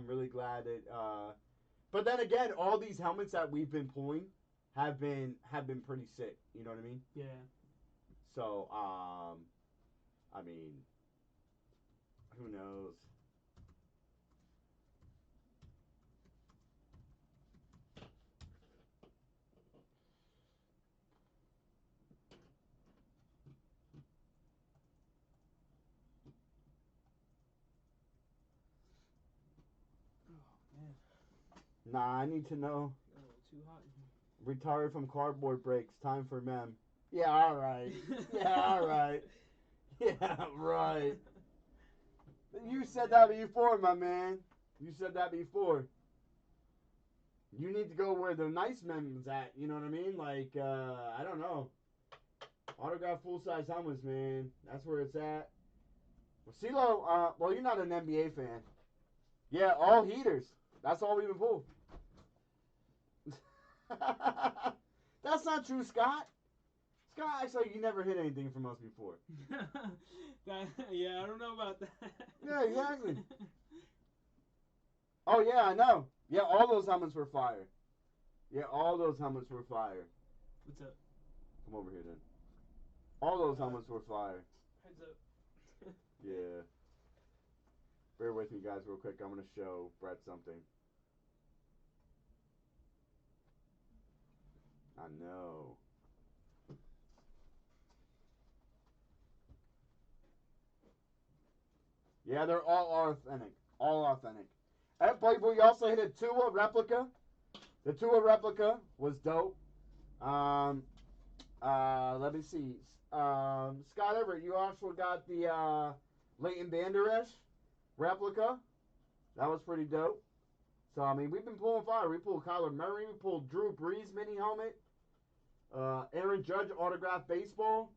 really glad that. But then again, all these helmets that we've been pulling have been pretty sick. You know what I mean? Yeah. So, I mean, who knows? Oh man. Nah, I need to know. Got a little too hot in here. Retired from cardboard breaks. Time for mem. Yeah, all right. Yeah, all right. Yeah, right. You said that before, my man. You said that before. You need to go where the nice mems at. You know what I mean? Like, I don't know. Autograph full-size helmets, man. That's where it's at. Well, CeeLo, well, you're not an NBA fan. Yeah, all heaters. That's all we've been pulled. That's not true, Scott. Scott acts like you never hit anything from us before. Yeah, I don't know about that. Yeah, exactly. Oh, yeah, I know. Yeah, all those helmets were fire. Yeah, all those helmets were fire. What's up? Come over here, then. All those helmets were fire. Heads up. Yeah. Bear with me, guys, real quick. I'm going to show Brett something. I know. Yeah, they're all authentic. All authentic. And Playboy, you also hit a Tua replica. The Tua replica was dope. Let me see. Scott Everett, you also got the Leighton Vander Esch replica. That was pretty dope. So, I mean, we've been pulling fire. We pulled Kyler Murray. We pulled Drew Brees mini helmet. Aaron Judge autographed baseball.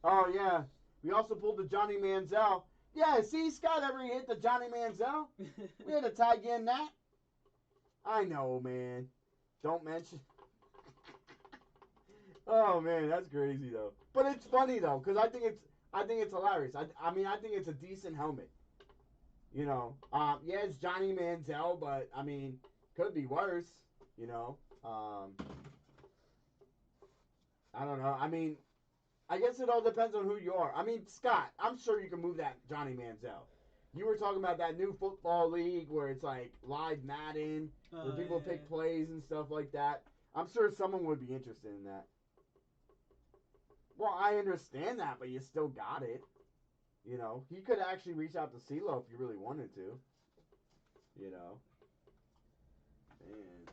Oh, yeah. We also pulled the Johnny Manziel. Yeah, see, Scott Everett hit the Johnny Manziel. We had to tag in that. I know, man. Don't mention. Oh man, that's crazy though. But it's funny though, because I think it's hilarious. I mean, I think it's a decent helmet. Yeah, it's Johnny Manziel, but I mean, could be worse. You know, I don't know. I mean, I guess it all depends on who you are. I mean, Scott, I'm sure you can move that Johnny Manziel. You were talking about that new football league where it's like live Madden, where people pick plays and stuff like that. I'm sure someone would be interested in that. Well, I understand that, but you still got it. He could actually reach out to CeeLo if you really wanted to. You know, man,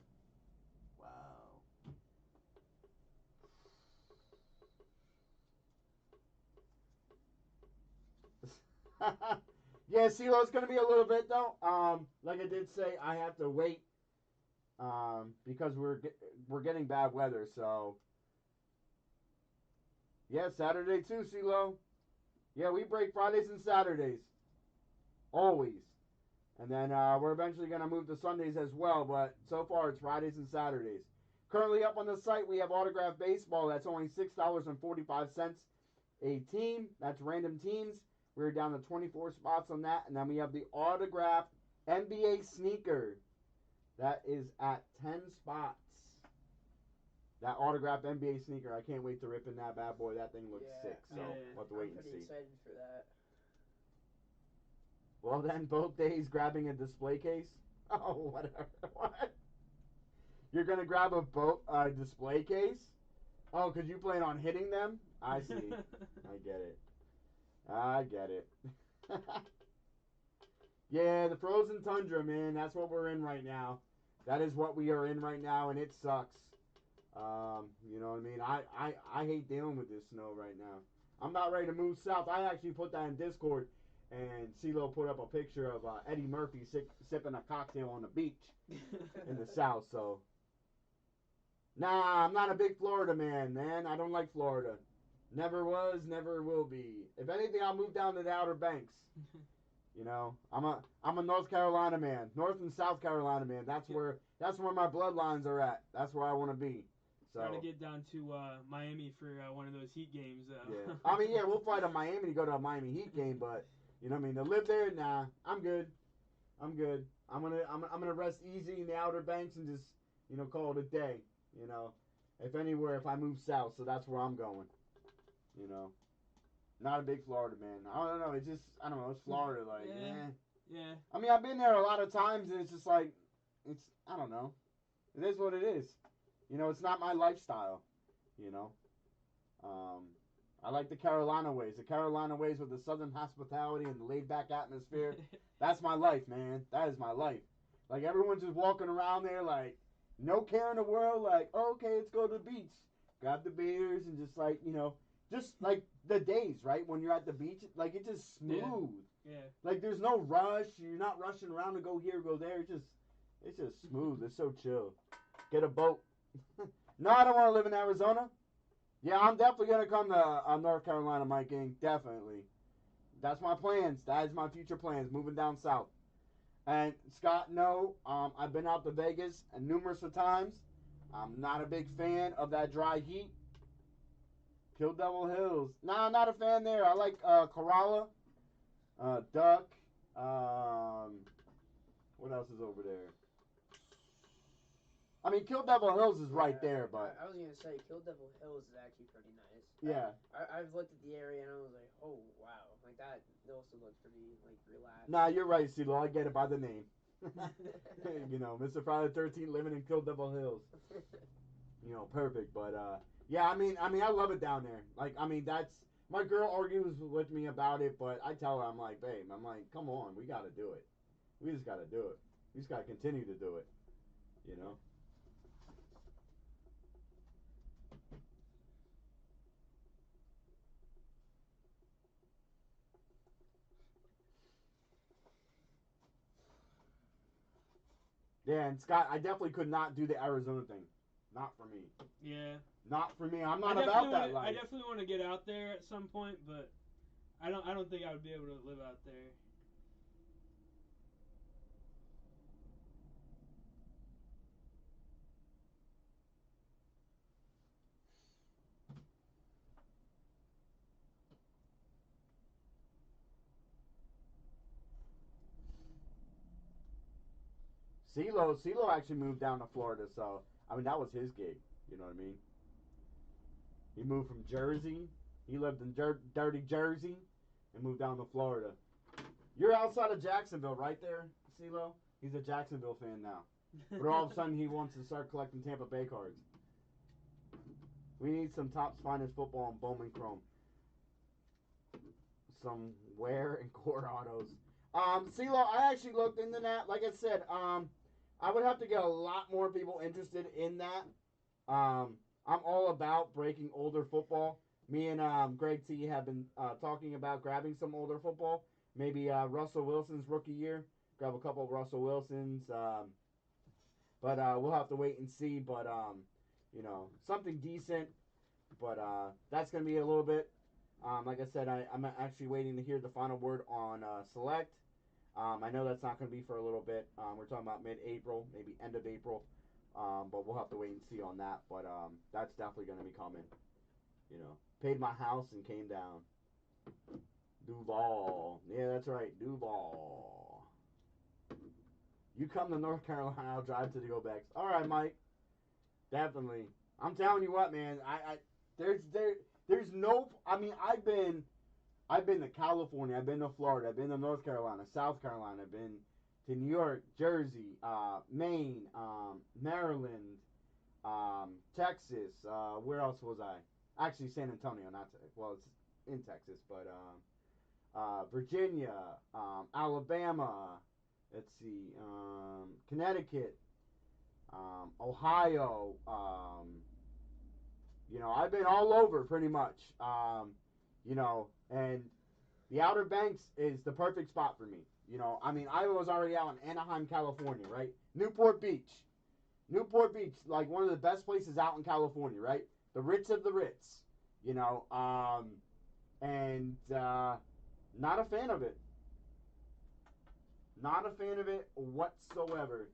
wow. Yeah, CeeLo's gonna be a little bit though. Like I did say, I have to wait. Because we're getting bad weather, so. Yeah, Saturday too, CeeLo. Yeah, we break Fridays and Saturdays. Always. And then we're eventually going to move to Sundays as well, but so far it's Fridays and Saturdays. Currently up on the site, we have autographed baseball. That's only $6.45 a team. That's random teams. We're down to 24 spots on that. And then we have the autographed NBA sneaker. That is at 10 spots. That autographed NBA sneaker, I can't wait to rip in that bad boy. That thing looks Yeah, sick, so Yeah. we'll have to I'm wait and pretty see. excited for that. Well, then, both days grabbing a display case? Oh, whatever. What? You're going to grab a display case? Oh, because you plan on hitting them? I see. I get it. I get it. Yeah, the frozen tundra, man. That's what we're in right now. That is what we are in right now, and it sucks. You know what I mean? I hate dealing with this snow right now. I'm not ready to move south. I actually put that in Discord, and CeeLo put up a picture of Eddie Murphy sipping a cocktail on the beach in the south. So, nah, I'm not a big Florida man. I don't like Florida. Never was, never will be. If anything, I'll move down to the Outer Banks. You know, I'm a North Carolina man, North and South Carolina man. That's where my bloodlines are at. That's where I want to be. So Trying to get down to Miami for one of those Heat games. yeah, I mean, yeah, we'll fly to Miami to go to a Miami Heat game, but you know what I mean. To live there, nah, I'm good. I'm gonna rest easy in the Outer Banks and just call it a day. You know, if anywhere, if I move south, so that's where I'm going. You know. Not a big Florida man. I don't know. It's just, I don't know. It's Florida. Like, Yeah. I mean, I've been there a lot of times, and it's just like, I don't know. It is what it is. You know, it's not my lifestyle. You know. I like the Carolina ways. The Carolina ways with the southern hospitality and the laid back atmosphere. That's my life, man. That is my life. Like, everyone's just walking around there, like, no care in the world. Like, oh, okay, let's go to the beach. Grab the beers and just, like, just like the days, right? When you're at the beach, like it's just smooth. Yeah. Like there's no rush. You're not rushing around to go here, go there. It's just smooth. It's so chill. Get a boat. No, I don't want to live in Arizona. Yeah, I'm definitely gonna come to North Carolina, Mike King. Definitely. That's my plans. That is my future plans. Moving down south. And Scott, no, I've been out to Vegas numerous of times. I'm not a big fan of that dry heat. Kill Devil Hills. Nah, not a fan there. I like Corolla, Duck. What else is over there? I mean, Kill Devil Hills is right there, but I was gonna say Kill Devil Hills is actually pretty nice. yeah. I've looked at the area and I was like, oh wow, like that also looks pretty like relaxed. Nah, you're right, CeeLo. I get it by the name. Mr. Friday the 13th living in Kill Devil Hills. Perfect. But yeah, I mean, I love it down there. Like, I mean, that's my girl argues with me about it, but I tell her, I'm like, babe, come on, we got to do it. We just got to do it. We just got to continue to do it. You know. Yeah, and Scott, I definitely could not do the Arizona thing. Not for me. Yeah. Not for me. I'm not about that life. I definitely want to get out there at some point, but I don't think I would be able to live out there. CeeLo actually moved down to Florida, so I mean that was his gig. You know what I mean? He moved from Jersey. He lived in dirty Jersey and moved down to Florida. You're outside of Jacksonville, right there, CeeLo? He's a Jacksonville fan now. But all of a sudden he wants to start collecting Tampa Bay cards. We need some Topps Finest football and Bowman Chrome. Some Ware and Core autos. CeeLo, I actually looked into that. Like I said, I would have to get a lot more people interested in that. I'm all about breaking older football. Me and Greg T have been talking about grabbing some older football. Maybe Russell Wilson's rookie year. Grab a couple of Russell Wilsons. But we'll have to wait and see. But, something decent. But that's going to be a little bit. Like I said, I'm actually waiting to hear the final word on Select. I know that's not going to be for a little bit. We're talking about mid-April, maybe end of April. But we'll have to wait and see on that. But that's definitely going to be coming. Paid my house and came down. Duval. Yeah, that's right. Duval. You come to North Carolina, I'll drive to the Go Backs. All right, Mike. Definitely. I'm telling you what, man. There's no. I mean, I've been to California. I've been to Florida. I've been to North Carolina, South Carolina. I've been to New York, Jersey, Maine, Maryland, Texas. Where else was I? Actually, San Antonio. Not well, it's in Texas, but Virginia, Alabama. Let's see, Connecticut, Ohio. I've been all over pretty much. And the Outer Banks is the perfect spot for me. I mean, I was already out in Anaheim, California, right? Newport Beach, like one of the best places out in California, right? The Ritz of the Ritz, and not a fan of it. Not a fan of it whatsoever.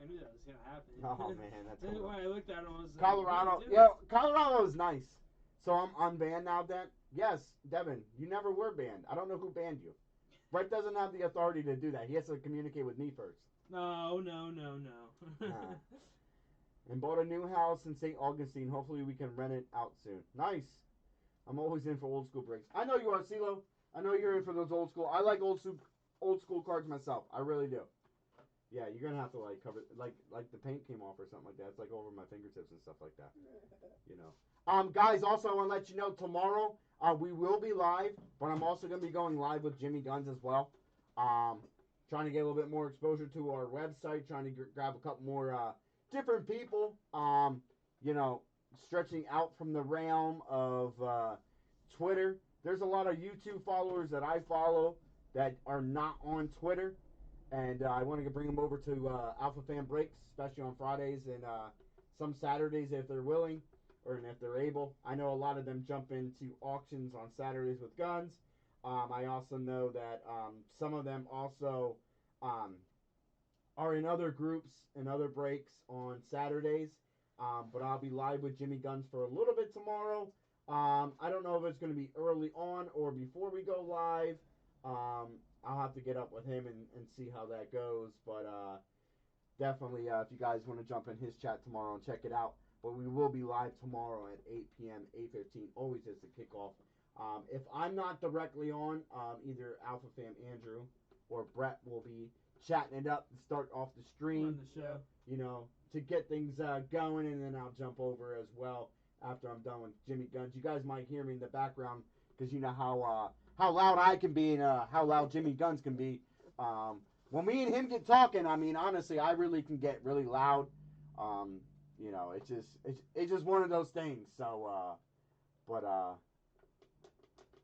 I knew that was gonna happen. Oh man, that's When I looked at him, I was like, Colorado. "What are you Yeah, doing?" Colorado is nice. So I'm unbanned now, then? Yes, Devin, you never were banned. I don't know who banned you. Brett doesn't have the authority to do that. He has to communicate with me first. No. And bought a new house in St. Augustine. Hopefully we can rent it out soon. Nice. I'm always in for old school breaks. I know you are, CeeLo. I know you're in for those old school. I like old school cards myself. I really do. Yeah, you're gonna have to cover like the paint came off or something like that. It's like over my fingertips and stuff like that. Guys, also I want to let you know tomorrow we will be live, but I'm also gonna be going live with Jimmy Guns as well. Trying to get a little bit more exposure to our website. Trying to grab a couple more different people. Stretching out from the realm of Twitter. There's a lot of YouTube followers that I follow that are not on Twitter. And I want to bring them over to Alpha Fan Breaks, especially on Fridays and some Saturdays if they're willing or if they're able. I know a lot of them jump into auctions on Saturdays with guns. I also know that some of them also are in other groups and other breaks on Saturdays. But I'll be live with Jimmy Guns for a little bit tomorrow. I don't know if it's going to be early on or before we go live. I'll have to get up with him and see how that goes. But definitely, if you guys want to jump in his chat tomorrow and check it out. But we will be live tomorrow at 8 p.m., 8:15, always as the kickoff. If I'm not directly on, either Alpha Fam Andrew or Brett will be chatting it up to start off the stream. On the show. To get things going, and then I'll jump over as well after I'm done with Jimmy Guns. You guys might hear me in the background because you know how loud I can be and how loud Jimmy Guns can be. When me and him get talking, I mean, honestly, I really can get really loud. It's just one of those things. So, I'll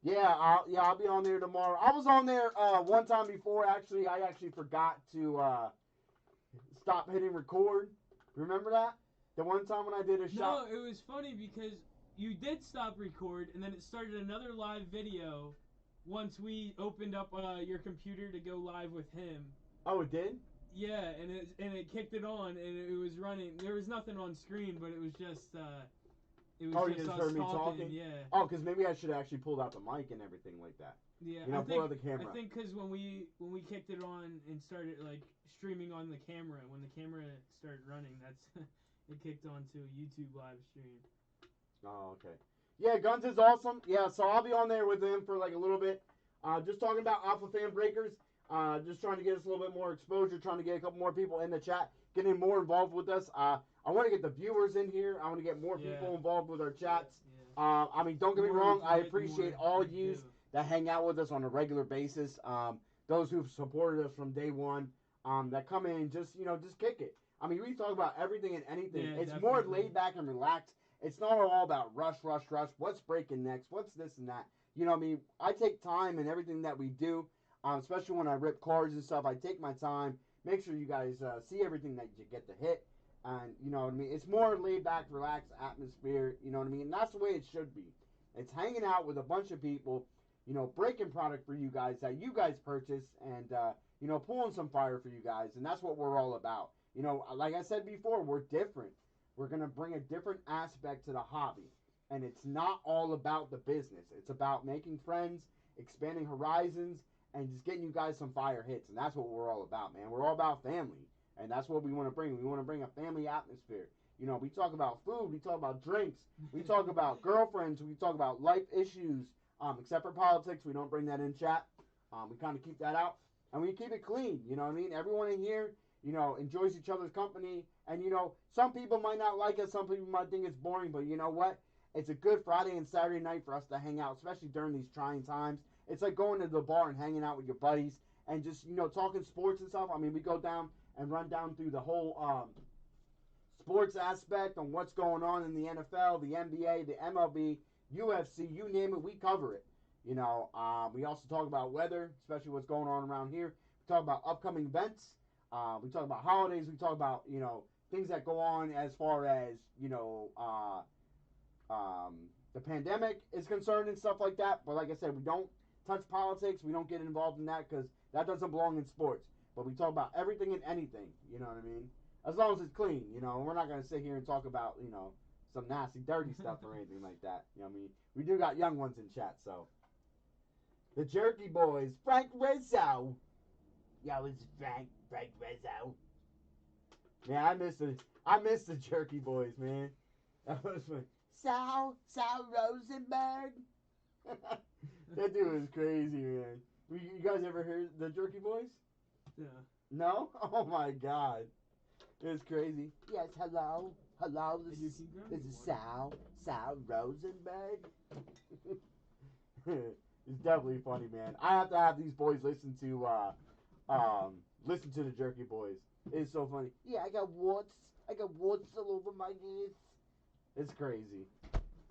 be on there tomorrow. I was on there one time before. Actually, I forgot to stop hitting record. Remember that? The one time when I did a shot. No, it was funny because you did stop record, and then it started another live video once we opened up your computer to go live with him. Oh, it did? Yeah, and it kicked it on, and it was running. There was nothing on screen, but it was just you just us heard me talking? Yeah. Oh, because maybe I should have actually pulled out the mic and everything like that. Yeah, pull out the camera. I think because when we kicked it on and started streaming on the camera, when the camera started running, that's it kicked on to a YouTube live stream. Oh, okay. Yeah, Guns is awesome. Yeah, so I'll be on there with him for a little bit. Just talking about Alpha Fan Breakers. Just trying to get us a little bit more exposure, trying to get a couple more people in the chat, getting more involved with us. I want to get the viewers in here. I want to get more people involved with our chats. Yeah. I mean, don't get me wrong. I appreciate all yous that hang out with us on a regular basis. Those who've supported us from day one, that come in and just kick it. I mean, we talk about everything and anything. Yeah, it's definitely. more laid back and relaxed. It's not all about rush. What's breaking next? What's this and that? I mean, I take time in everything that we do, especially when I rip cards and stuff. I take my time, make sure you guys see everything that you get to hit. And, you know what I mean? It's more laid back, relaxed atmosphere, you know what I mean? And that's the way it should be. It's hanging out with a bunch of people, breaking product for you guys that you guys purchase and, pulling some fire for you guys. And that's what we're all about. Like I said before, we're different. We're going to bring a different aspect to the hobby. And it's not all about the business. It's about making friends expanding horizons, and just getting you guys some fire hits. And that's what we're all about, man. We're all about family. And that's what we want to bring. We want to bring a family atmosphere. You know, we talk about food, we talk about drinks, we talk about girlfriends, we talk about life issues. Except for politics, we don't bring that in chat. We kind of keep that out. And we keep it clean, you know what I mean? Everyone in here, you know, enjoys each other's company. And, you know, some people might not like us. Some people might think it's boring. But you know what? It's a good Friday and Saturday night for us to hang out, especially during these trying times. It's like going to the bar and hanging out with your buddies and just, you know, talking sports and stuff. I mean, we go down and run down through the whole sports aspect on what's going on in the NFL, the NBA, the MLB, UFC, you name it, we cover it. You know, we also talk about weather, especially what's going on around here. We talk about upcoming events. We talk about holidays. We talk about, you know, things that go on as far as, you know, the pandemic is concerned and stuff like that. But like I said, we don't touch politics. We don't get involved in that because that doesn't belong in sports. But we talk about everything and anything, you know what I mean? As long as it's clean, you know. We're not going to sit here and talk about, you know, some nasty, dirty stuff or anything like that. You know what I mean? We do got young ones in chat, so. The Jerky Boys, Frank Rizzo. Yo, it's Frank Rizzo. Man, I miss the Jerky Boys, man. That was fun. Sal Rosenberg. That dude was crazy, man. You guys ever heard the Jerky Boys? Yeah. No? Oh my God. It's crazy. Yes, hello. Hello, this is Sal Rosenberg. It's definitely funny, man. I have to have these boys listen to the Jerky Boys. It's so funny. Yeah, I got warts all over my ears. It's crazy.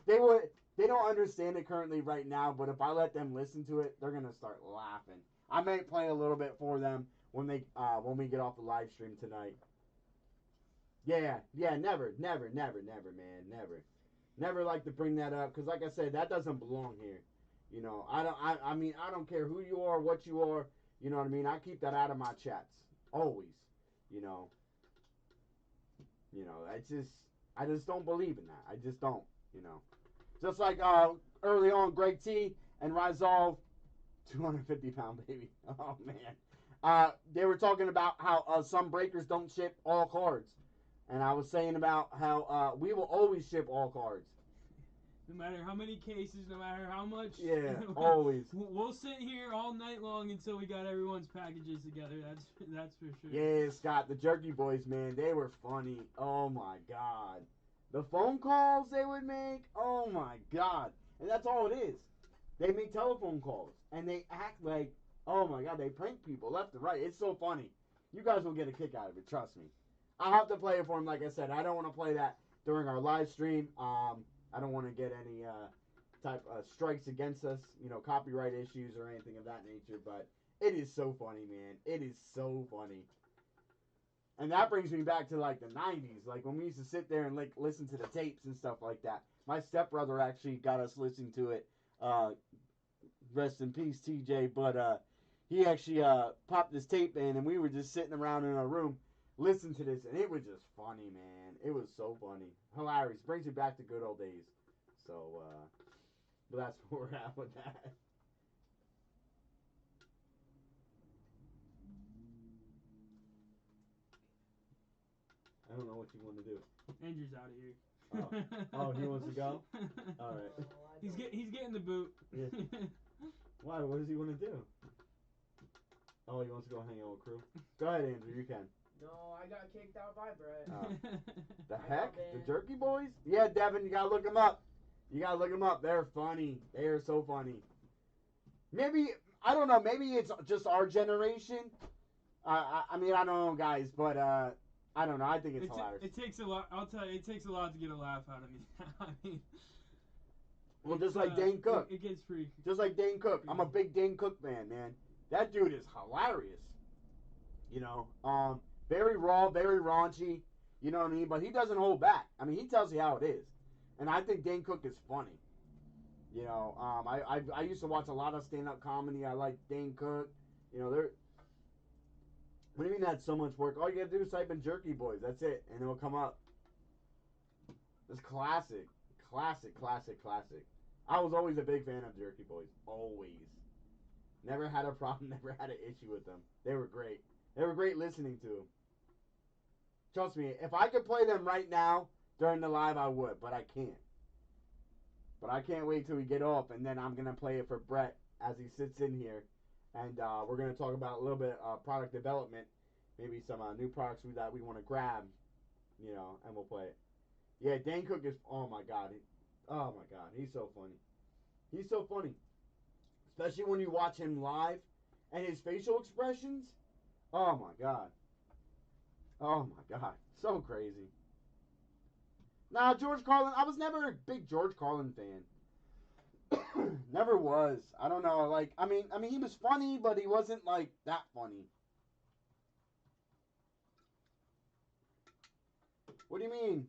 They don't understand it currently right now, but if I let them listen to it, they're gonna start laughing. I may play a little bit for them when we get off the live stream tonight. Yeah, never, man, never like to bring that up because, like I said, that doesn't belong here. You know, I mean, I don't care who you are, what you are. You know what I mean? I keep that out of my chats always. You know, I just don't believe in that. I just don't. You know, just like early on, Greg T and Rizal, 250-pound baby. Oh man, they were talking about how some breakers don't ship all cards. And I was saying about how we will always ship all cards. No matter how many cases, no matter how much. Yeah, always. We'll sit here all night long until we got everyone's packages together. That's for sure. Yeah, Scott, the Jerky Boys, man, they were funny. Oh my God, the phone calls they would make. Oh my God, and that's all it is. They make telephone calls and they act like, oh my God, they prank people left and right. It's so funny. You guys will get a kick out of it. Trust me. I'll have to play it for him. Like I said, I don't want to play that during our live stream. I don't want to get any type of strikes against us, you know, copyright issues or anything of that nature. But it is so funny, man. It is so funny. And that brings me back to like the 90s, like when we used to sit there and like listen to the tapes and stuff like that. My stepbrother actually got us listening to it. Rest in peace, TJ. But he actually popped this tape in, and we were just sitting around in our room. Listen to this, and it was just funny, man. It was so funny. Hilarious. Brings you back to good old days. So, but that's where we're at with that. I don't know what you want to do. Andrew's out of here. Oh, he wants to go? All right. He's getting the boot. Yeah. Why? What does he want to do? Oh, he wants to go hang out with crew? Go ahead, Andrew. You can. No, I got kicked out by Brett. The heck? The Jerky Boys? Yeah, Devin, you gotta look them up. They're funny. They are so funny. Maybe, I don't know, maybe it's just our generation. I mean, I don't know, guys, but I don't know. I think it's hilarious. It takes a lot. I'll tell you, it takes a lot to get a laugh out of me. I mean, well, just like Dane Cook. It gets pretty. Just like Dane Cook. I'm a big Dane Cook fan, man. That dude is hilarious. You know, very raw, very raunchy. You know what I mean? But he doesn't hold back. I mean, he tells you how it is. And I think Dane Cook is funny. You know, I used to watch a lot of stand-up comedy. I like Dane Cook. You know, they're... What do you mean that's so much work? All you gotta do is type in Jerky Boys. That's it. And it'll come up. It's classic. Classic. I was always a big fan of Jerky Boys. Always. Never had a problem. Never had an issue with them. They were great. They were great listening to. Trust me, if I could play them right now during the live, I would, but I can't. But I can't wait till we get off, and then I'm going to play it for Brett as he sits in here. And we're going to talk about a little bit of product development, maybe some new products that we want to grab, and we'll play it. Yeah, Dane Cook is, oh my God, he's so funny. He's so funny. Especially when you watch him live, and his facial expressions, oh my God. Oh my God, so crazy. Nah, George Carlin, I was never a big George Carlin fan. Never was. I don't know. Like, I mean, he was funny, but he wasn't like that funny. What do you mean?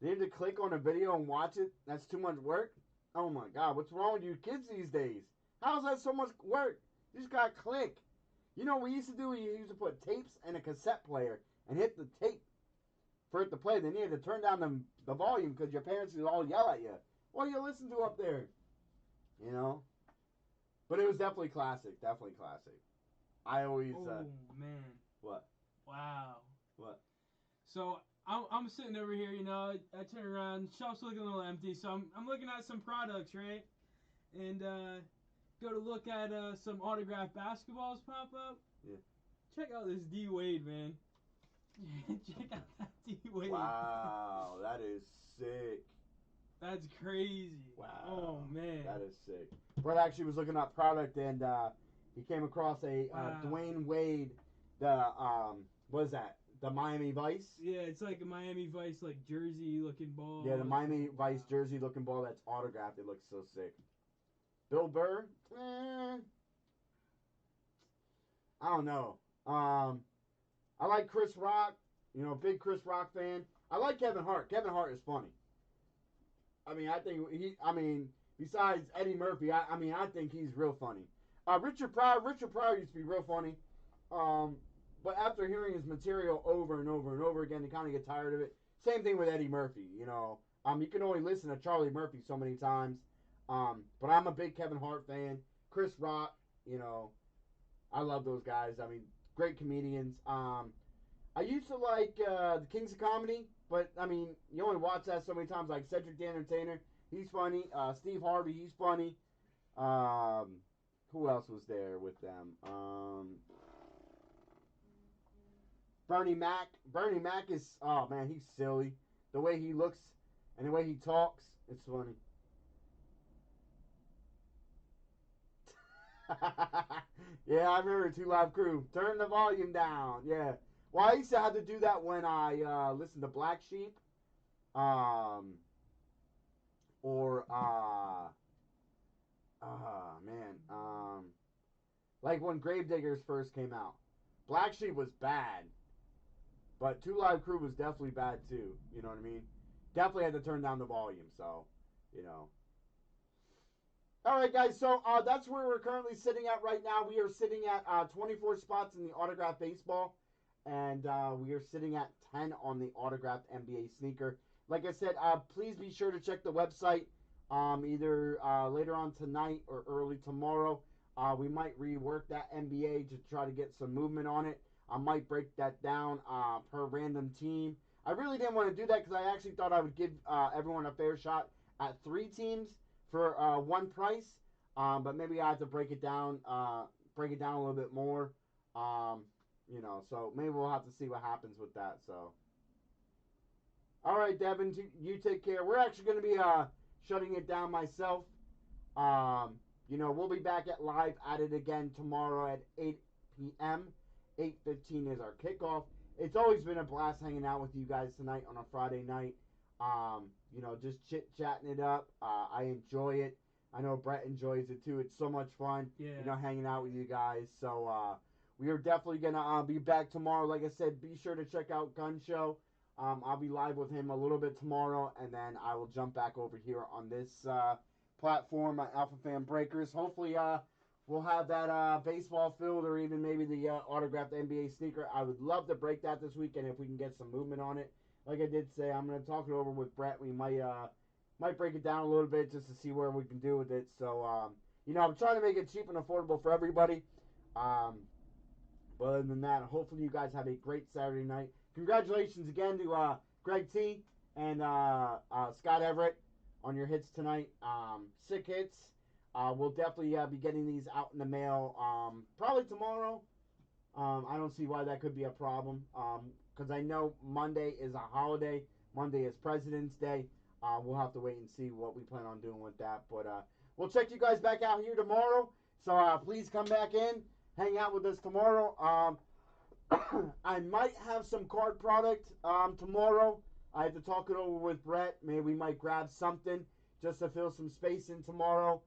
They need to click on a video and watch it? That's too much work? Oh my God, what's wrong with you kids these days? How is that so much work? You just gotta click. You know what we used to do? We used to put tapes in a cassette player and hit the tape for it to play. Then you had to turn down the volume because your parents would all yell at you. What do you listen to up there? But it was definitely classic. Definitely classic. I always... Oh, man. What? Wow. What? So, I'm sitting over here, I turn around, shop's looking a little empty, so I'm looking at some products, right? And, go to look at some autographed basketballs pop up. Yeah. Check out this D Wade, man. Check out that D Wade. Wow, that is sick. That's crazy. Wow. Oh man. That is sick. Brett actually was looking up product and he came across a Dwayne Wade, what is that? The Miami Vice? Yeah, it's like a Miami Vice like jersey looking ball. Yeah, the Miami Vice jersey looking ball that's autographed. It looks so sick. Bill Burr? I don't know. I like Chris Rock. Big Chris Rock fan. I like Kevin Hart. Kevin Hart is funny. I think besides Eddie Murphy, I think he's real funny. Richard Pryor used to be real funny. But after hearing his material over and over and over again, you kind of get tired of it. Same thing with Eddie Murphy, you can only listen to Charlie Murphy so many times. But I'm a big Kevin Hart fan. Chris Rock, I love those guys. Great comedians. I used to like the Kings of Comedy, but you only watch that so many times. Like Cedric the Entertainer, he's funny. Steve Harvey, he's funny. Who else was there with them? Bernie Mac. Bernie Mac is, oh man, he's silly. The way he looks and the way he talks, it's funny. Yeah, I remember 2 Live Crew. Turn the volume down. Yeah. Well, I used to have to do that when I listened to Black Sheep. Like when Gravediggers first came out. Black Sheep was bad. But 2 Live Crew was definitely bad too. You know what I mean? Definitely had to turn down the volume, so, Alright guys, so that's where we're currently sitting at right now. We are sitting at 24 spots in the autographed baseball. And we are sitting at 10 on the autographed NBA sneaker. Like I said, please be sure to check the website either later on tonight or early tomorrow. We might rework that NBA to try to get some movement on it. I might break that down per random team. I really didn't want to do that because I actually thought I would give everyone a fair shot at 3 teams for one price. But maybe I have to break it down a little bit more. So maybe we'll have to see what happens with that. So, all right, Devin, you take care. We're actually going to be shutting it down myself. We'll be back at it again tomorrow at 8 p.m. 8:15 is our kickoff. It's always been a blast hanging out with you guys tonight on a Friday night. Just chit-chatting it up. I enjoy it. I know Brett enjoys it too. It's so much fun, yeah. Hanging out with you guys. So, we are definitely going to be back tomorrow. Like I said, be sure to check out Gun Show. I'll be live with him a little bit tomorrow, and then I will jump back over here on this platform at Alpha Fan Breakers. Hopefully, we'll have that baseball field or even maybe the autographed NBA sneaker. I would love to break that this weekend if we can get some movement on it. Like I did say, I'm going to talk it over with Brett. We might break it down a little bit just to see where we can do with it. So, You know, I'm trying to make it cheap and affordable for everybody. But other than that, hopefully you guys have a great Saturday night. Congratulations again to Greg T and Scott Everett on your hits tonight. Sick hits. We'll definitely be getting these out in the mail probably tomorrow. I don't see why that could be a problem because I know Monday is a holiday. Monday is President's Day. We'll have to wait and see what we plan on doing with that. But we'll check you guys back out here tomorrow. So please come back in, hang out with us tomorrow. I might have some card product tomorrow. I have to talk it over with Brett. Maybe we might grab something just to fill some space in tomorrow.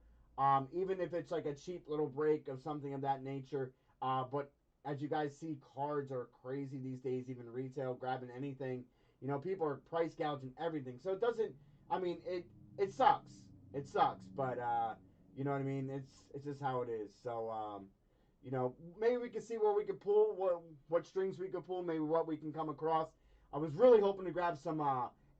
Even if it's like a cheap little break of something of that nature. But as you guys see, cards are crazy these days, even retail, grabbing anything. You know, people are price gouging everything. So it doesn't, I mean, it sucks. It sucks. But, you know what I mean? It's just how it is. So, you know, maybe we can see what we could pull, what strings we could pull, maybe what we can come across. I was really hoping to grab some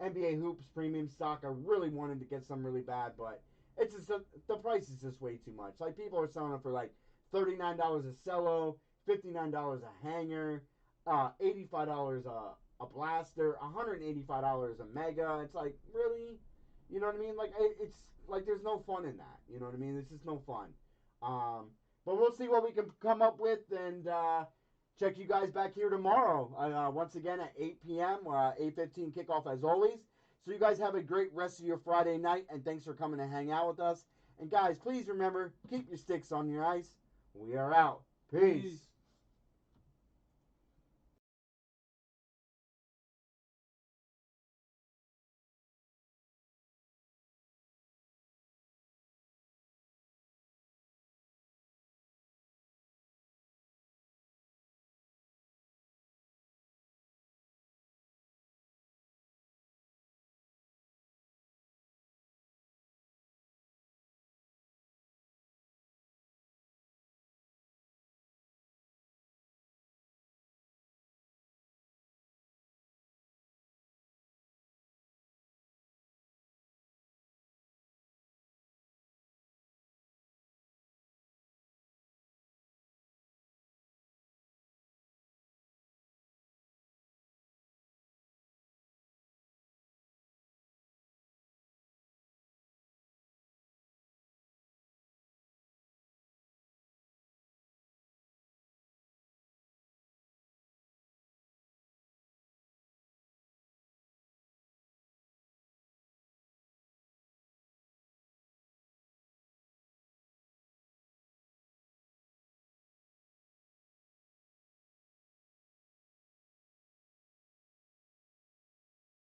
NBA Hoops premium stock. I really wanted to get some really bad, but it's just the price is just way too much. Like, people are selling it for like $39 a cello, $59 a hanger, $85 a blaster, $185 a mega. It's like, really? You know what I mean? Like, it's like there's no fun in that. You know what I mean? It's just no fun. But we'll see what we can come up with and check you guys back here tomorrow. Once again at 8 p.m. 8:15 kickoff as always. So you guys have a great rest of your Friday night, and thanks for coming to hang out with us. And guys, please remember, keep your sticks on your ice. We are out. Peace.